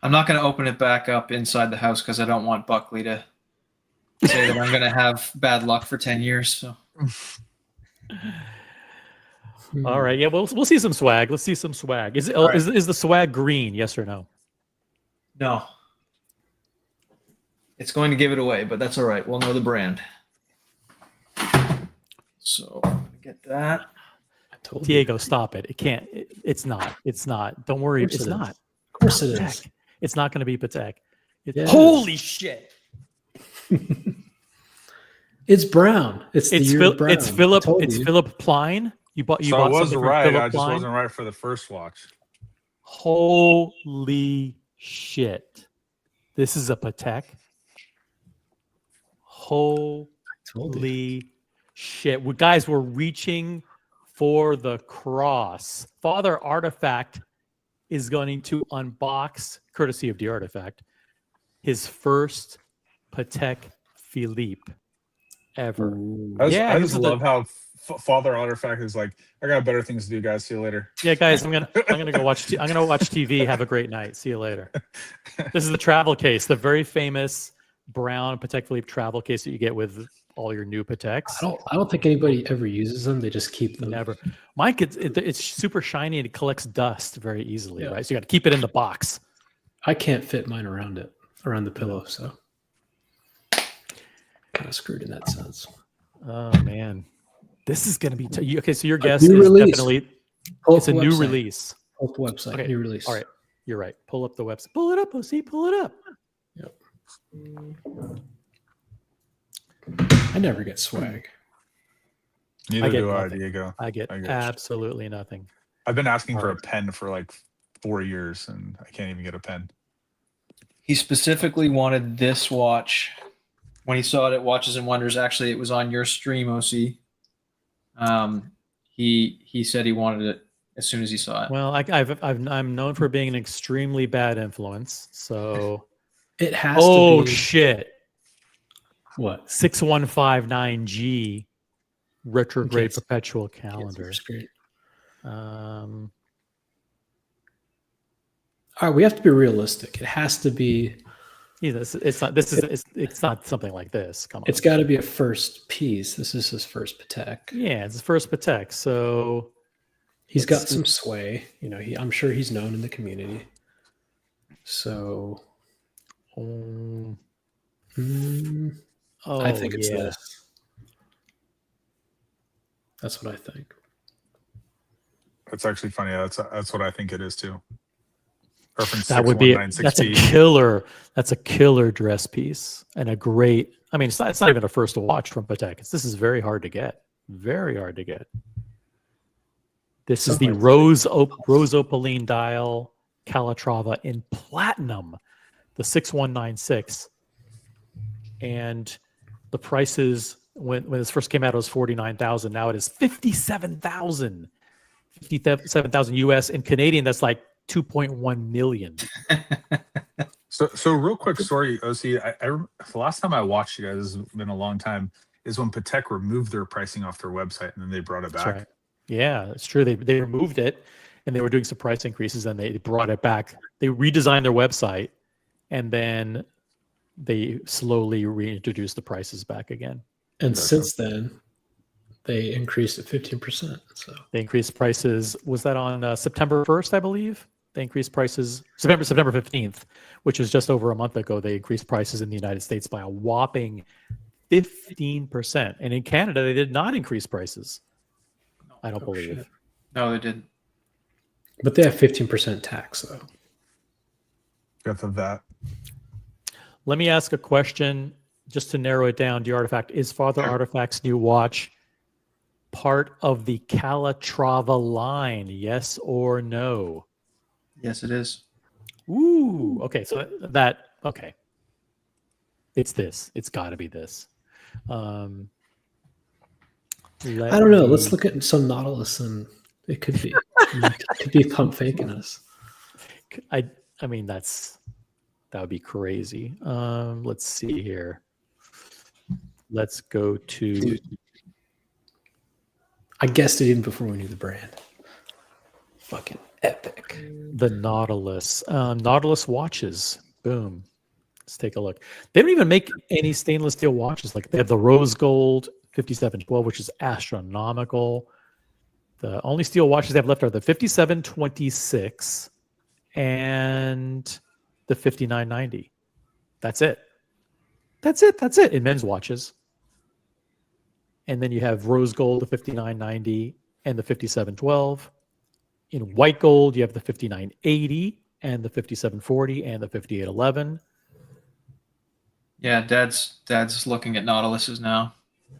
I'm not going to open it back up inside the house because I don't want Buckley to say that I'm going to have bad luck for 10 years. So. All right, yeah, we'll see some swag. Let's see some swag. Is the swag green? Yes or no? No. It's going to give it away, but that's all right. We'll know the brand. So get that. Diego, stop it. It can't. It's not. It's not. Don't worry. It's not. Of course it is. It's not going to be Patek. Yeah, Holy shit! It's brown. It's the year of brown. It's Philip. I told It's you. Philip Plein. You bought So I was something from right. Philip I just Plein? wasn't right for the first watch. Holy shit! This is a Patek. Holy Holy shit. Guys, we're reaching for the cross. Father Artifact is going to unbox, courtesy of the Artifact, his first Patek Philippe ever. I just love how Father Artifact is like, I got better things to do, guys. See you later. Yeah, guys, I'm gonna go watch. I'm gonna watch TV. Have a great night. See you later. This is the travel case, the very famous brown Patek Philippe travel case that you get with all your new Pateks. I don't think anybody ever uses them. They just keep them. Never. Mine it's super shiny and it collects dust very easily, right? So you got to keep it in the box. I can't fit mine around the pillow, so kind of screwed in that sense. Oh man, this is gonna be okay. So your guess new is release. definitely Pull it's up a the new website. release. Pull up the website. Okay. New release. All right, you're right. Pull up the website. Pull it up, OC. Pull it up. Yep. I never get swag. Neither get do I, nothing. Diego. I get absolutely nothing. I've been asking for a pen for like 4 years, and I can't even get a pen. He specifically wanted this watch when he saw it at Watches and Wonders. Actually, it was on your stream, OC. He said he wanted it as soon as he saw it. Well, I'm known for being an extremely bad influence. So it has to be. Oh What? shit! 6159G retrograde perpetual calendar. Great. All right, we have to be realistic. It has to be. It's not something like this. Come on. It's got to be a first piece. This is his first Patek. Yeah, it's his first Patek. So he's got some sway. You know, I'm sure he's known in the community. So, I think it's this. That's what I think. That's actually funny. That's what I think it is too. That would be that's a killer. That's a killer dress piece and a great. I mean, it's not even a first watch from Patek. This is very hard to get. Very hard to get. This is the rose opaline dial Calatrava in platinum, the 6196, and the prices when this first came out it was 49,000. Now it is 57,000. 57,000 US. In Canadian, that's like 2.1 million. So real quick story, OC. The last time I watched you guys, this has been a long time, is when Patek removed their pricing off their website and then they brought it back. That's right. Yeah, it's true. They removed it and they were doing some price increases and they brought it back. They redesigned their website and then they slowly reintroduced the prices back again. And since then, they increased it 15%. So they increased prices. Was that on September 1st, I believe? They increased prices September 15th, which was just over a month ago. They increased prices in the United States by a whopping 15%. And in Canada, they did not increase prices. I don't believe. Shit. No, they didn't. But they have 15% tax, though. Got the VAT. Let me ask a question just to narrow it down. The Artifact, is Father Artifact's new watch part of the Calatrava line? Yes or no? Yes, it is. Ooh, okay. So okay. It's this. It's got to be this. I don't know. Let's look at some Nautilus, and it could be. It could be pump faking us. I mean, that would be crazy. Let's see here. Let's go to. Dude, I guessed it even before we knew the brand. Fucking epic. The Nautilus. Nautilus watches. Boom. Let's take a look. They don't even make any stainless steel watches. Like they have the rose gold 5712, which is astronomical. The only steel watches they have left are the 5726 and the 5990. That's it. That's it in men's watches. And then you have rose gold, the 5990 and the 5712. In white gold, you have the 5980 and the 5740 and the 5811. Yeah, Dad's looking at Nautiluses now.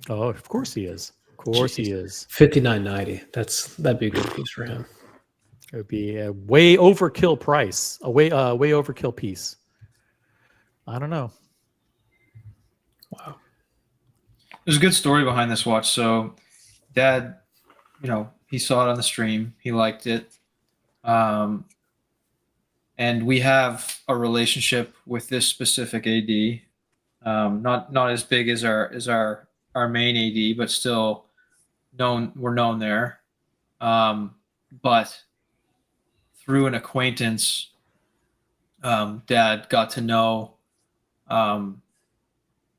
Oh, of course he is. Of course he is. 5990. That'd be a good piece for him. It would be a way overkill price. A way overkill piece. I don't know. Wow. There's a good story behind this watch. So, Dad, he saw it on the stream. He liked it. And we have a relationship with this specific AD. Not as big as our main AD, but still known. We're known there. But through an acquaintance, Dad got to know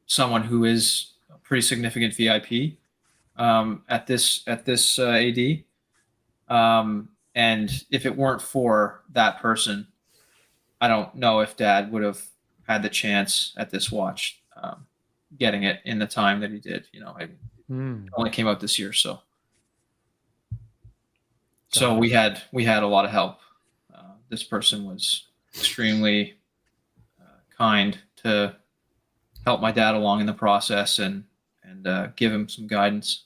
someone who is a pretty significant VIP at this AD. And if it weren't for that person, I don't know if Dad would have had the chance at this watch, getting it in the time that he did. It only came out this year, so we had a lot of help. This person was extremely kind to help my dad along in the process and give him some guidance.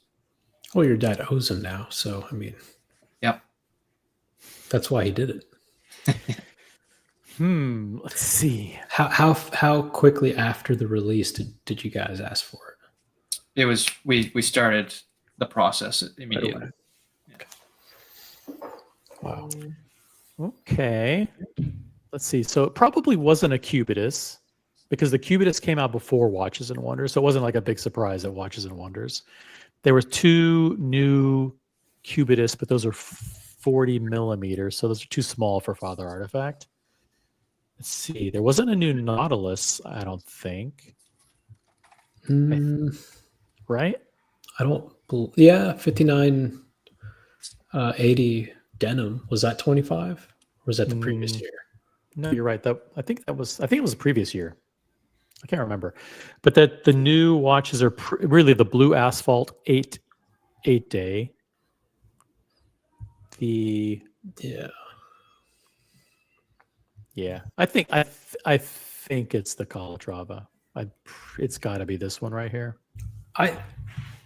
Well, your dad owes him now, so I mean, yep, that's why he did it. Let's see. How quickly after the release did you guys ask for it? It was we started the process immediately. Right. Wow. Okay. Let's see. So it probably wasn't a Cubitus because the Cubitus came out before Watches and Wonders. So it wasn't like a big surprise at Watches and Wonders. There were 2 new Cubitus, but those are 40 millimeters. So those are too small for Father Artifact. Let's see. There wasn't a new Nautilus, I don't think. Right? I don't. Yeah, 5980 denim. Was that 25? Or was that the previous year? No, you're right. I think it was the previous year. I can't remember. But that the new watches are really the blue asphalt 8 day. Yeah. I think it's the Calatrava. It's got to be this one right here.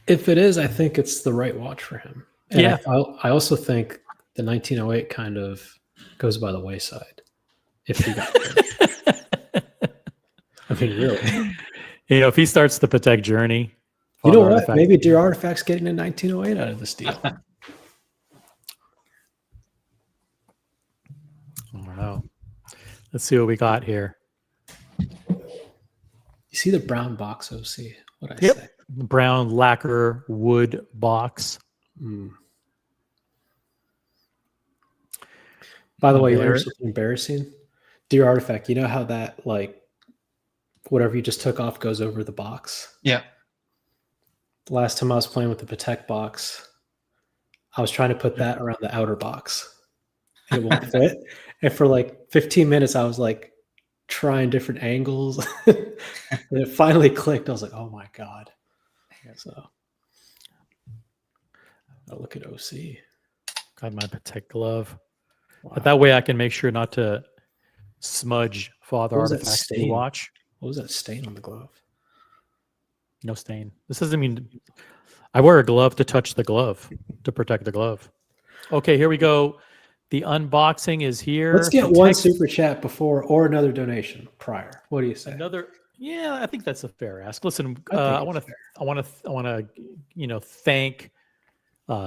If it is, I think it's the right watch for him. And yeah. I also think the 1908 kind of goes by the wayside. If he got I mean, really. If he starts the Patek Journey. You know what? Artifact. Maybe Dear Artifact's getting a 1908 out of this deal. I don't know. Let's see what we got here. You see the brown box, OC? What I say? Brown lacquer wood box. By the way, you know something embarrassing? Dear Artifact, you know how that, like, whatever you just took off goes over the box? Yeah. The last time I was playing with the Patek box, I was trying to put that around the outer box. It won't fit. And for like 15 minutes, I was like trying different angles. And it finally clicked. I was like, oh my God. So I'll look at OC. Got my Patek glove. Wow. But that way I can make sure not to smudge Father Artifact's new watch. What was that stain on the glove? No stain. This doesn't mean I wear a glove to touch the glove, to protect the glove. Okay, here we go. The unboxing is here. Let's get one super chat before or another donation prior. What do you say? Yeah, I think that's a fair ask. Listen, I want to thank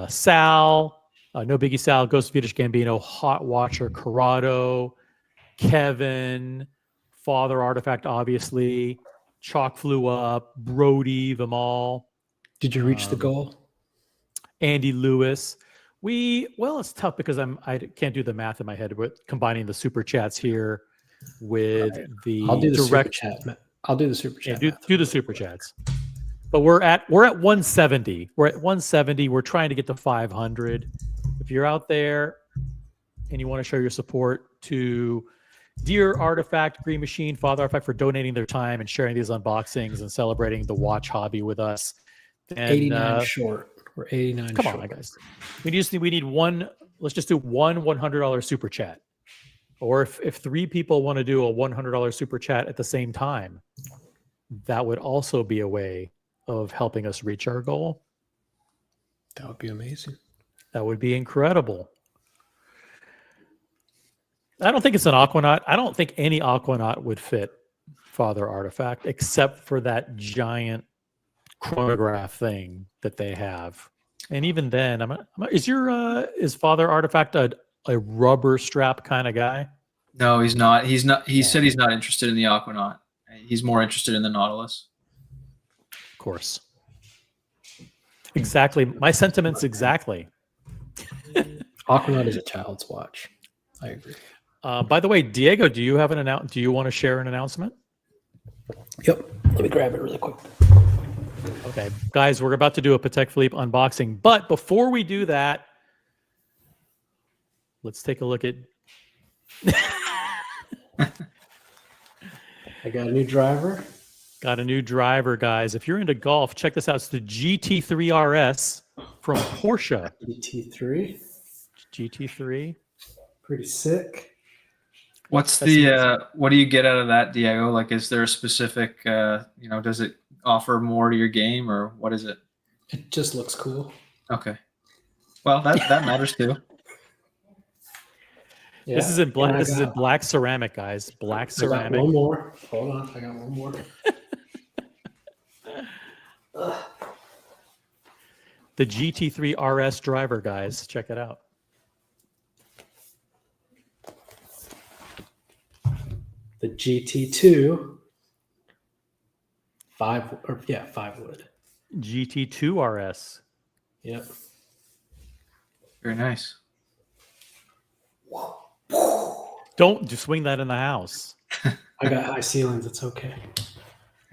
Sal, No Biggie Sal, Ghost Swedish Gambino, Hot Watcher, Corrado, Kevin, Father Artifact, obviously, Chalk Flew Up, Brody, them all. Did you reach the goal? Andy Lewis. It's tough because I can't do the math in my head with combining the super chats here with the I'll do the direct super chat. I'll do the super chat. Yeah, do the super chats. But we're at 170. We're at 170. We're trying to get to 500. If you're out there and you want to show your support to Dear Artifact, Green Machine, Father Artifact for donating their time and sharing these unboxings and celebrating the watch hobby with us. And, 89 short. We're 89 come short. on, guys. We need one. Let's just do one $100 super chat. Or if 3 people want to do a $100 super chat at the same time, that would also be a way of helping us reach our goal. That would be amazing. That would be incredible. I don't think it's an Aquanaut. I don't think any Aquanaut would fit Father Artifact except for that giant chronograph thing that they have. And even then, is Father Artifact a rubber strap kind of guy? No, he's not. He said he's not interested in the Aquanaut. He's more interested in the Nautilus. Of course. Exactly. My sentiments exactly. Aquanaut is a child's watch. I agree. By the way, Diego, do you have do you want to share an announcement? Yep. Let me grab it really quick. Okay, guys, we're about to do a Patek Philippe unboxing, but before we do that, let's take a look at. I got a new driver. Got a new driver, guys. If you're into golf, check this out. It's the GT3 RS from Porsche. GT3. Pretty sick. What do you get out of that, Diego? Like, is there a specific, does it offer more to your game, or what is it? It just looks cool. Okay. Well, that matters too. Yeah. This is in black. This is in black ceramic, guys. Black ceramic. I got one more. Hold on, I got one more. The GT3 RS driver, guys. Check it out. The GT2 5 wood. GT2 RS. Yep. Very nice. Don't just swing that in the house. I got high ceilings. It's okay.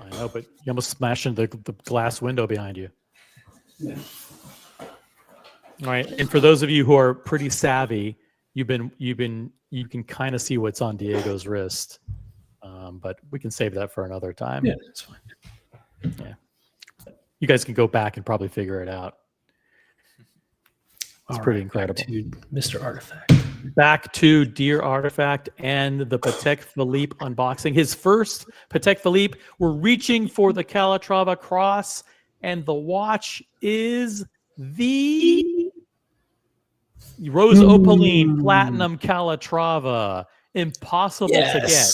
I know, but you almost smashed into the glass window behind you. Yeah. All right, and for those of you who are pretty savvy, you can kind of see what's on Diego's wrist, but we can save that for another time. Yeah, that's fine. Yeah, you guys can go back and probably figure it out. It's pretty incredible. Back to Mr. Artifact. Back to Dear Artifact and the Patek Philippe unboxing. His first Patek Philippe. We're reaching for the Calatrava Cross, and the watch is the Rose Opaline Platinum Calatrava. Impossible to get.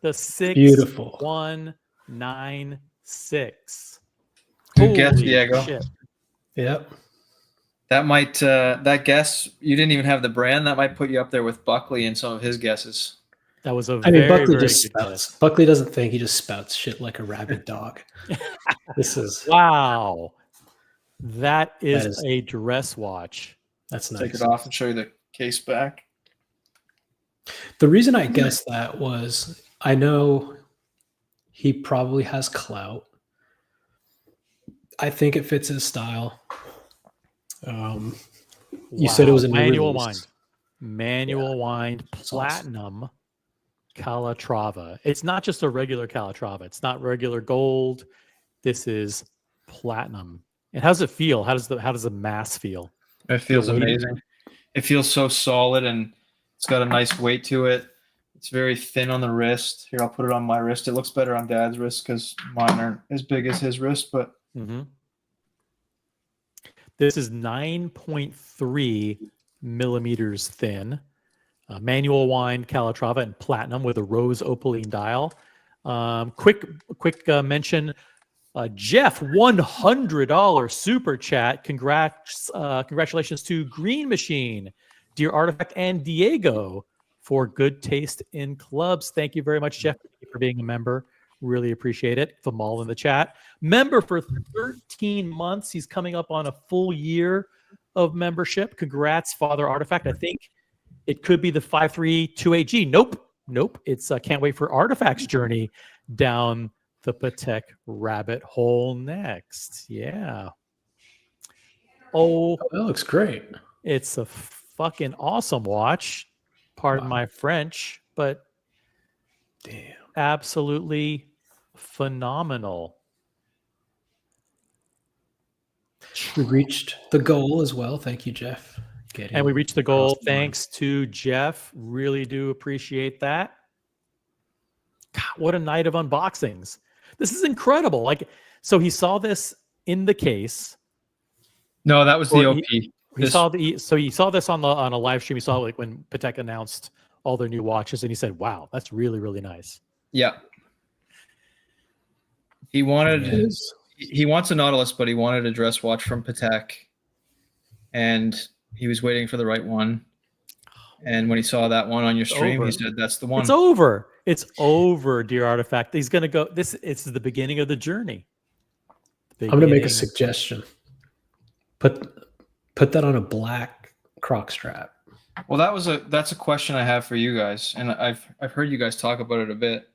The 6196. Good guess, Diego. Shit. Yep. That might that guess, you didn't even have the brand. That might put you up there with Buckley and some of his guesses. That was a Buckley just spouts. Guess. Buckley doesn't think, he just spouts shit like a rabid dog. This is wow. That is a dress watch. That's nice. Take it off and show you the case back. The reason I guessed that was I know he probably has clout. I think it fits his style. You said it was a manual wind. Manual wind platinum Calatrava. It's not just a regular Calatrava. It's not regular gold. This is platinum. And how does it feel? How does the mass feel? It feels amazing. It feels so solid, and it's got a nice weight to it. It's very thin on the wrist. Here, I'll put it on my wrist. It looks better on Dad's wrist because mine aren't as big as his wrist, but this is 9.3 millimeters thin. Manual wind Calatrava and platinum with a rose opaline dial. Quick mention. Jeff, $100 super chat. Congratulations to Green Machine, Dear Artifact, and Diego for good taste in clubs. Thank you very much, Jeff, for being a member. Really appreciate it. Famal in the chat. Member for 13 months. He's coming up on a full year of membership. Congrats, Father Artifact. I think it could be the 5328G. Nope. It's can't wait for Artifact's journey down the Patek rabbit hole next. Yeah. Oh, that looks great. It's a fucking awesome watch. Pardon my French, but damn. Absolutely phenomenal. We reached the goal as well. Thank you, Jeff. And we reached the goal thanks to Jeff. Really do appreciate that. God, what a night of unboxings. This is incredible. Like, so he saw this in the case. No, that was the OP. He saw this on a live stream. He saw like when Patek announced all their new watches, and he said, "Wow, that's really, really nice." Yeah. He wanted He wants a Nautilus, but he wanted a dress watch from Patek, and he was waiting for the right one. And when he saw that one on your stream, he said, "That's the one." It's over. It's over, dear Artifact. He's going to go. It's the beginning of the journey. I'm going to make a suggestion. Put that on a black croc strap. Well, that's a question I have for you guys, and I've heard you guys talk about it a bit.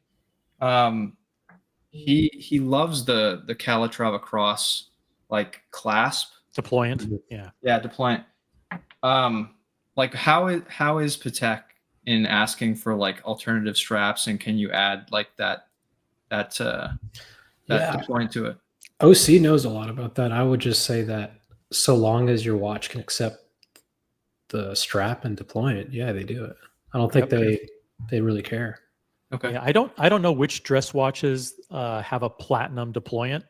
He loves the Calatrava Cross like clasp deployant. Yeah, deployant. Like how is Patek in asking for like alternative straps, and can you add like that deployant to it? OC knows a lot about that. I would just say that so long as your watch can accept the strap and deployant, yeah, they do it. I don't think they really care. Okay. Yeah, I don't know which dress watches have a platinum deployant,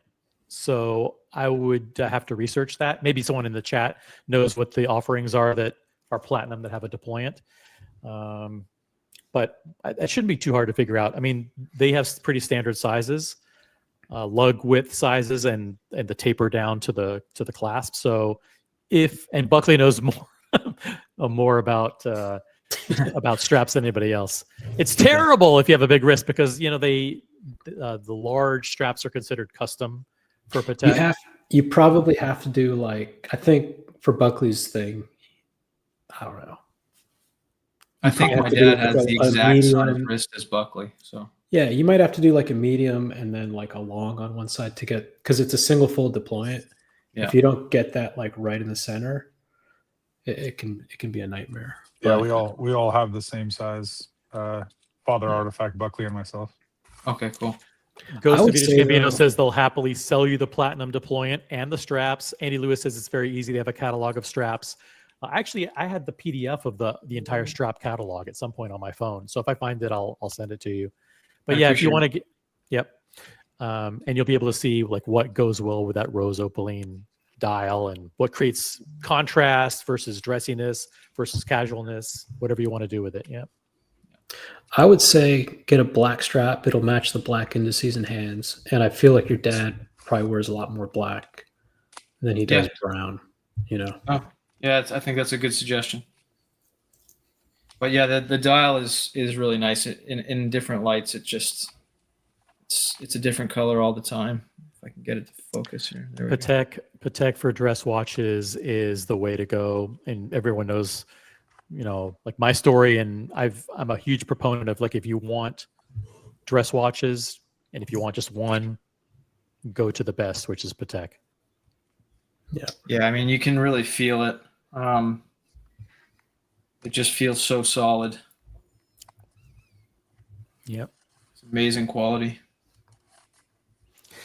so I would have to research that. Maybe someone in the chat knows what the offerings are that are platinum that have a deployant. But that shouldn't be too hard to figure out. I mean, they have pretty standard sizes, lug width sizes, and the taper down to the clasp. So and Buckley knows more about straps than anybody else. It's terrible if you have a big wrist because the large straps are considered custom for Patek. You probably have to do like, I think for Buckley's thing, I don't know. I think my dad has the exact size wrist as Buckley. So yeah, you might have to do like a medium and then like a long on one side to get, because it's a single fold deployant. Yeah. If you don't get that like right in the center, it can be a nightmare. Yeah, we all have the same size. Father Artifact, Buckley, and myself. Okay, cool. Ghost of Venus Gambino says they'll happily sell you the platinum deployant and the straps. Andy Lewis says it's very easy. They have a catalog of straps. Actually, I had the PDF of the entire strap catalog at some point on my phone. So if I find it, I'll send it to you. But yeah, if you want to get, and you'll be able to see like what goes well with that rose opaline dial and what creates contrast versus dressiness versus casualness, whatever you want to do with it. Yeah. I would say get a black strap. It'll match the black indices and hands. And I feel like your dad probably wears a lot more black than he does brown, Oh, yeah, I think that's a good suggestion. But yeah, the dial is really nice. In different lights, it's a different color all the time. If I can get it to focus here. Patek for dress watches is the way to go. And everyone knows, like my story, and I'm a huge proponent of like, if you want dress watches and if you want just one, go to the best, which is Patek. Yeah. Yeah. I mean, you can really feel it. It just feels so solid. Yep. It's amazing quality.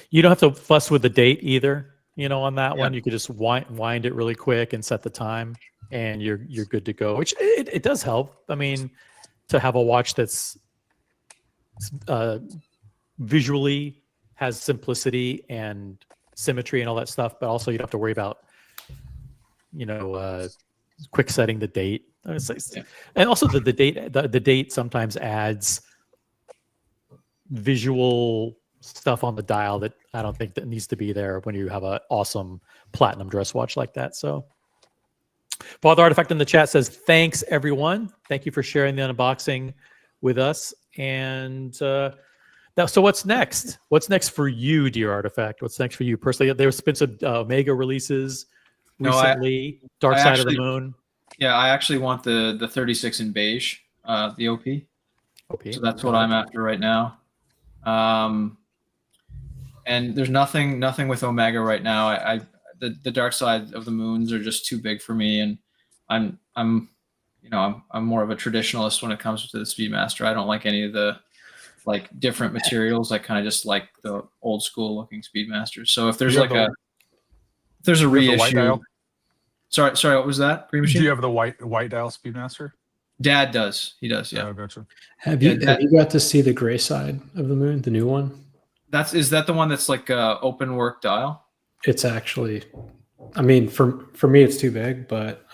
You don't have to fuss with the date either, on that one. You could just wind it really quick and set the time and you're good to go, which it does help. I mean, to have a watch that's visually has simplicity and symmetry and all that stuff, but also you don't have to worry about, quick setting the date. And also the date sometimes adds visual stuff on the dial that I don't think that needs to be there when you have an awesome platinum dress watch like that. So Father Artifact in the chat says, thanks everyone. Thank you for sharing the unboxing with us. And so what's next? What's next for you, dear Artifact? What's next for you personally? There's been some Omega releases recently. Dark Side of the Moon. Yeah, I actually want the 36 in beige, the OP. So that's what I'm after right now. And there's nothing with Omega right now. The Dark Side of the Moons are just too big for me, and I'm more of a traditionalist when it comes to the Speedmaster. I don't like any of the like different materials. I kind of just like the old school looking Speedmasters. So if there's there's a reissue. Sorry, what was that? Green Machine? Do you have the white dial Speedmaster? Dad does. He does. Yeah. Oh, gotcha. Have you got to see the gray side of the moon, the new one? Is that the one that's like a open work dial? It's actually, I mean, for me, it's too big, but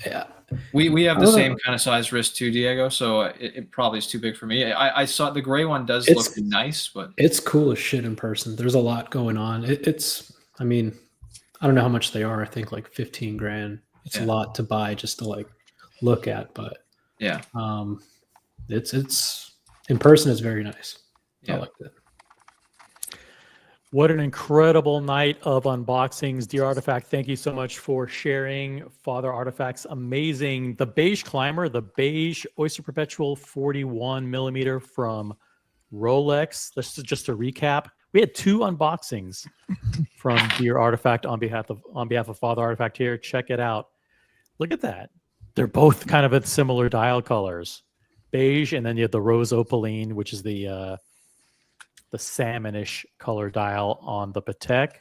Yeah. We have the same kind of size wrist too, Diego. So it probably is too big for me. I saw the gray one does look nice, but it's cool as shit in person. There's a lot going on. I mean, I don't know how much they are. I think like 15 grand. It's a lot to buy just to like look at, but yeah, it's in person. It's very nice. Yeah. I like that. What an incredible night of unboxings. Dear Artifact, thank you so much for sharing Father Artifact's amazing, the Beige Climber, the Beige Oyster Perpetual 41 millimeter from Rolex. Just to recap, we had 2 unboxings from Dear Artifact on behalf of Father Artifact here. Check it out. Look at that. They're both kind of at similar dial colors. Beige, and then you have the rose opaline, which is the salmonish color dial on the Patek.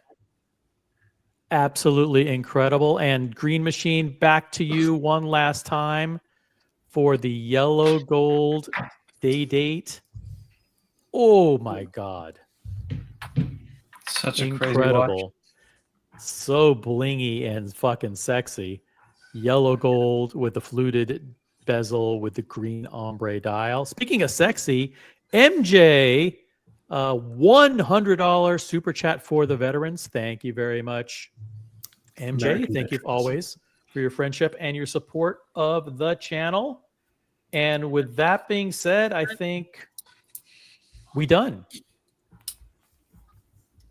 Absolutely incredible. And Green Machine, back to you one last time for the yellow gold day date. Oh my God. Such a incredible. crazy watch. So blingy and fucking sexy. Yellow gold with the fluted bezel with the green ombre dial. Speaking of sexy, MJ, $100 super chat for the veterans. Thank you very much, MJ. American Thank you veterans. always for your friendship and your support of the channel. And with that being said, I think we done.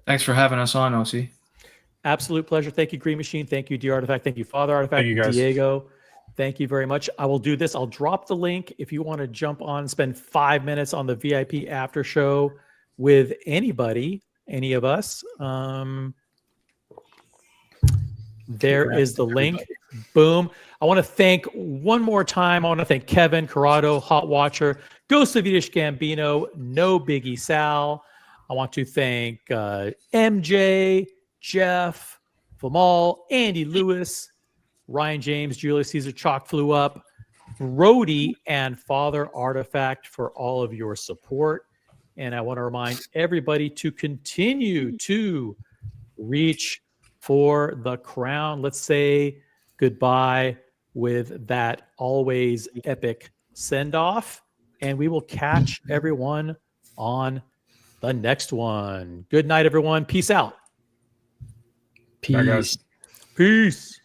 Thanks for having us on, OC. Absolute pleasure. Thank you, Green Machine. Thank you, Dear Artifact. Thank you, Father Artifact. Thank you, guys. Diego, thank you very much. I will do this. I'll drop the link if you want to jump on, spend 5 minutes on the VIP after show with anybody, any of us. There is the link. Boom. I want to thank one more time. I want to thank Kevin, Corrado, Hot Watcher, Ghost of Yiddish Gambino, No Biggie Sal. I want to thank MJ, Jeff, Famal, Andy Lewis, Ryan James, Julius Caesar, Chalk Flew Up, Brody, and Father Artifact for all of your support. And I want to remind everybody to continue to reach for the crown. Let's say goodbye with that always epic send-off. And we will catch everyone on the next one. Good night, everyone. Peace out. Peace. Bye, guys. Peace.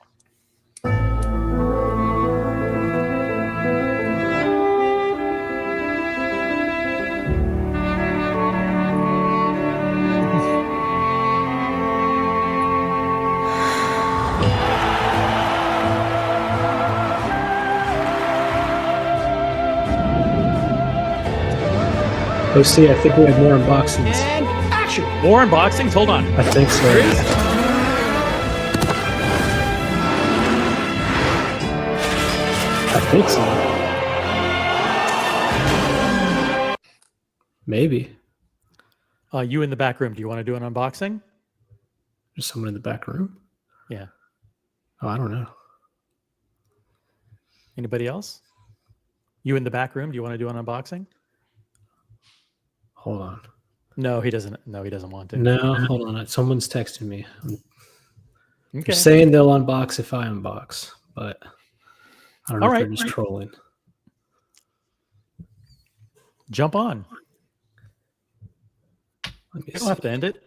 OC, I think we have more unboxings. And action. More unboxings. Hold on. I think so. I think so. Maybe. You in the back room. Do you want to do an unboxing? There's someone in the back room? Yeah. Oh, I don't know. Anybody else? You in the back room. Do you want to do an unboxing? Hold on. No, he doesn't. No, he doesn't want to. No, hold on. Someone's texting me. Okay. They're saying they'll unbox if I unbox, but I don't know if they're just trolling. Jump on. Let me You don't have to end it.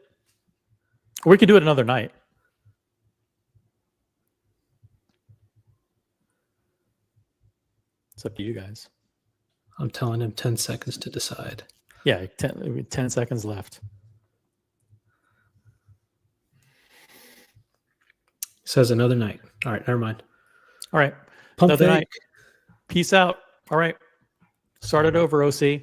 Or we could do it another night. It's up to you guys. I'm telling him 10 seconds to decide. Yeah, 10 seconds left. Says another night. All right, never mind. All right. Pump Another fake. night. Peace out. All right. Start it over, OC.